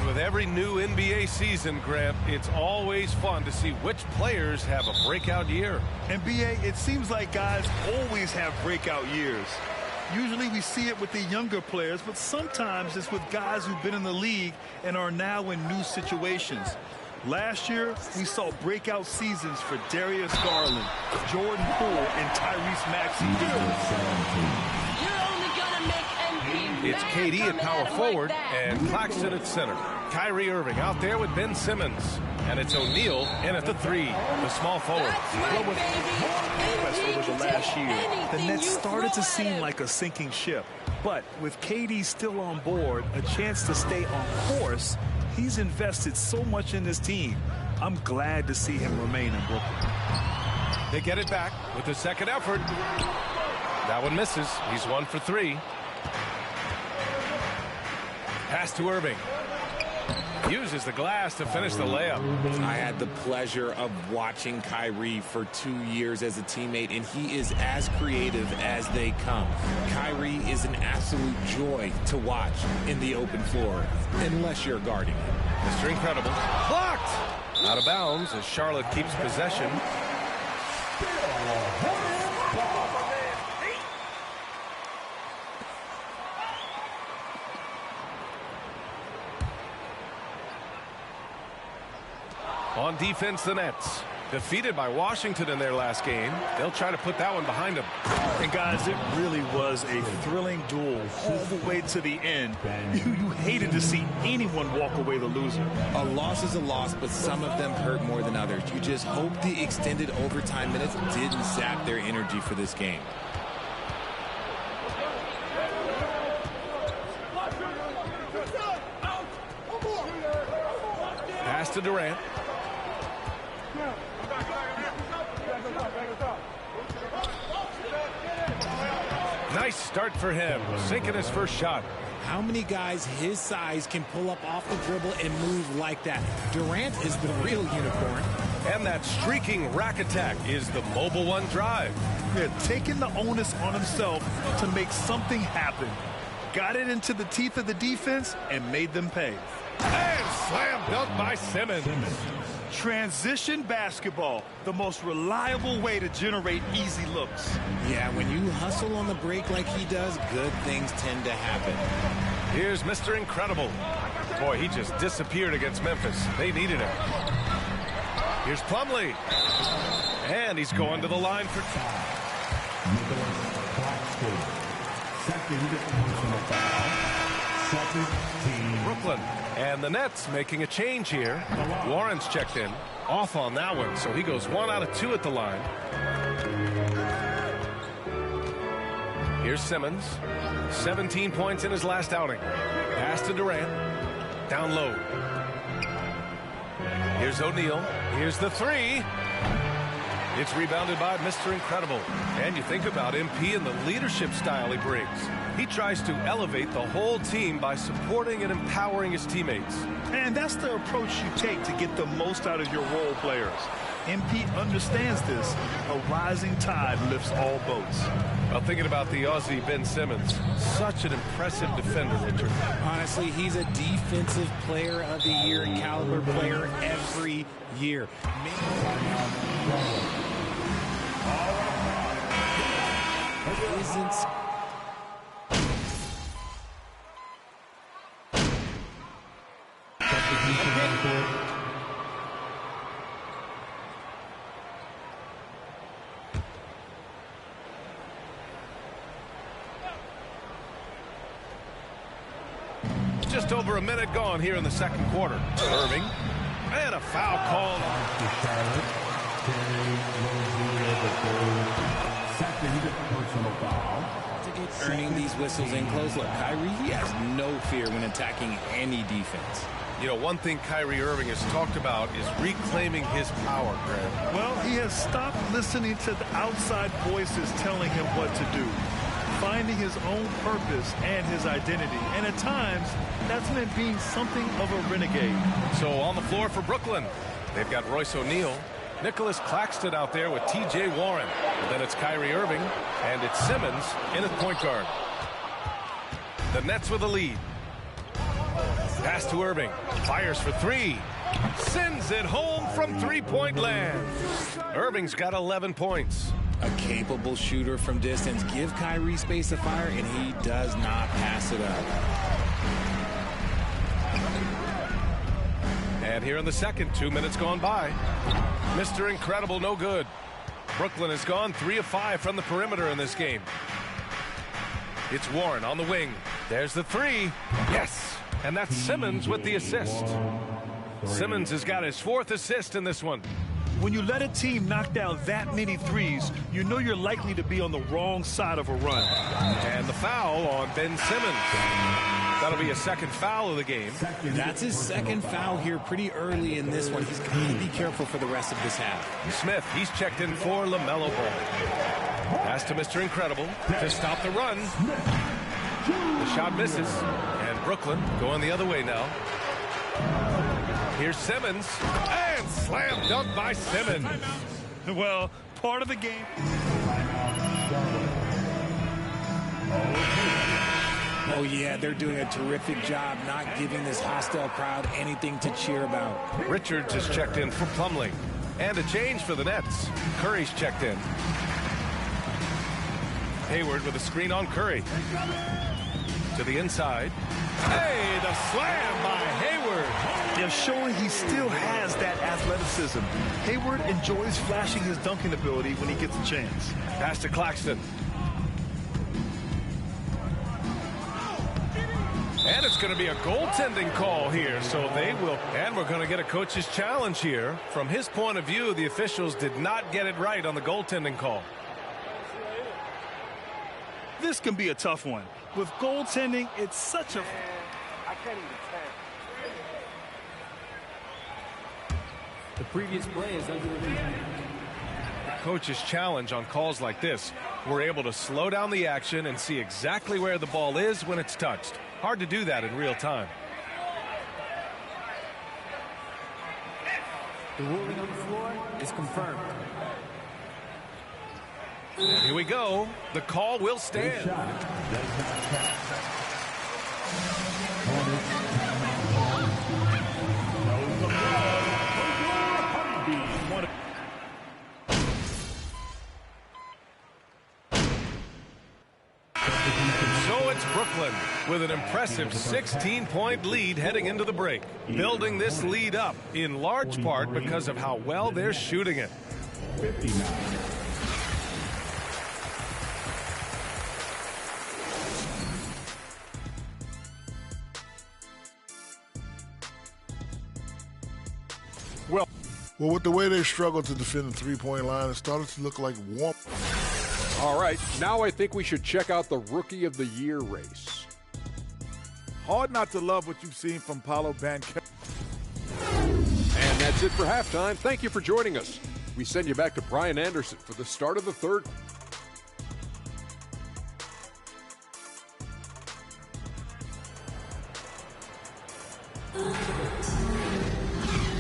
With every new NBA season, Grant, it's always fun to see which players have a breakout year. NBA, it seems like guys always have breakout years. Usually we see it with the younger players, but sometimes it's with guys who've been in the league and are now in new situations. Last year, we saw breakout seasons for Darius Garland, Jordan Poole, and Tyrese Maxey. It's KD at power forward and Claxton at center. Kyrie Irving out there with Ben Simmons. And it's O'Neal in at the three, the small forward. Well, with West over the last year, the Nets started to seem like a sinking ship. But with KD still on board, a chance to stay on course, he's invested so much in this team. I'm glad to see him remain in Brooklyn. They get it back with the second effort. That one misses. He's 1 for 3. Pass to Irving. Uses the glass to finish the layup. I had the pleasure of watching Kyrie for 2 years as a teammate, and he is as creative as they come. Kyrie is an absolute joy to watch in the open floor, unless you're guarding him. Mr. Incredible. Blocked! Out of bounds as Charlotte keeps possession. On defense, the Nets. Defeated by Washington in their last game. They'll try to put that one behind them. And guys, it really was a thrilling duel all the way to the end. You hated to see anyone walk away the loser. A loss is a loss, but some of them hurt more than others. You just hope the extended overtime minutes didn't sap their energy for this game. Pass to Durant. Nice start for him, sinking his first shot. How many guys his size can pull up off the dribble and move like that? Durant is the real unicorn. And that streaking rack attack is the Mobile One drive. Yeah, taking the onus on himself to make something happen. Got it into the teeth of the defense and made them pay. And slam dunk by Simmons. Transition basketball, the most reliable way to generate easy looks. Yeah, when you hustle on the break like he does, good things tend to happen. Here's Mr. Incredible. Boy, he just disappeared against Memphis. They needed him. Here's Plumlee. And he's going to the line for... Brooklyn. And the Nets making a change here. Warren's checked in. Off on that one, so he goes 1 out of 2 at the line. Here's Simmons. 17 points in his last outing. Pass to Durant. Down low. Here's O'Neal. Here's the three. It's rebounded by Mr. Incredible. And you think about MP and the leadership style he brings. He tries to elevate the whole team by supporting and empowering his teammates. And that's the approach you take to get the most out of your role players. MP understands this. A rising tide lifts all boats. Well, thinking about the Aussie Ben Simmons, such an impressive defender, Richard. Honestly, he's a defensive player of the year and caliber player every year. Isn't... Just over a minute gone here in the second quarter. Irving. And a foul call. Earning these whistles in close. Look, Kyrie, he has no fear when attacking any defense. You know, one thing Kyrie Irving has talked about is reclaiming his power, Grant. Well, he has stopped listening to the outside voices telling him what to do. Finding his own purpose and his identity. And at times, that's meant being something of a renegade. So on the floor for Brooklyn, they've got Royce O'Neal, Nicholas Claxton out there with T.J. Warren. And then it's Kyrie Irving, and it's Simmons in at point guard. The Nets with a lead. Pass to Irving. Fires for three. Sends it home from three-point land. Irving's got 11 points. A capable shooter from distance. Give Kyrie space to fire, and he does not pass it up. And here in the second, 2 minutes gone by. Mr. Incredible, no good. Brooklyn has gone 3 of 5 from the perimeter in this game. It's Warren on the wing. There's the three. Yes. And that's Simmons with the assist. Simmons has got his 4th assist in this one. When you let a team knock down that many threes, you know you're likely to be on the wrong side of a run. And the foul on Ben Simmons. That'll be a second foul of the game. That's his second foul here pretty early in this one. He's got to be careful for the rest of this half. Smith, he's checked in for LaMelo Ball. Pass to Mr. Incredible to stop the run. The shot misses. And Brooklyn going the other way now. Here's Simmons. And slam dunk by Simmons. Well, part of the game. Oh, yeah, they're doing a terrific job not giving this hostile crowd anything to cheer about. Richards has checked in for Plumlee. And a change for the Nets. Curry's checked in. Hayward with a screen on Curry. To the inside. Hey, the slam by Hayward. They're showing he still has that athleticism. Hayward enjoys flashing his dunking ability when he gets a chance. Pass to Claxton. And it's going to be a goaltending call here, so they will. And we're going to get a coach's challenge here. From his point of view, the officials did not get it right on the goaltending call. This can be a tough one. With goaltending, it's such a... I can't even tell. The previous play is under the review. Coach's challenge on calls like this. We're able to slow down the action and see exactly where the ball is when it's touched. Hard to do that in real time. The ruling on the floor is confirmed. And here we go. The call will stand. So it's Brooklyn with an impressive 16-point lead heading into the break. Building this lead up in large part because of how well they're shooting it. 59. Well, with the way they struggled to defend the three-point line, it started to look like warm. All right, now I think we should check out the Rookie of the Year race. Hard not to love what you've seen from Paolo Banchero. And that's it for halftime. Thank you for joining us. We send you back to Brian Anderson for the start of the third.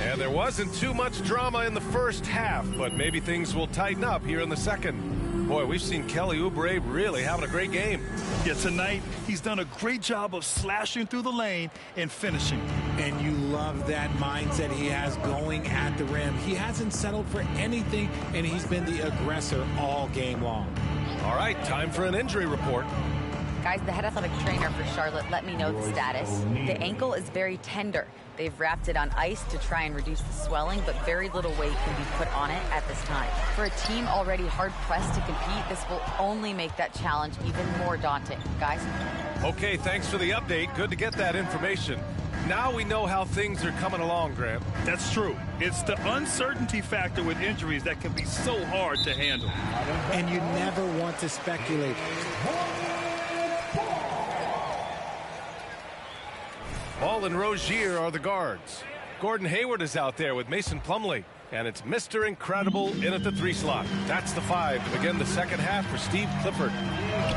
And there wasn't too much drama in the first half, but maybe things will tighten up here in the second. Boy, we've seen Kelly Oubre really having a great game. Yeah, tonight he's done a great job of slashing through the lane and finishing. And you love that mindset he has going at the rim. He hasn't settled for anything, and he's been the aggressor all game long. All right, time for an injury report. Guys, the head athletic trainer for Charlotte let me know the status. The ankle is very tender. They've wrapped it on ice to try and reduce the swelling, but very little weight can be put on it at this time. For a team already hard-pressed to compete, this will only make that challenge even more daunting. Guys? Okay, thanks for the update. Good to get that information. Now we know how things are coming along, Grant. That's true. It's the uncertainty factor with injuries that can be so hard to handle. And you never want to speculate. Ball and Rozier are the guards. Gordon Hayward is out there with Mason Plumlee. And it's Mr. Incredible in at the 3 slot. That's the 5 to begin the second half for Steve Clifford.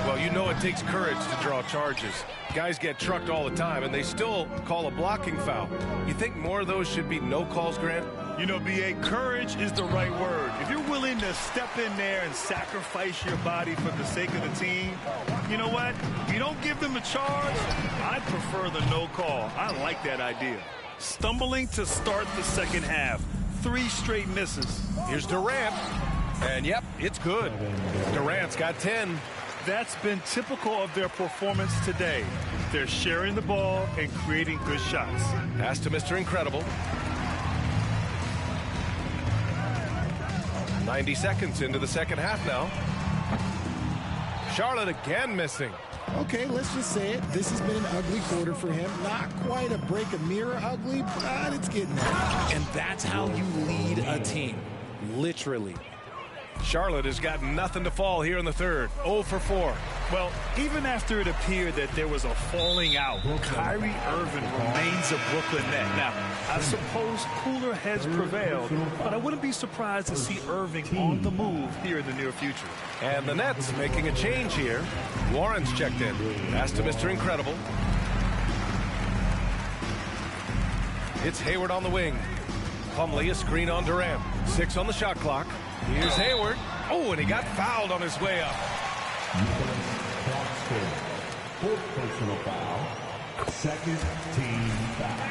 Well, you know it takes courage to draw charges. Guys get trucked all the time, and they still call a blocking foul. You think more of those should be no calls, Grant? You know, B.A., courage is the right word. If you're willing to step in there and sacrifice your body for the sake of the team, you know what? You don't give them a charge. I prefer the no call. I like that idea. Stumbling to start the second half. 3 straight misses. Here's Durant. And, yep, it's good. Durant's got 10. That's been typical of their performance today. They're sharing the ball and creating good shots. Pass to Mr. Incredible. 90 seconds into the second half now. Charlotte again missing. Okay, let's just say it. This has been an ugly quarter for him. Not quite a break a mirror ugly, but it's getting there. And that's how you lead a team. Literally. Charlotte has got nothing to fall here in the third. 0 for 4. Well, even after it appeared that there was a falling out, Kyrie Irving remains a Brooklyn Net. Now, I suppose cooler heads prevailed, but I wouldn't be surprised to see Irving on the move here in the near future. And the Nets making a change here. Warren's checked in. Pass to Mr. Incredible. It's Hayward on the wing. Plumlee a screen on Durant. 6 on the shot clock. Here's Hayward. Oh, and he got fouled on his way up. Fourth personal foul. Second team foul.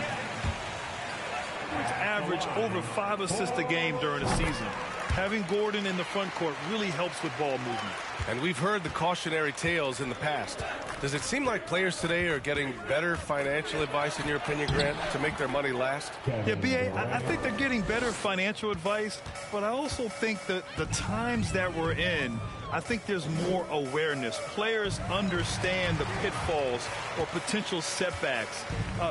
Average over 5 assists a game during the season. Having Gordon in the front court really helps with ball movement. And we've heard the cautionary tales in the past. Does it seem like players today are getting better financial advice, in your opinion, Grant, to make their money last? Yeah, B.A., I think they're getting better financial advice, but I also think that the times that we're in, I think there's more awareness. Players understand the pitfalls or potential setbacks,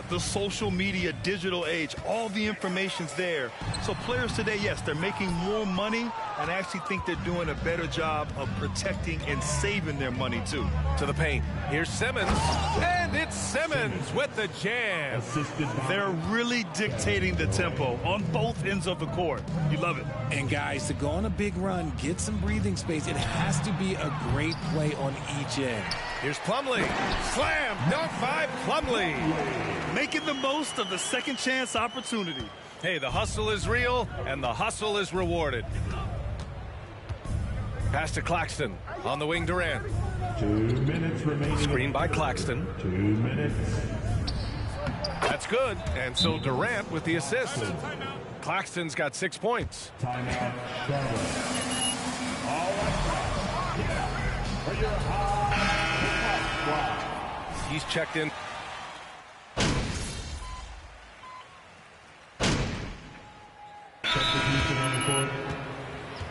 the social media, digital age, all the information's there. So players today, yes, they're making more money, and I actually think they're doing a better job of protecting and saving their money, too. To the paint. Here's Simmons, and it's Simmons with the jam. They're really dictating the tempo on both ends of the court. You love it. And guys, to go on a big run, get some breathing space, it has to be a great play on each end. Here's Plumlee. Slam dunk by Plumlee. Making the most of the second chance opportunity. Hey, the hustle is real, and the hustle is rewarded. Pass to Claxton. On the wing, Durant. 2 minutes remaining. Screen by Claxton. 2 minutes. That's good. And so Durant with the assist. Claxton's got 6 points. Timeout, Charlotte. All right. For your high. He's checked in. Substitution on the court.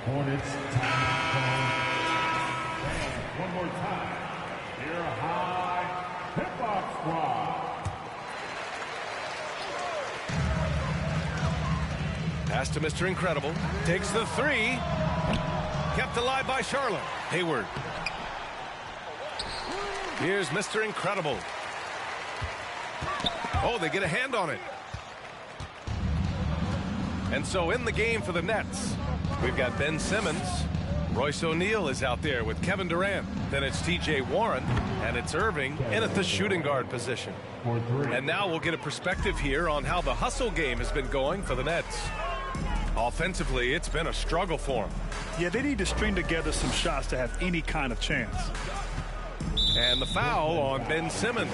Hornets timeout. One more time. Your high hip-hop squad. Pass to Mr. Incredible. Takes the three. Kept alive by Charlotte. Hayward. Here's Mr. Incredible. Oh, they get a hand on it. And so in the game for the Nets, we've got Ben Simmons. Royce O'Neal is out there with Kevin Durant. Then it's T.J. Warren, and it's Irving in at the shooting guard position. And now we'll get a perspective here on how the hustle game has been going for the Nets. Offensively, it's been a struggle for them. Yeah, they need to string together some shots to have any kind of chance. And the foul on Ben Simmons.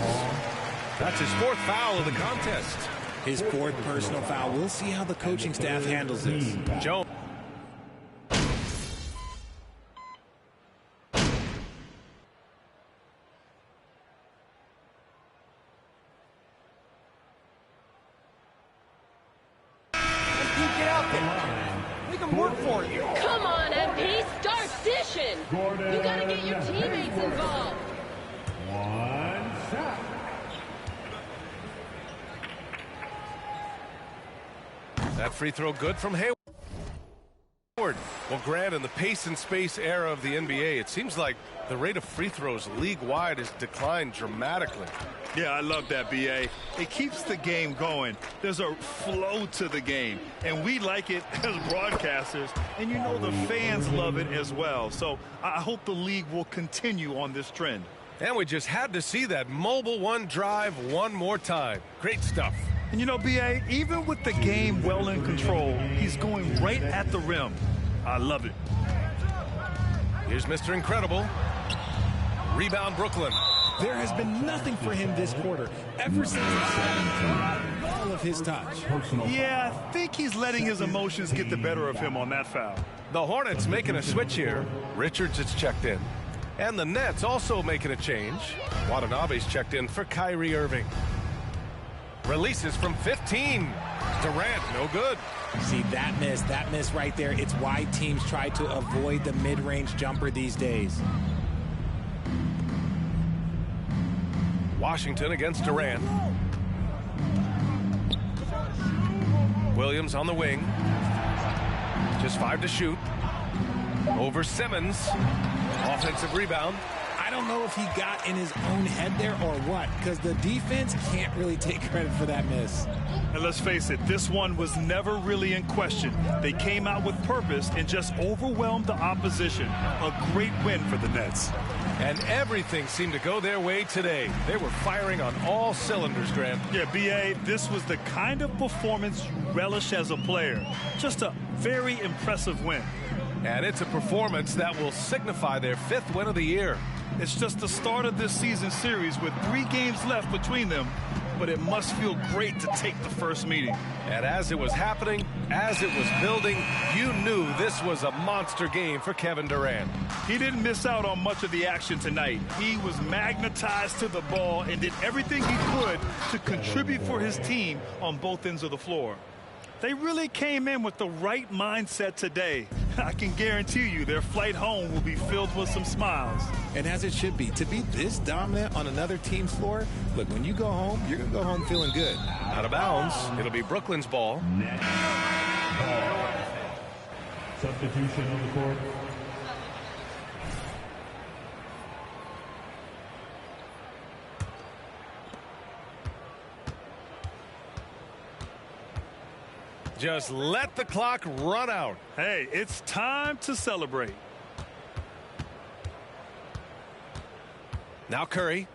That's his 4th foul of the contest. His 4th personal foul. We'll see how the coaching staff handles this. Jones. Get out there. Make them work for you. Come on, MP. Start dishing. You gotta get your teammates involved. One shot. That free throw good from Hayward. Well, Grant, in the pace and space era of the NBA, it seems like the rate of free throws league-wide has declined dramatically. Yeah, I love that, B.A. It keeps the game going. There's a flow to the game, and we like it as broadcasters, and you know the fans love it as well. So I hope the league will continue on this trend. And we just had to see that mobile one drive one more time. Great stuff. And you know, B.A., even with the game well in control, he's going right at the rim. I love it. Here's Mr. Incredible. Rebound, Brooklyn. There has been nothing for him this quarter, ever since all of his touch. Yeah, I think he's letting his emotions get the better of him on that foul. The Hornets making a switch here. Richards is checked in. And the Nets also making a change. Watanabe's checked in for Kyrie Irving. Releases from 15. Durant, no good. See, that miss right there. It's why teams try to avoid the mid-range jumper these days. Washington against Durant. Williams on the wing. Just 5 to shoot. Over Simmons. Offensive rebound. I don't know if he got in his own head there or what, because the defense can't really take credit for that miss. And let's face it, this one was never really in question. They came out with purpose and just overwhelmed the opposition. A great win for the Nets. And everything seemed to go their way today. They were firing on all cylinders, Grant. Yeah, B.A., this was the kind of performance you relish as a player. Just a very impressive win. And it's a performance that will signify their 5th win of the year. It's just the start of this season series with 3 games left between them. but it must feel great to take the first meeting. And as it was happening, as it was building, you knew this was a monster game for Kevin Durant. He didn't miss out on much of the action tonight. He was magnetized to the ball and did everything he could to contribute for his team on both ends of the floor. They really came in with the right mindset today. I can guarantee you their flight home will be filled with some smiles. And as it should be, to be this dominant on another team's floor, look, when you go home, you're going to go home feeling good. Out of bounds, it'll be Brooklyn's ball. Substitution on the court. Just let the clock run out. Hey, it's time to celebrate. Now Curry.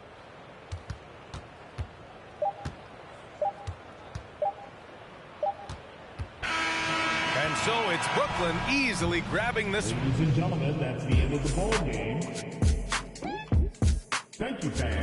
And so it's Brooklyn easily grabbing this. Ladies and gentlemen, that's the end of the ball game. Thank you, fans.